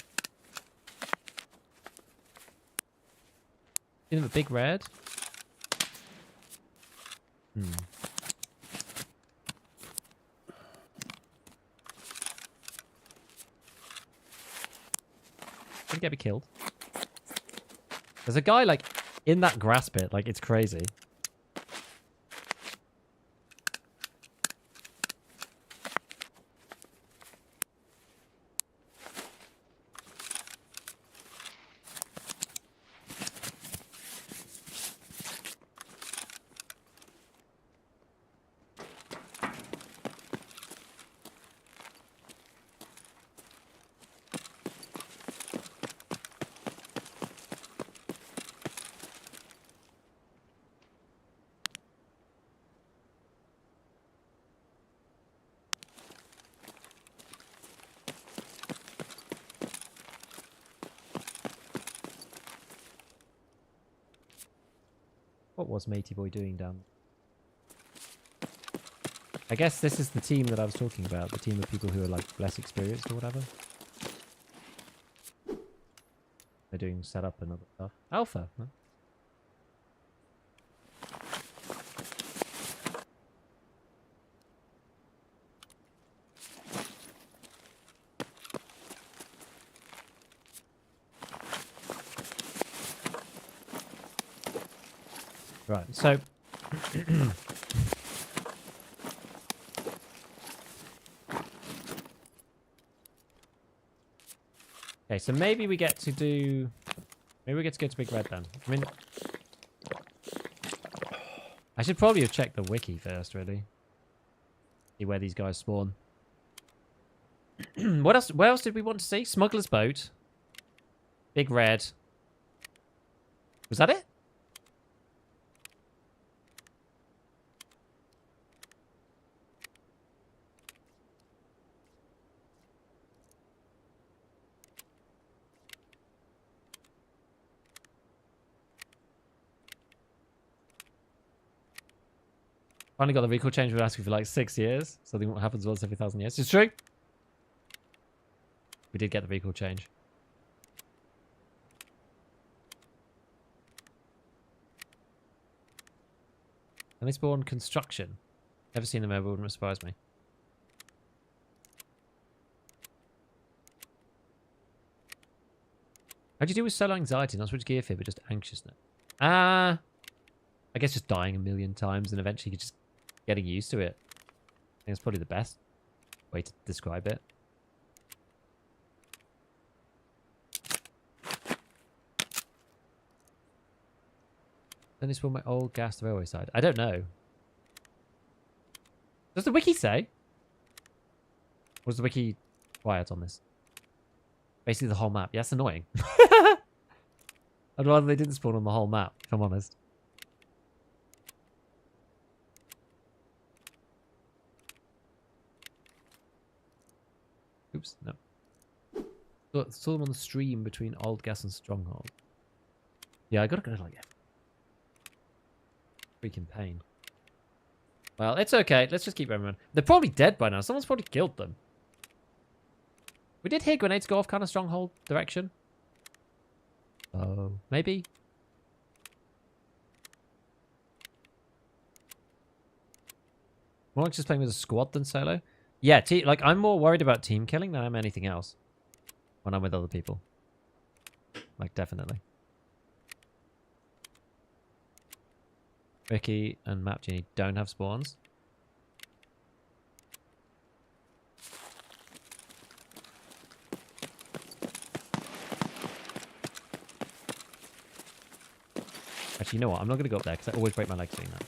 You have a big red? Hmm. Didn't get me killed. There's a guy, like, in that grass pit. Like, it's crazy. What was Matey Boy doing down there? I guess this is the team that I was talking about. The team of people who are, like, less experienced or whatever. They're doing setup and other stuff. Alpha, huh? Right, so... Okay, so maybe we get to do... Maybe we get to go to Big Red then. I mean... I should probably have checked the wiki first, really. See where these guys spawn. What else? Where else did we want to see? Smuggler's Boat. Big Red. Was that it? Finally got the recall change we're asking for like 6 years. Something happens once every 1,000 years. It's true. We did get the recall change. And they spawn construction. Never seen them ever, wouldn't surprise me. How'd you deal with solo anxiety? Not so much gear fear, but just anxiousness. I guess just dying a million times and eventually just getting used to it. I think it's probably the best way to describe it. Then they spawn my old gas railway side. I don't know. Does the wiki say? Or is the wiki quiet on this? Basically the whole map. Yeah, that's annoying. I'd rather they didn't spawn on the whole map, if I'm honest. Oops, no. Saw them on the stream between Old Gas and Stronghold. Yeah, I gotta go like it. Freaking pain. Well, it's okay. Let's just keep everyone. They're probably dead by now. Someone's probably killed them. We did hear grenades go off kind of Stronghold direction. Oh, maybe. More like just playing with a squad than solo. Yeah, like I'm more worried about team killing than I'm anything else when I'm with other people. Like, definitely. Ricky and Map Genie don't have spawns. Actually, you know what? I'm not going to go up there because I always break my legs doing that.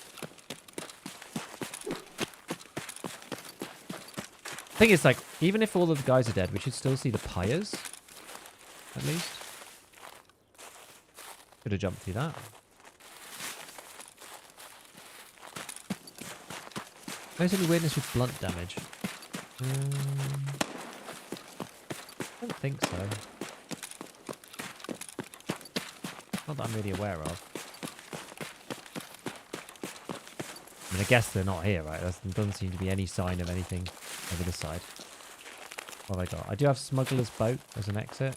Thing is, like, even if all of the guys are dead, we should still see the pyres. At least. Could have jumped through that. Where's any weirdness with blunt damage? I don't think so. Not that I'm really aware of. I mean, I guess they're not here, right? There doesn't seem to be any sign of anything over this side. What have I got? I do have Smuggler's Boat as an exit.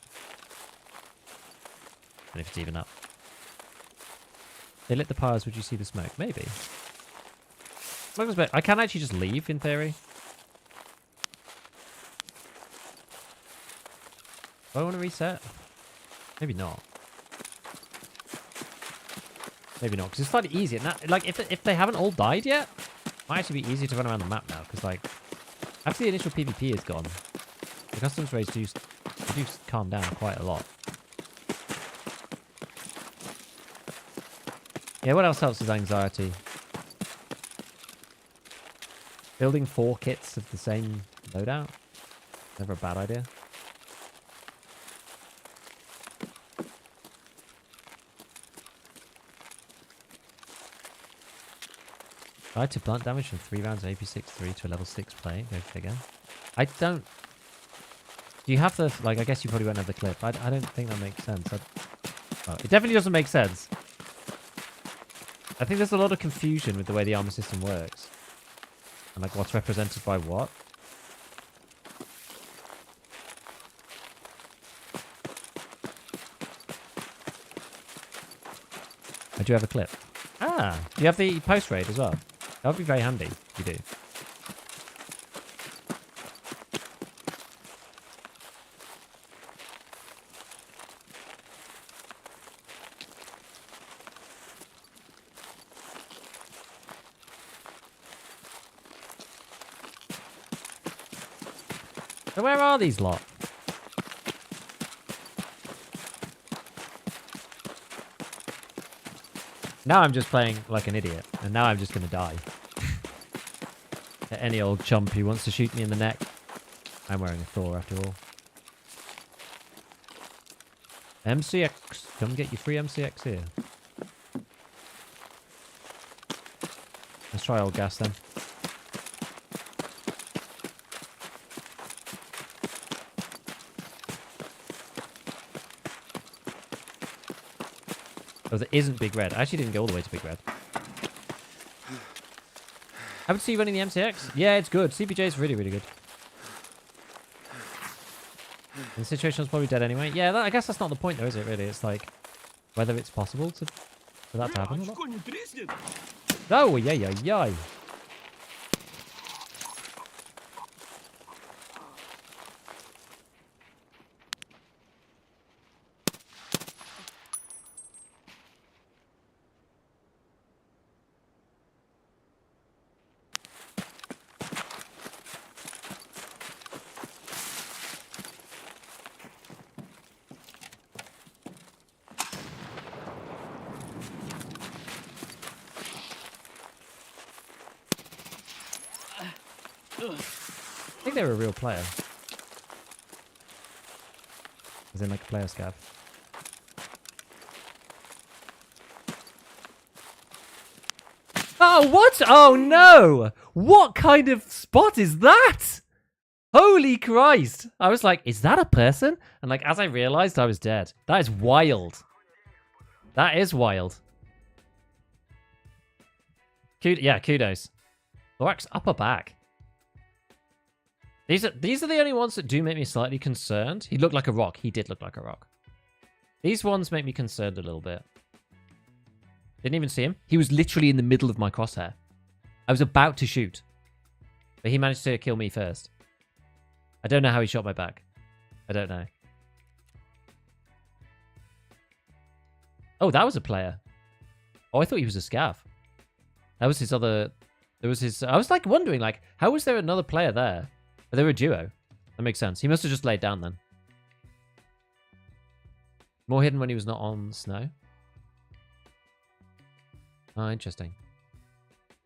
And if it's even up. They lit the pyres, would you see the smoke? Maybe. Smuggler's Boat. I can actually just leave, in theory. Do I want to reset? Maybe not. Maybe not, because it's slightly easier. Now, like, if they haven't all died yet, it might actually be easier to run around the map now, because, like, after the initial PvP is gone, the customs raids do calm down quite a lot. Yeah, what else helps with anxiety? Building 4 kits of the same loadout? Never a bad idea. Tried to blunt damage from 3 rounds of AP6-3 to a level 6 play. Go figure. I don't... Do you have the... Like, I guess you probably won't have the clip. I don't think that makes sense. Oh, it definitely doesn't make sense. I think there's a lot of confusion with the way the armor system works. And, like, what's represented by what. I do have a clip. Ah! Do you have the post-raid as well? That would be very handy if you do. So where are these lot? Now I'm just playing like an idiot, and now I'm just going to die. Any old chump who wants to shoot me in the neck. I'm wearing a Thor after all. MCX. Come get your free MCX here. Let's try old gas then. Oh, there isn't Big Red. I actually didn't go all the way to Big Red. Haven't seen you running the MCX? Yeah, it's good. CBJ is really, really good. And the situation was probably dead anyway. Yeah, I guess that's not the point though, is it really? It's like whether it's possible for that to happen or not. Очко не треснет? Oh, yeah, yeah, yeah. I think they were a real player. As in like a player scav. Oh, what? Oh, no! What kind of spot is that? Holy Christ! I was like, is that a person? And like, as I realized, I was dead. That is wild. That is wild. Yeah, kudos. Thorax upper back. These are the only ones that do make me slightly concerned. He looked like a rock. He did look like a rock. These ones make me concerned a little bit. Didn't even see him. He was literally in the middle of my crosshair. I was about to shoot. But he managed to kill me first. I don't know how he shot my back. I don't know. Oh, that was a player. Oh, I thought he was a scav. That was his other... There was his... I was like wondering, like, how was there another player there? But they were a duo. That makes sense. He must have just laid down then. More hidden when he was not on snow. Oh, interesting.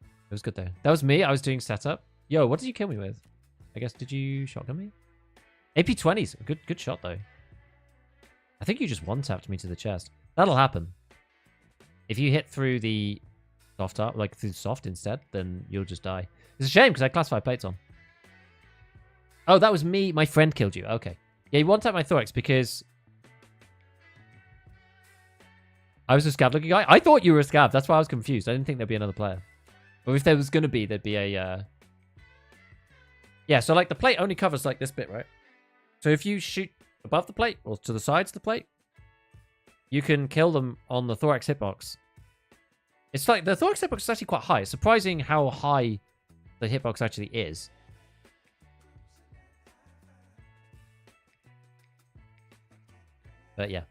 It was good though. That was me. I was doing setup. Yo, what did you kill me with? I guess, did you shotgun me? AP-20s. Good shot though. I think you just one-tapped me to the chest. That'll happen. If you hit through the soft up, like through soft instead, then you'll just die. It's a shame because I had class 5 plates on. Oh, that was me. My friend killed you. Okay. Yeah, you one-tapped my thorax because I was a scav looking guy. I thought you were a scav. That's why I was confused. I didn't think there'd be another player. But if there was going to be, there'd be a... Yeah, so like the plate only covers like this bit, right? So if you shoot above the plate or to the sides of the plate, you can kill them on the thorax hitbox. It's like the thorax hitbox is actually quite high. It's surprising how high the hitbox actually is. But yeah.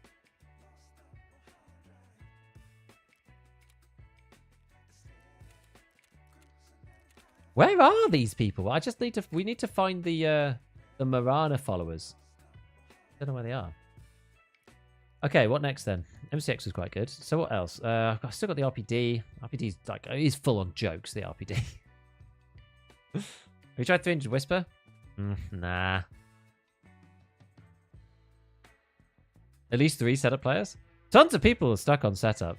Where are these people? I just need to... We need to find the Marana followers. Don't know where they are. Okay, what next then? MCX was quite good. So what else? I've still got the RPD. RPD's like... He's full on jokes, the RPD. Have you tried 300 Whisper? Nah. At least 3 setup players? Tons of people are stuck on setup.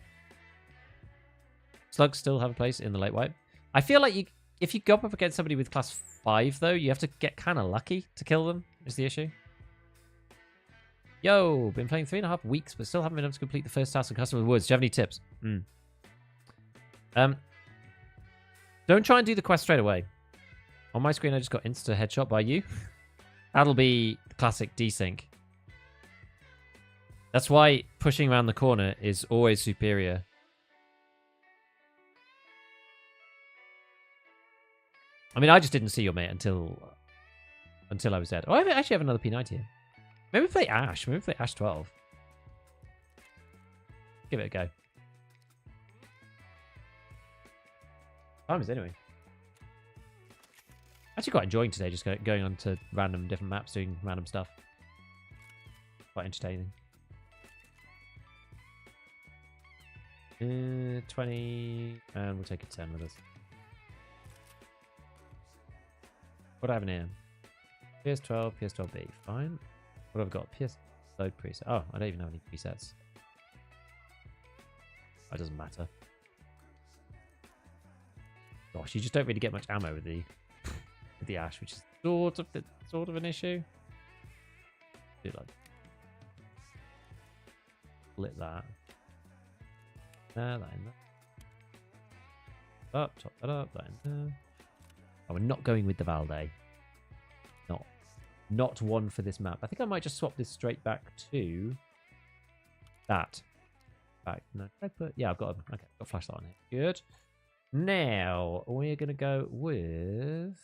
Slugs still have a place in the late wipe. I feel like if you go up against somebody with class 5, though, you have to get kind of lucky to kill them, is the issue. Yo, been playing 3.5 weeks, but still haven't been able to complete the first task in Custom of the Woods. Do you have any tips? Don't try and do the quest straight away. On my screen, I just got insta headshot by you. That'll be classic desync. That's why pushing around the corner is always superior. I mean, I just didn't see your mate until I was dead. Oh, I actually have another P90 here. Maybe play Ash. Maybe play Ash 12. Give it a go. Time is anyway. Actually quite enjoying today, just going on to random different maps, doing random stuff. Quite entertaining. 20, and we'll take a 10 with us. What do I have in here? PS12, PS12B, fine. What have I got? PS load preset. Oh, I don't even have any presets. That doesn't matter. Gosh, you just don't really get much ammo with the with the Ash, which is sort of an issue. Do like split that. There, that in there. Up, top that up, that in there. Oh, we're not going with the Valde. Not one for this map. I think I might just swap this straight back to that. Back. No, did I put... Yeah, I've got... Okay, got a flashlight on here. Good. Now, we're going to go with...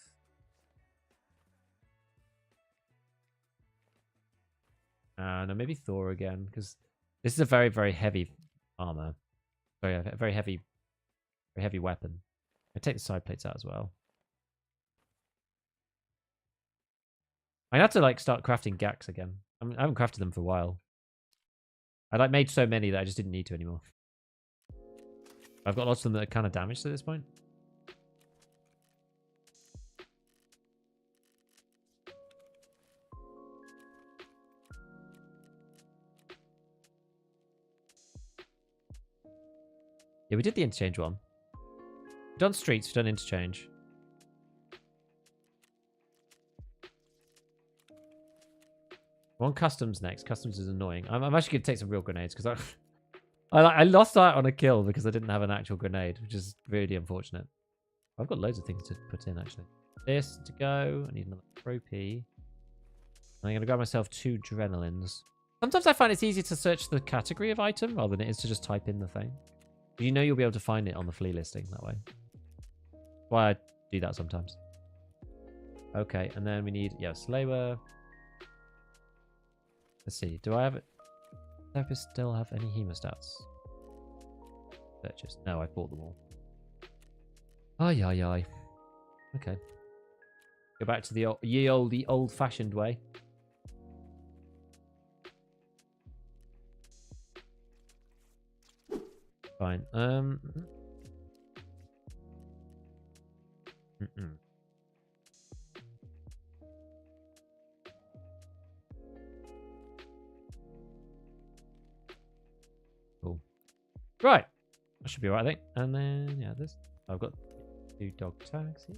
No, maybe Thor again, because this is a very, very heavy armor. Very heavy weapon. I take the side plates out as well. I have to like start crafting gaks again. I haven't crafted them for a while. I like made so many that I just didn't need to anymore. I've got lots of them that are kind of damaged at this point. Yeah, we did the interchange one. We've done streets, we've done interchange. We're on customs next. Customs is annoying. I'm actually going to take some real grenades because I lost out on a kill because I didn't have an actual grenade, which is really unfortunate. I've got loads of things to put in, actually. This to go. I need another trophy. I'm going to grab myself 2 adrenalines. Sometimes I find it's easier to search the category of item rather than it is to just type in the thing. But you know you'll be able to find it on the flea listing that way. That's why I do that sometimes. Okay, and then we need, yeah, Slayer. Let's see, do I have it? Do I still have any hemostats? Purchase. No, I bought them all. Ay. Okay. Go back to the old-fashioned way. Fine. Cool. Right. That should be alright, I think. And then, yeah, this. I've got 2 dog tags here.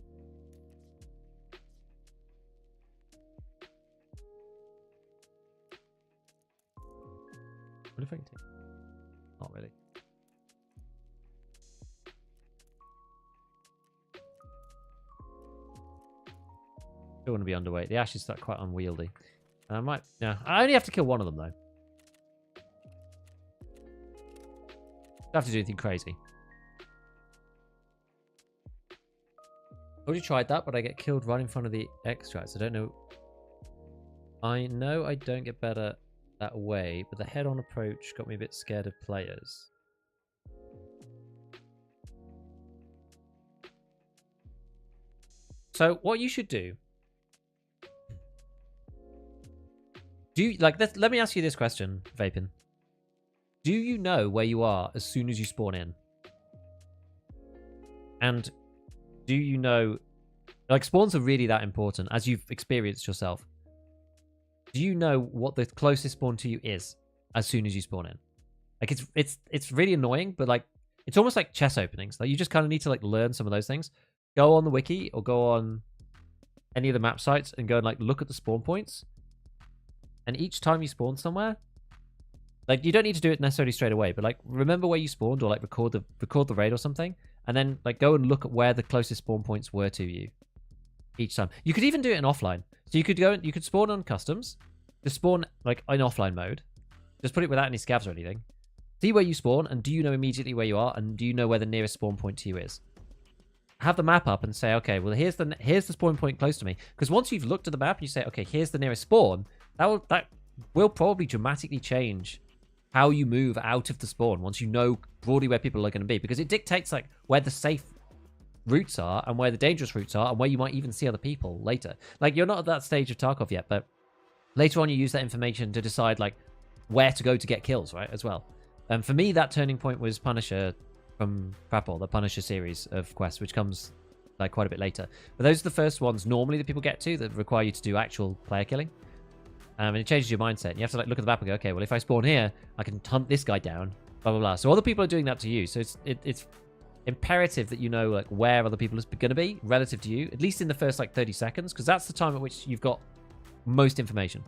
What if I can take? Not really. Still want to be underweight. The ashes are quite unwieldy. I might. Yeah, I only have to kill one of them though. Don't have to do anything crazy. Already tried that, but I get killed right in front of the extracts. I don't know. I know I don't get better that way, but the head-on approach got me a bit scared of players. So what you should do. Do you like? Let me ask you this question, Vapin. Do you know where you are as soon as you spawn in? And do you know, like, spawns are really that important, as you've experienced yourself? Do you know what the closest spawn to you is as soon as you spawn in? Like, it's really annoying, but like, it's almost like chess openings. Like, you just kind of need to like learn some of those things. Go on the wiki or go on any of the map sites and go and like look at the spawn points. And each time you spawn somewhere, like, you don't need to do it necessarily straight away, but like, remember where you spawned or like record the raid or something, and then like go and look at where the closest spawn points were to you each time. You could even do it in offline. So you could spawn on customs, just spawn like in offline mode, just put it without any scavs or anything. See where you spawn, and do you know immediately where you are, and do you know where the nearest spawn point to you is? Have the map up and say, okay, well, here's the spawn point close to me. Because once you've looked at the map and you say, okay, here's the nearest spawn, that will probably dramatically change how you move out of the spawn once you know broadly where people are going to be, because it dictates like where the safe routes are and where the dangerous routes are and where you might even see other people later. Like, you're not at that stage of Tarkov yet, but later on you use that information to decide like where to go to get kills, right, as well. For me, that turning point was Punisher from Prapor, the Punisher series of quests, which comes like quite a bit later. But those are the first ones normally that people get to that require you to do actual player killing. And it changes your mindset. You have to like look at the map and go, okay, well, if I spawn here, I can hunt this guy down, blah, blah, blah. So other people are doing that to you. So it's imperative that you know like where other people are going to be relative to you, at least in the first like 30 seconds, because that's the time at which you've got most information.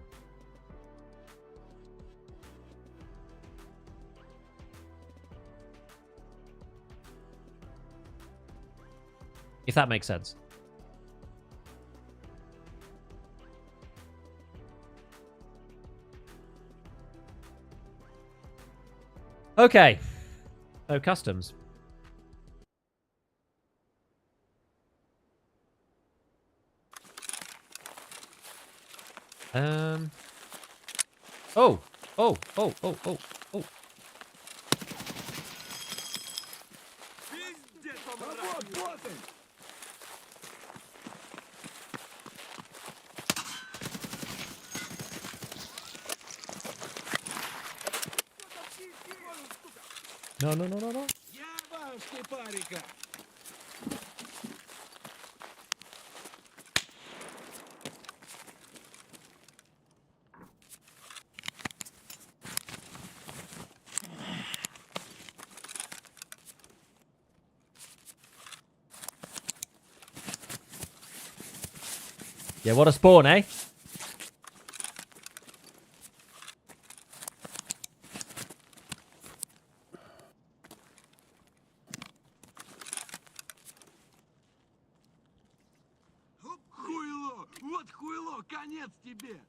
If that makes sense. Okay. So customs. Oh. Oh. Oh. Oh. Oh. Oh. Пиздец, он Вот, мразь. вот он! No, no, no, no, no. Я бабушки парика! Yeah, what a spawn, eh? Хуйло! Вот хуйло! Конец тебе!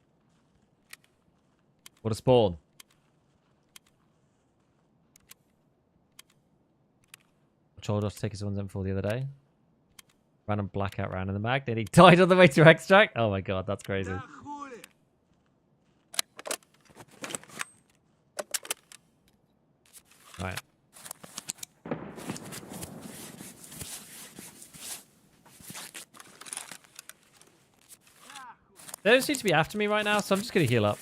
What a spawn. I told us to take his 174 the other day. Random blackout round in the mag. Then he died on the way to extract. Oh my god, that's crazy. Да хули! Right. They don't seem to be after me right now, so I'm just going to heal up.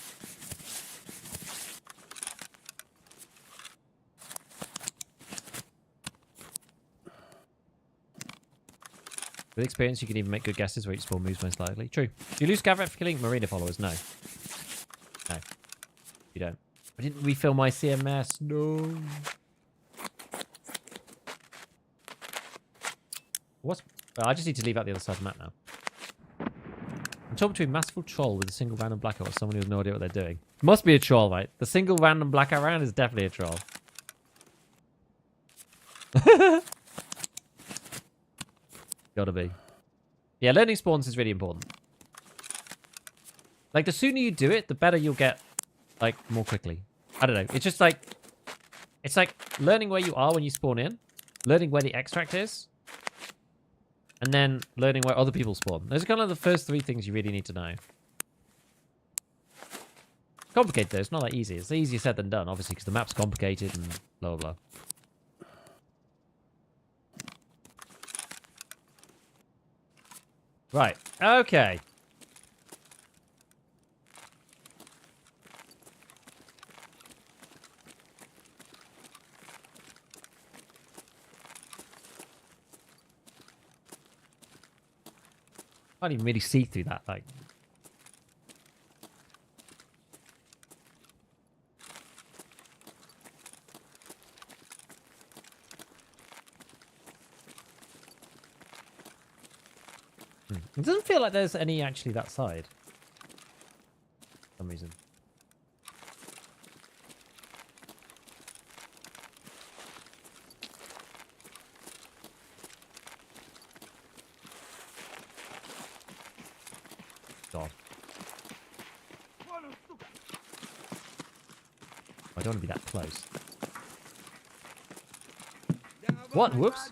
With experience, you can even make good guesses where each spawn moves most likely. True. Do you lose scav for killing marina followers? No. No. You don't. I didn't refill my CMS. No. What's... I just need to leave out the other side of the map now. I'm torn between masterful troll with a single random blackout or someone who has no idea what they're doing. Must be a troll, right? The single random blackout round is definitely a troll. Gotta be. Yeah, learning spawns is really important. Like, the sooner you do it, the better you'll get, like, more quickly. I don't know. It's just like... It's like learning where you are when you spawn in. Learning where the extract is. And then learning where other people spawn. Those are kind of the first three things you really need to know. It's complicated, though. It's not that easy. It's easier said than done, obviously, because the map's complicated and blah, blah, blah. Right. Okay. Can't even really see through that, like. It doesn't feel like there's any actually that side. For some reason. God. I don't want to be that close. What? Whoops.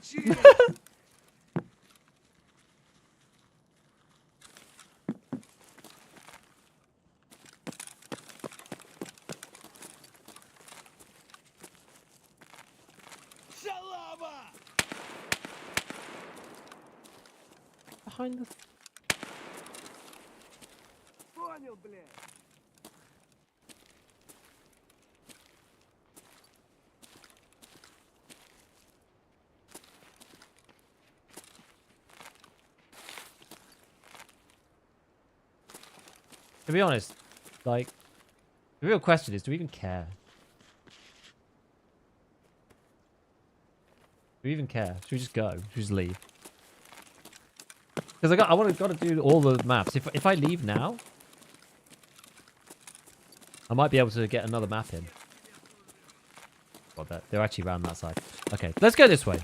Шалава! Behind the... Понял, блядь. To be honest, like, the real question is, do we even care? Do we even care? Should we just go? Should we just leave? Because got to do all the maps. If I leave now, I might be able to get another map in. Well, they're actually around that side. Okay, let's go this way.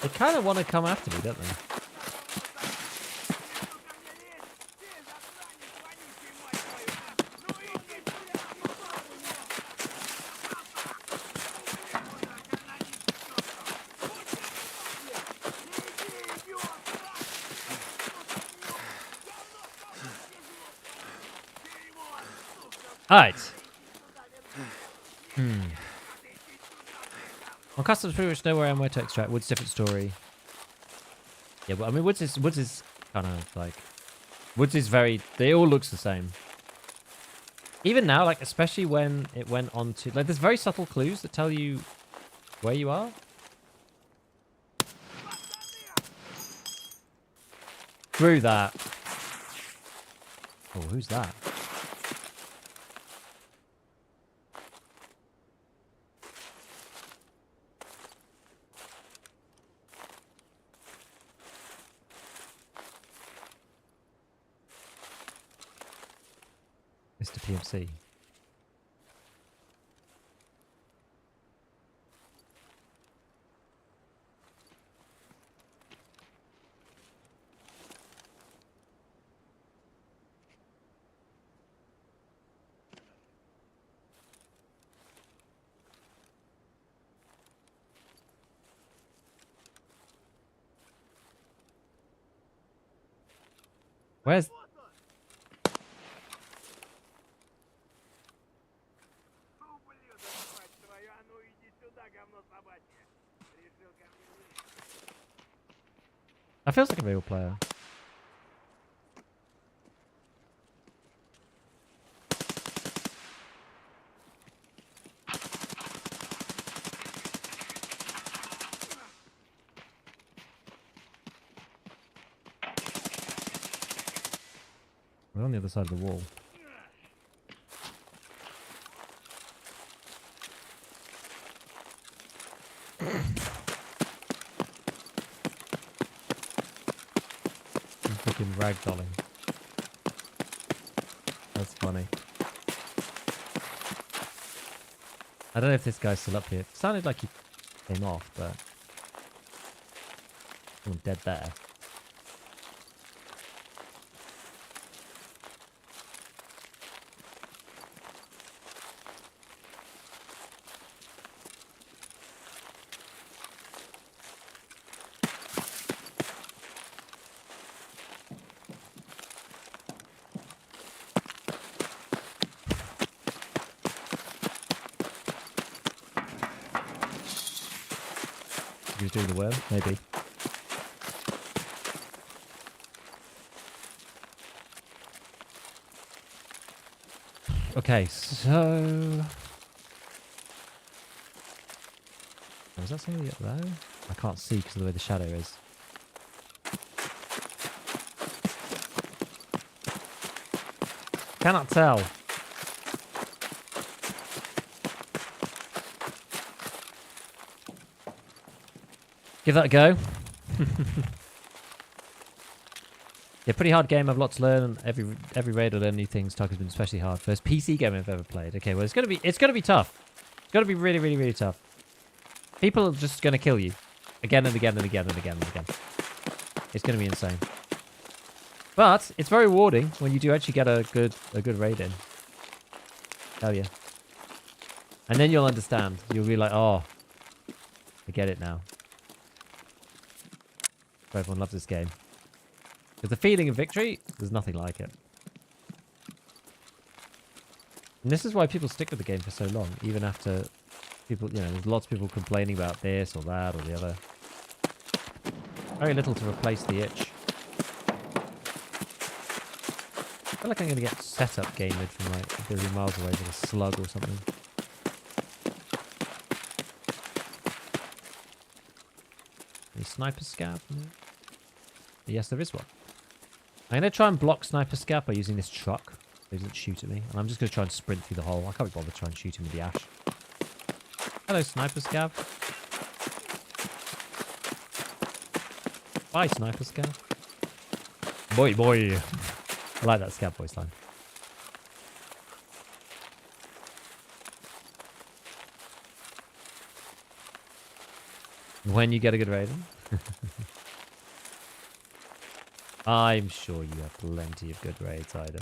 They kind of want to come after me, don't they? Ты, сука, мне лезь! Ты, засранец, вонючий, мать твою! Alright. On customs, pretty much know where I am, where to extract. Wood's different story. Yeah, but I mean, Woods is kind of like... Woods is very... They all looks the same. Even now, like, especially when it went on to... Like, there's very subtle clues that tell you where you are. Through that. Oh, who's that? Mr. PMC. Where's... Ублюдок, мать твою, а ну иди сюда, говно собачье. Решил ко мне лезть. That feels like a real player. We're on the other side of the wall. He's freaking ragdolling. That's funny. I don't know if this guy's still up here. It sounded like he came off, but... I'm dead there. He was doing the worm, maybe. Okay, so... Was that somebody up there? I can't see because of the way the shadow is. Cannot tell. Give that a go. Yeah, pretty hard game. I've lots to learn. Every raid I learn new things. Tarkov has been especially hard. First PC game I've ever played. Okay, well it's gonna be tough. It's gonna be really, really, really tough. People are just gonna kill you again and again and again and again and again. It's gonna be insane. But it's very rewarding when you do actually get a good raid in. Hell yeah. And then you'll understand. You'll be like, oh, I get it now. Everyone loves this game. Because the feeling of victory, there's nothing like it. And this is why people stick with the game for so long, even after people, you know, there's lots of people complaining about this or that or the other. Very little to replace the itch. I feel like I'm going to get setup game mid from like a billion miles away with a slug or something. Any sniper scav? Yes, there is one. I'm going to try and block sniper scav by using this truck. So he doesn't shoot at me. And I'm just going to try and sprint through the hole. I can't be bothered trying to shoot him with the ash. Hello, sniper scav. Bye, sniper scav. Boy, boy. I like that scav voice line. When you get a good rating. I'm sure you have plenty of good raids, Ida.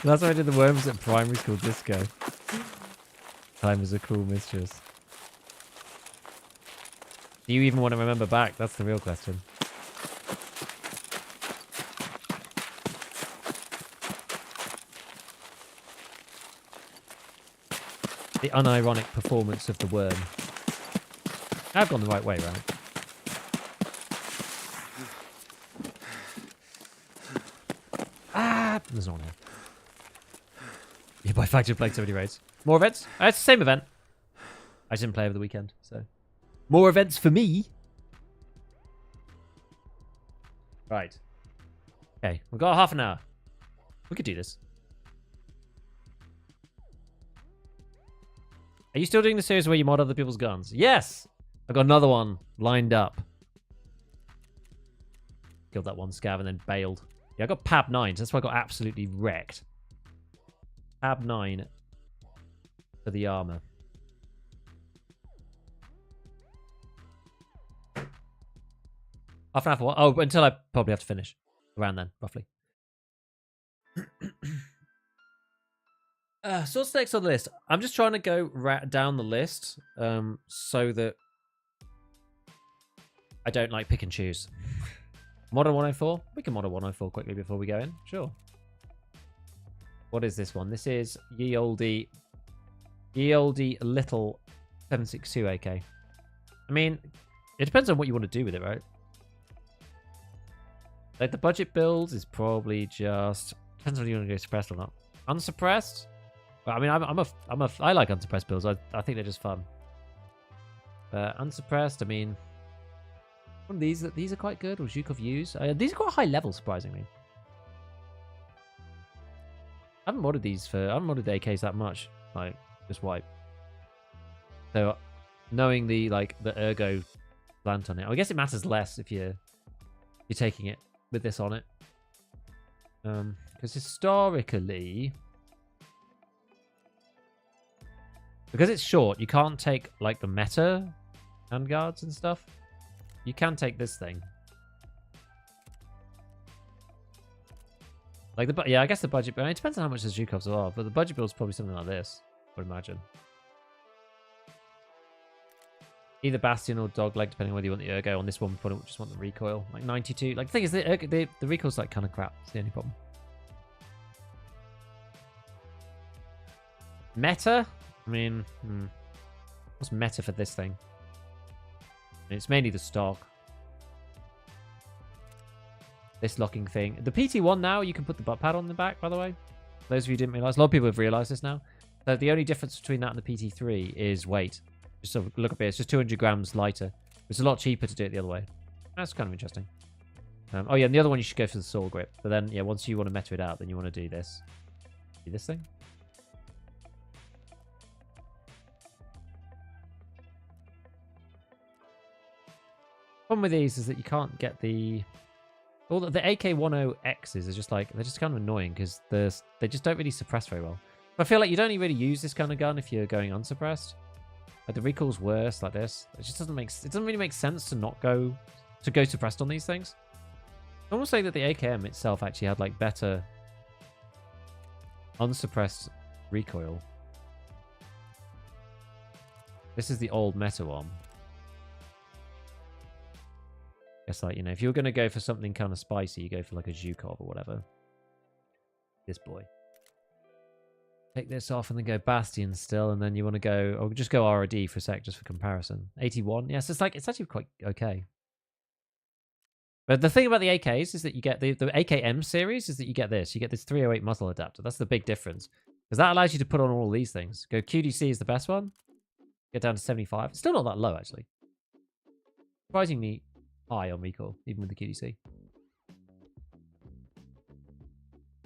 That's why I did the worms at primary school disco. Time is a cruel mistress. Do you even want to remember back? That's the real question. the unironic performance of the worm. I've gone the right way, right? Ah! There's no one here. Yeah, by fact, you've played so many raids. More events? It's the same event. I didn't play over the weekend, so. More events for me. Right. Okay, we've got half an hour. We could do this. Are you still doing the series where you mod other people's guns? Yes! I've got another one lined up. Killed that one scav and then bailed. Yeah, I got PAB 9, so that's why I got absolutely wrecked. PAB 9 for the armor. Half an hour for what? Oh, until I probably have to finish. Around then, roughly. So what's next on the list? I'm just trying to go down the list so that I don't like pick and choose. Modern 104? We can modern 104 quickly before we go in. Sure. What is this one? This is ye olde little 762 AK. I mean, it depends on what you want to do with it, right? Like the budget build is probably just depends on whether you want to go suppressed or not. Unsuppressed? Well, I mean, I like unsuppressed builds. I think they're just fun. Unsuppressed, I mean, one of these are quite good. Or Zhukov use. These are quite high level, surprisingly. I haven't modded these I haven't modded the AKs that much. Like just wipe. So knowing the ergo plant on it, I guess it matters less if you're taking it with this on it. Because historically, because it's short, you can't take like the meta handguards and stuff. You can take this thing. Like yeah, I guess the budget. I mean, it depends on how much the Zhukovs are, but the budget build is probably something like this. I would imagine. Either Bastion or Dogleg, depending on whether you want the ergo. On this one, we probably just want the recoil, like 92. Like the thing is, the recoil's like kind of crap. It's the only problem. Meta? I mean, what's meta for this thing? I mean, it's mainly the stock. This locking thing. The PT1 now, you can put the butt pad on the back, by the way. Those of you who didn't realize. A lot of people have realized this now. So the only difference between that and the PT3 is weight. Just sort of look up here. It's just 200 grams lighter. It's a lot cheaper to do it the other way. That's kind of interesting. Oh yeah, and the other one you should go for the saw grip. But then, yeah, once you want to meta it out, then you want to do this. See this thing? Problem with these is that you can't get the... All the AK-10Xs are just like, they're just kind of annoying because they just don't really suppress very well. I feel like you don't really use this kind of gun if you're going unsuppressed. Like the recoil's worse like this. It just doesn't really make sense to not go suppressed on these things. I almost say that the AKM itself actually had like better unsuppressed recoil. This is the old meta one. It's like, you know, if you're going to go for something kind of spicy, you go for like a Zhukov or whatever. This boy. Take this off and then go Bastion still, and then you want to go, or just go ROD for a sec, just for comparison. 81. Yes, it's actually quite okay. But the thing about the AKs is that you get the AKM series is that you get this. You get this 308 muzzle adapter. That's the big difference. Because that allows you to put on all these things. Go QDC is the best one. Get down to 75. It's still not that low, actually. Surprisingly high on recoil, even with the QDC.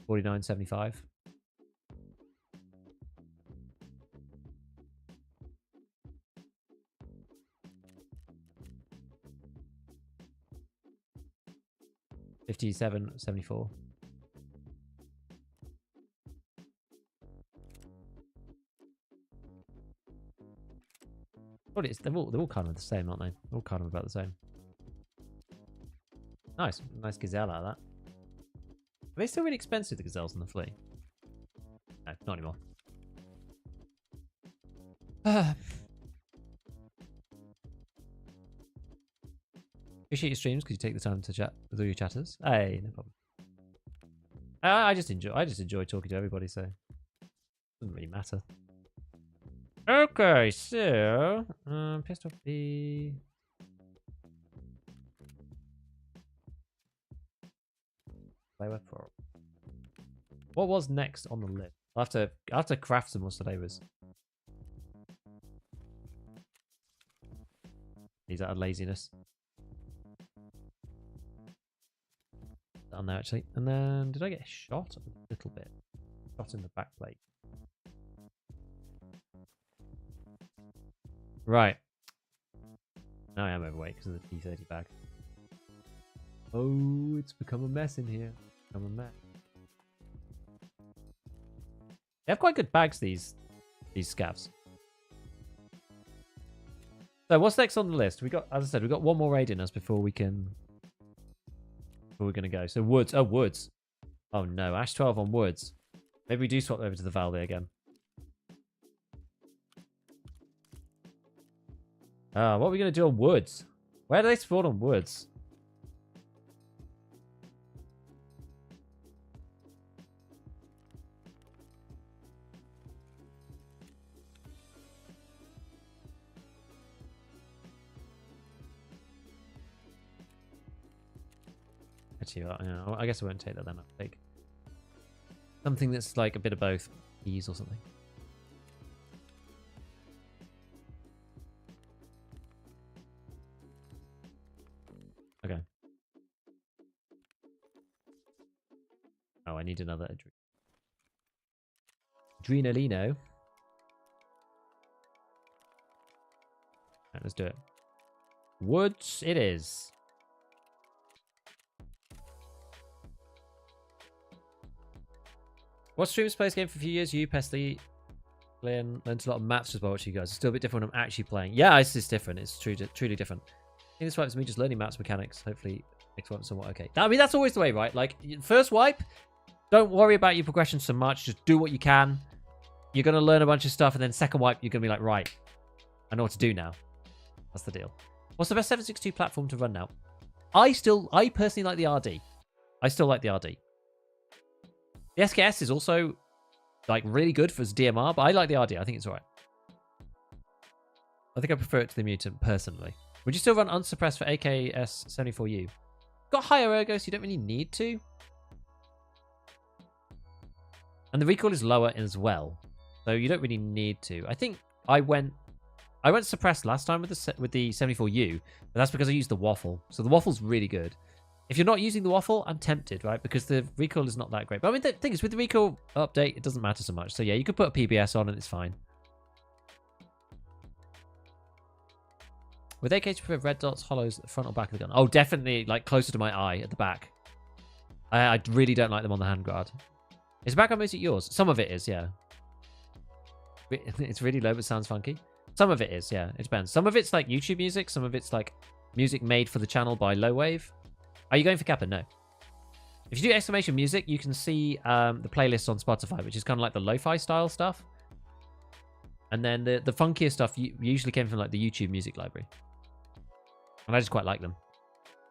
49.75. $57.74. Well, they're all kind of the same, aren't they? All kind of about the same. Nice gazelle out of that. Are they still really expensive, the gazelles and the flea? No, not anymore. Appreciate your streams because you take the time to chat with all your chatters. Hey, no problem. I just enjoy talking to everybody, so it doesn't really matter. Okay, so pistol B. Flavor 4. What was next on the list? I have to craft some more flavors. These out of laziness. Down there actually. And then did I get shot a little bit? Shot in the back plate. Right. Now I am overweight because of the T30 bag. Oh, it's become a mess in here. Become a mess. They have quite good bags, these scavs. So what's next on the list? We got, as I said, we got one more raid in us before we're gonna go. So woods. Oh, woods. Oh no, Ash 12 on woods. Maybe we do swap over to the Valde again. What are we gonna do on woods? Where do they spawn on woods? Actually, yeah, I guess I won't take that then. I'll take something that's like a bit of both. Ease or something. Okay. Oh, I need another Adrenalino. Right, let's do it. Woods it is. What streamers plays game for a few years? You, Pestley, learned a lot of maths as well, which you guys. It's still a bit different when I'm actually playing. Yeah, it's different. It's truly different. I think this wipes me just learning maths mechanics. Hopefully, next one somewhat okay. I mean, that's always the way, right? Like, first wipe, don't worry about your progression so much. Just do what you can. You're going to learn a bunch of stuff, and then second wipe, you're going to be like, right, I know what to do now. That's the deal. What's the best 762 platform to run now? I personally like the RD. I still like the RD. The SKS is also, like, really good for its DMR, but I like the RD. I think it's alright. I think I prefer it to the Mutant, personally. Would you still run unsuppressed for AKS74U? Got higher ergo, so you don't really need to. And the recoil is lower as well, so you don't really need to. I think I went suppressed last time with the 74U, but that's because I used the waffle. So the waffle's really good. If you're not using the waffle, I'm tempted, right? Because the recoil is not that great. But I mean, the thing is, with the recoil update, it doesn't matter so much. So yeah, you could put a PBS on and it's fine. With AK to prevent red dots, hollows, the front or back of the gun. Oh, definitely, like, closer to my eye at the back. I really don't like them on the handguard. Is the background music yours? Some of it is, yeah. It's really low, but sounds funky. Some of it is, yeah. It depends. Some of it's like YouTube music. Some of it's like music made for the channel by Low Wave. Are you going for Kappa? No. If you do exclamation music, you can see the playlist on Spotify, which is kind of like the lo-fi style stuff. And then the funkier stuff usually came from like the YouTube music library. And I just quite like them.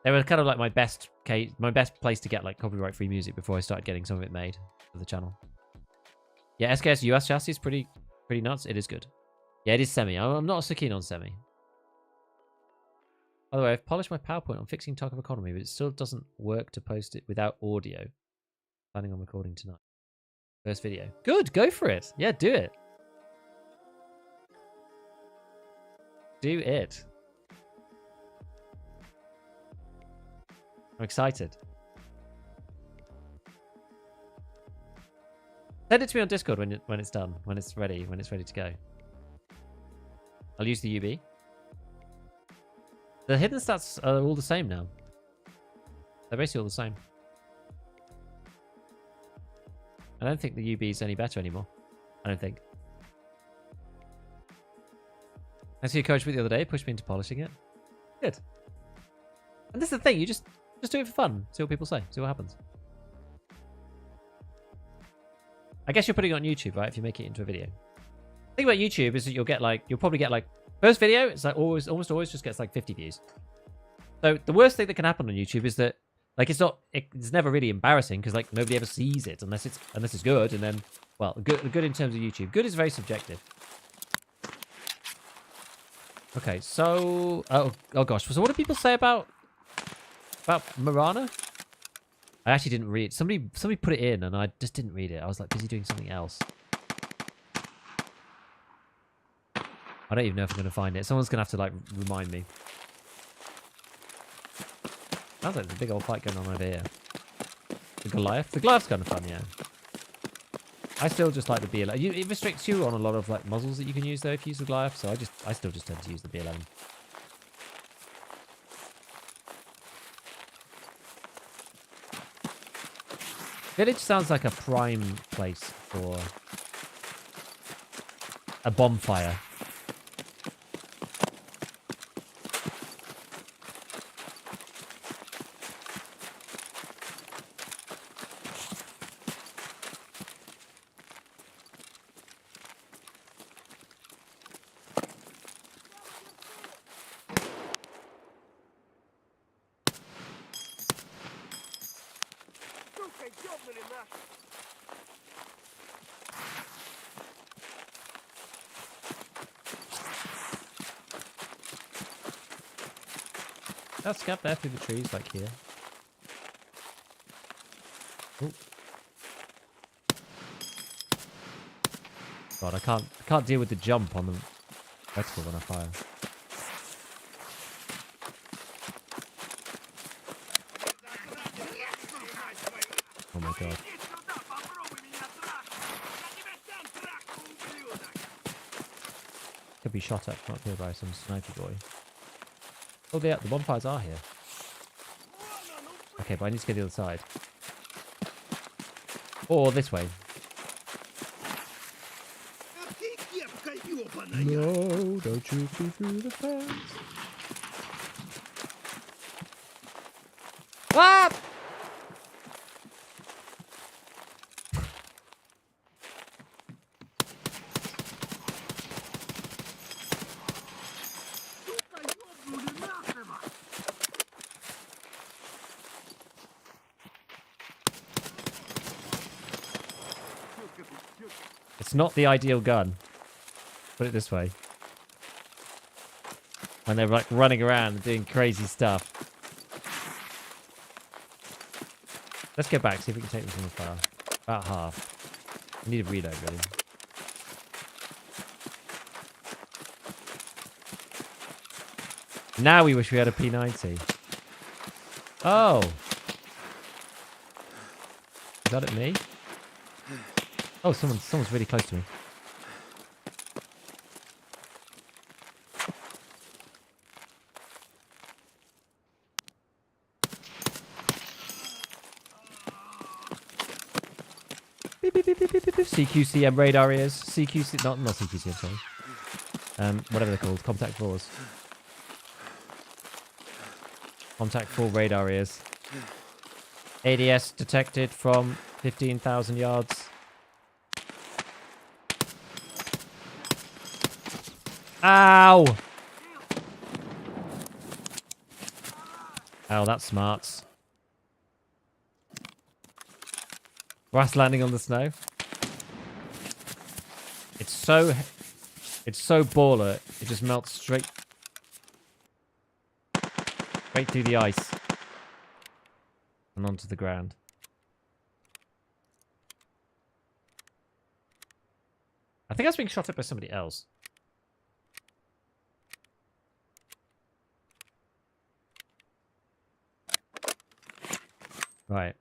They were kind of like my best place to get like copyright-free music before I started getting some of it made for the channel. Yeah, SKS US chassis is pretty nuts. It is good. Yeah, it is semi. I'm not so keen on semi. By the way, I've polished my PowerPoint on fixing Tarkov economy, but it still doesn't work to post it without audio. Planning on recording tonight. First video. Good, go for it. Yeah, do it. Do it. I'm excited. Send it to me on Discord when it's done, when it's ready to go. I'll use the UB. The hidden stats are all the same now. They're basically all the same. I don't think the UB is any better anymore. I don't think. I see a coach with the other day, pushed me into polishing it. Good. And this is the thing, you just do it for fun. See what people say. See what happens. I guess you're putting it on YouTube, right? If you make it into a video. The thing about YouTube is that you'll probably get like first video, it's like almost always just gets like 50 views. So the worst thing that can happen on YouTube is that like it's never really embarrassing because like nobody ever sees it unless it's good, and then well good in terms of YouTube. Good is very subjective. Okay, so oh gosh. So what do people say about Marana? I actually didn't read. Somebody put it in, and I just didn't read it. I was like busy doing something else. I don't even know if I'm gonna find it. Someone's gonna have to like remind me. Sounds like there's a big old fight going on over here. The Goliath. The Goliath's kind of fun, yeah. I still just like the B11. It restricts you on a lot of like muzzles that you can use though if you use the Goliath. So I still just tend to use the B11. Village sounds like a prime place for a bonfire. Сука, ёбнули наши. Let's scav there through the trees, like here. Ooh. God, I can't deal with the jump on the vertical when I fire. Oh my god. Иди сюда, попробуй меня трахнуть. Я тебя сам трахну, ублюдок. Could be shot at, not killed by some sniper boy. Oh, the bonfires are here. Okay, but I need to get the other side. Or this way. А ты кепка ёбаная! No, don't shoot me through the fence. Ah! Сука, ёбнули нашего! It's not the ideal gun. Put it this way. When they're like running around and doing crazy stuff. Let's get back, see if we can take them from afar. About half. I need a reload, really. Now we wish we had a P90. Oh. Is that at me? Oh, someone's really close to me. Beep, beep, beep, beep, beep, beep. CQCM radar ears. CQC, not CQCM, sorry. Whatever they're called. Contact 4s. Contact 4 radar ears. ADS detected from 15,000 yards. Ow! Oh, that's smart. Grass landing on the snow. It's so baller. It just melts straight through the ice and onto the ground. I think I was being shot at by somebody else. Right.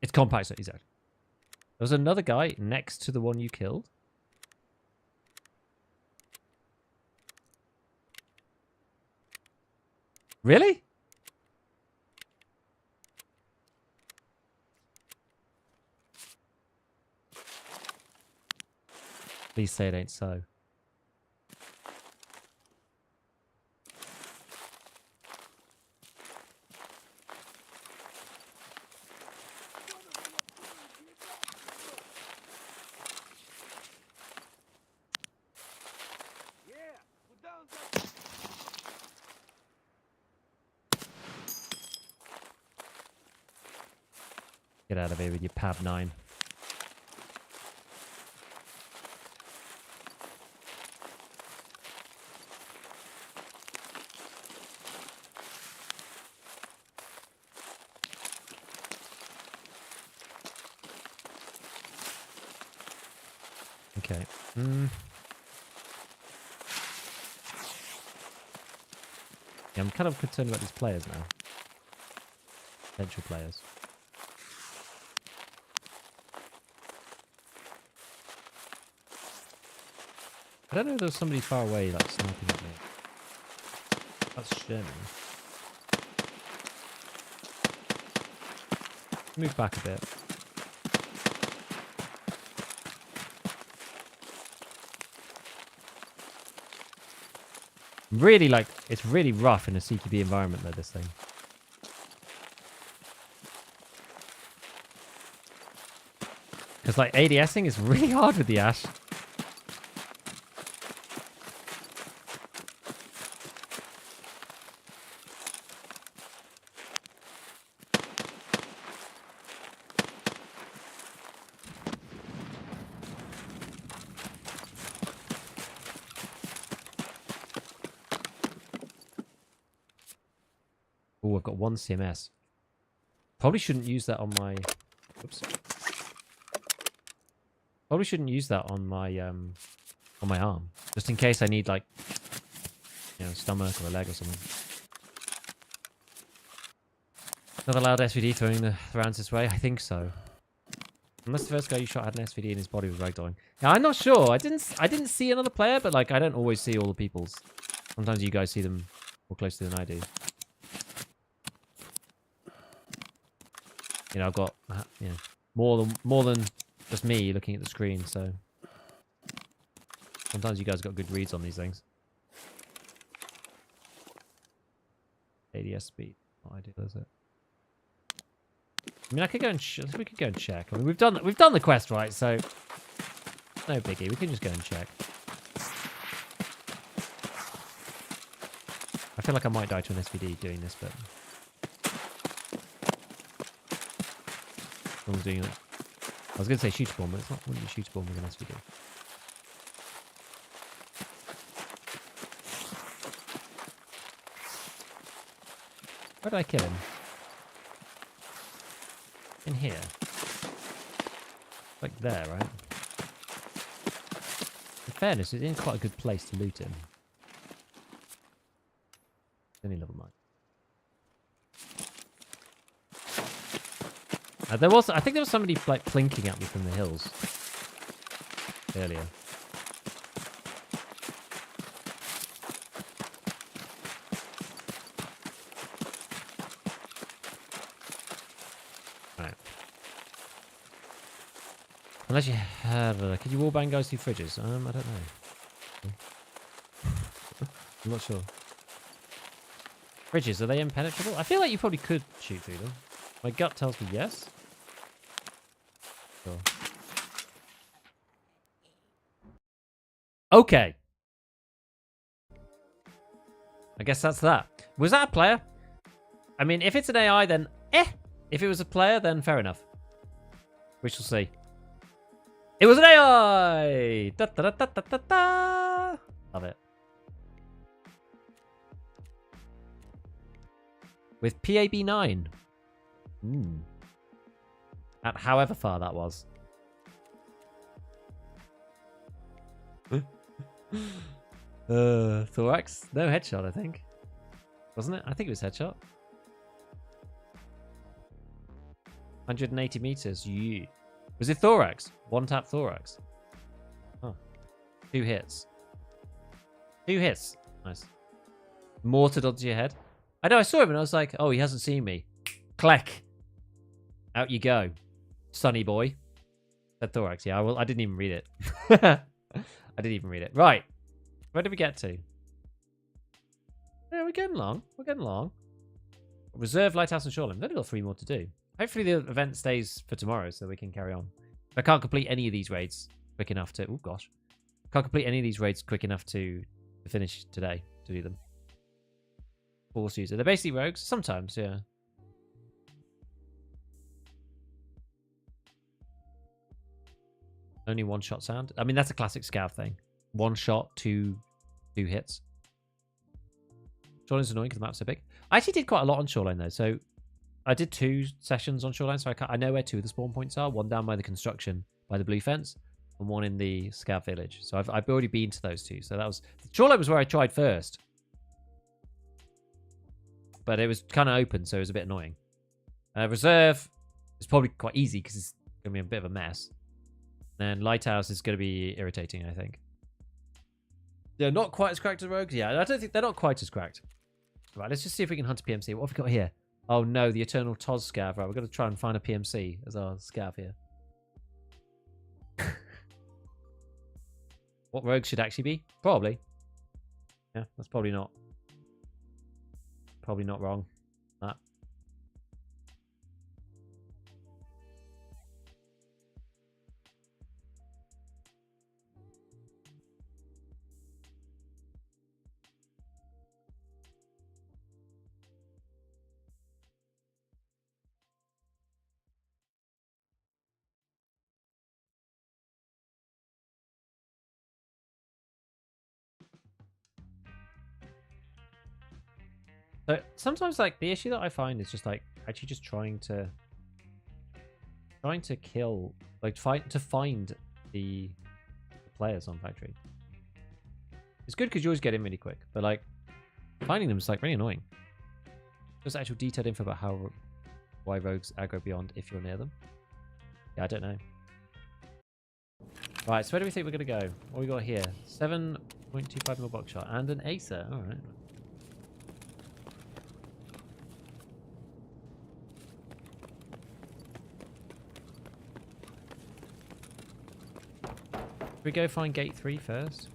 It's compact, so exactly. There was another guy next to the one you killed. Really? Please say it ain't so. Куда он за... Get out of here with your PAB 9. Okay. Yeah, I'm kind of concerned about these players now. Potential players. I don't know if there's somebody far away like sniping at me. That's Sherman. Move back a bit. Really, like, it's really rough in a CQB environment though, this thing. Because, like, ADSing is really hard with the Ash. Oh, I've got one CMS. Probably shouldn't use that on my... Oops. Probably shouldn't use that on my arm. Just in case I need, like, you know, stomach or a leg or something. Not allowed SVD throwing the rounds this way? I think so. Unless the first guy you shot had an SVD and his body was ragdolling. Yeah, I'm not sure. I didn't see another player, but, like, I don't always see all the people's. Sometimes you guys see them more closely than I do. You know, I've got, you know, more than just me looking at the screen, so sometimes you guys got good reads on these things. ADS speed, not ideal, is it? I mean, I could go and we could go and check. I mean, we've done the quest, right? So no biggie. We can just go and check. I feel like I might die to an SVD doing this, but. Doing that. I was going to say shootable, but it's not really shootable with an SVD. Where did I kill him? In here. Like there, right? In fairness, it's in quite a good place to loot him. Only level 9. I think there was somebody like plinking at me from the hills earlier. Right. Unless you have, could you wallbang guys through fridges? I don't know. I'm not sure. Fridges, are they impenetrable? I feel like you probably could shoot through them. My gut tells me yes. Sure. Okay. I guess that's that. Was that a player? I mean, if it's an AI, then eh. If it was a player, then fair enough. We shall see. It was an AI! Da, da, da, da, da, da, da. Love it. With PAB9. At however far that was. Thorax? No headshot, I think. Wasn't it? I think it was headshot. 180 meters. Yeah. Was it thorax? One tap thorax. Oh. 2 hits. 2 hits. Nice. Mortared onto your head. I know, I saw him and I was like, oh, he hasn't seen me. Clack. Out you go. Sonny boy. Said thorax. Yeah, I didn't even read it. I didn't even read it. Right. Where did we get to? Yeah, we're getting along. We're getting along. Reserve, Lighthouse, and Shoreline. We've only got 3 more to do. Hopefully the event stays for tomorrow so we can carry on. I can't complete any of these raids quick enough to... Oh, gosh. Can't complete any of these raids quick enough to finish today, to do them. Force user. They're basically rogues. Sometimes, yeah. Only 1-shot sound. I mean, that's a classic scav thing. 1 shot, 2 hits. Shoreline's annoying because the map's so big. I actually did quite a lot on Shoreline, though. So I did 2 sessions on Shoreline, so I know where 2 of the spawn points are. One down by the construction, by the blue fence. and one in the Scav village. So I've already been to those two. So that was... Shoreline was where I tried first. But it was kind of open, so it was a bit annoying. Reserve is probably quite easy because it's going to be a bit of a mess. And then Lighthouse is going to be irritating, I think. They're not quite as cracked as Rogues. Yeah, I don't think they're not quite as cracked. Right, let's just see if we can hunt a PMC. What have we got here? Oh no, the Eternal Toz Scav. Right, we're going to try and find a PMC as our Scav here. What Rogues should actually be? Probably. Yeah, that's probably not wrong. That. So sometimes like the issue that I find is just like actually just trying to kill, like to find the players on Factory. It's good because you always get in really quick, but like finding them is like really annoying. There's actual detailed info about why rogues aggro beyond if you're near them. Yeah, I don't know. Right, so where do we think we're gonna go? What we got here? 7.25 mil box shot and an Acer. All right. Should we go find gate 3 first?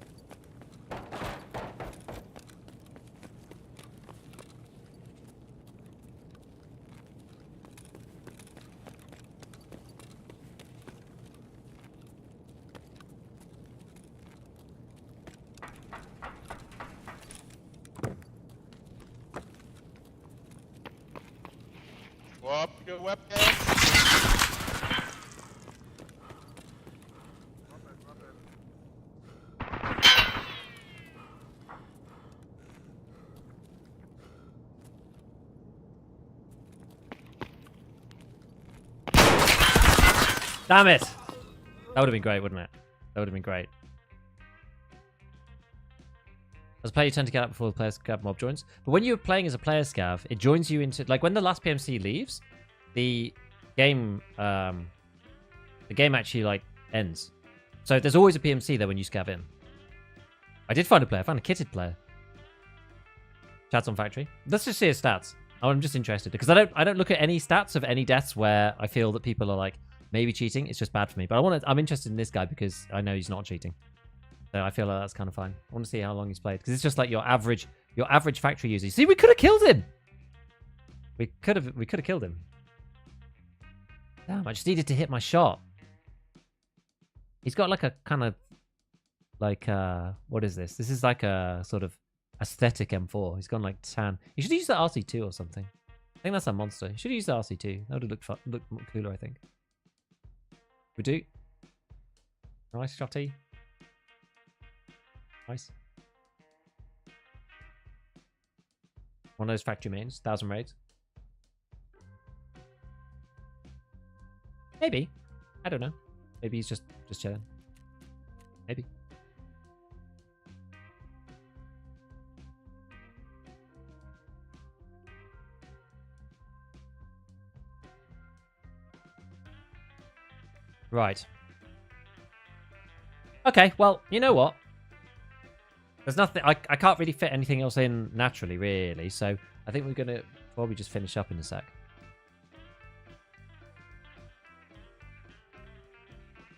Swap your weapons. Damn it! That would have been great, wouldn't it? That would have been great. As a player, you tend to get out before the player scav mob joins. But when you're playing as a player scav, it joins you into... Like, when the last PMC leaves, the game actually, like, ends. So there's always a PMC there when you scav in. I did find a player. I found a kitted player. Chats on Factory. Let's just see his stats. I'm just interested. Because I don't look at any stats of any deaths where I feel that people are, like, maybe cheating. It's just bad for me. But I'm interested in this guy because I know he's not cheating. So I feel like that's kind of fine. I want to see how long he's played. Because it's just like your average Factory user. See, we could have killed him. We could have killed him. Damn, I just needed to hit my shot. He's got like a kind of like what is this? This is like a sort of aesthetic M4. He's gone like tan. You should use the RC2 or something. I think that's a monster. You should use the RC2. That would have looked cooler, I think. We do. Nice shotty. Nice. One of those Factory mains. 1,000 raids. Maybe. I don't know. Maybe he's just chilling. Maybe. Right. Okay, well, you know what? There's nothing... I can't really fit anything else in naturally, really. So I think we're going to probably just finish up in a sec.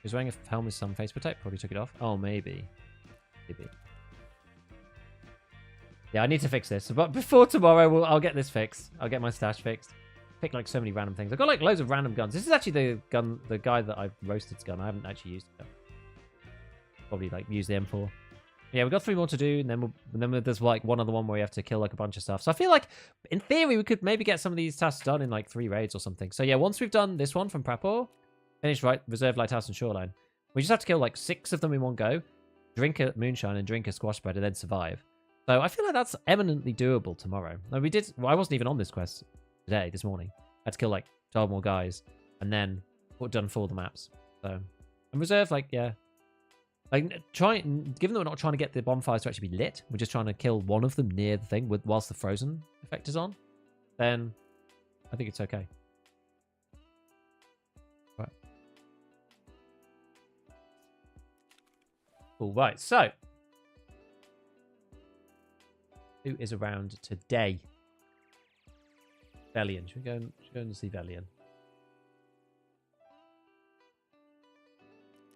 He's wearing a helmet with some face protect. Probably took it off. Oh, maybe. Maybe. Yeah, I need to fix this. But before tomorrow, I'll get this fixed. I'll get my stash fixed. Pick like so many random things. I've got like loads of random guns. This is actually the guy that I've roasted's gun. I haven't actually used it. Probably like use the M4. Yeah, we've got 3 more to do, and then there's like one other one where we have to kill like a bunch of stuff. So I feel like, in theory, we could maybe get some of these tasks done in like 3 raids or something. So yeah, once we've done this one from Prapor, finish Reserve Lighthouse and Shoreline, we just have to kill like 6 of them in one go, drink a moonshine and drink a squash spread, and then survive. So I feel like that's eminently doable tomorrow. Now we did. Well, I wasn't even on this quest this morning. I had to kill like 12 more guys, and then done for all the maps. So and Reserve, like, yeah, Like, given that we're not trying to get the bonfires to actually be lit, we're just trying to kill one of them near the thing whilst the frozen effect is on, then I think it's okay. Right. All right, so who is around today? Velian. Should we go and see Velian?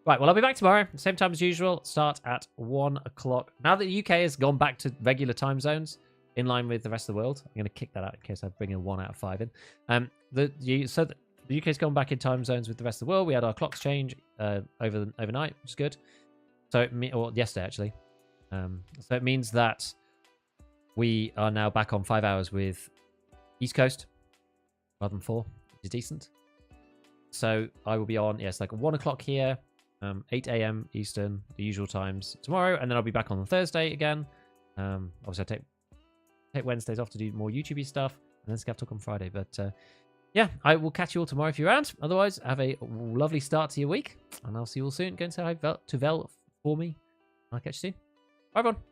Right, well, I'll be back tomorrow, same time as usual. Start at 1 o'clock. Now that the UK has gone back to regular time zones, in line with the rest of the world, I'm going to kick that out in case I bring a 1 out of 5 in. So the UK's gone back in time zones with the rest of the world. We had our clocks change overnight, which is good. So or yesterday actually. So it means that we are now back on 5 hours with East Coast rather than 4, which is decent. So I will be on, yes, like 1 o'clock here, 8 a.m. Eastern, the usual times tomorrow, and then I'll be back on Thursday again. Obviously, I take Wednesdays off to do more YouTubey stuff, and then ScavTalk on Friday. But yeah, I will catch you all tomorrow if you're around. Otherwise, have a lovely start to your week, and I'll see you all soon. Go and say hi to Vel for me. I'll catch you soon. Bye, everyone.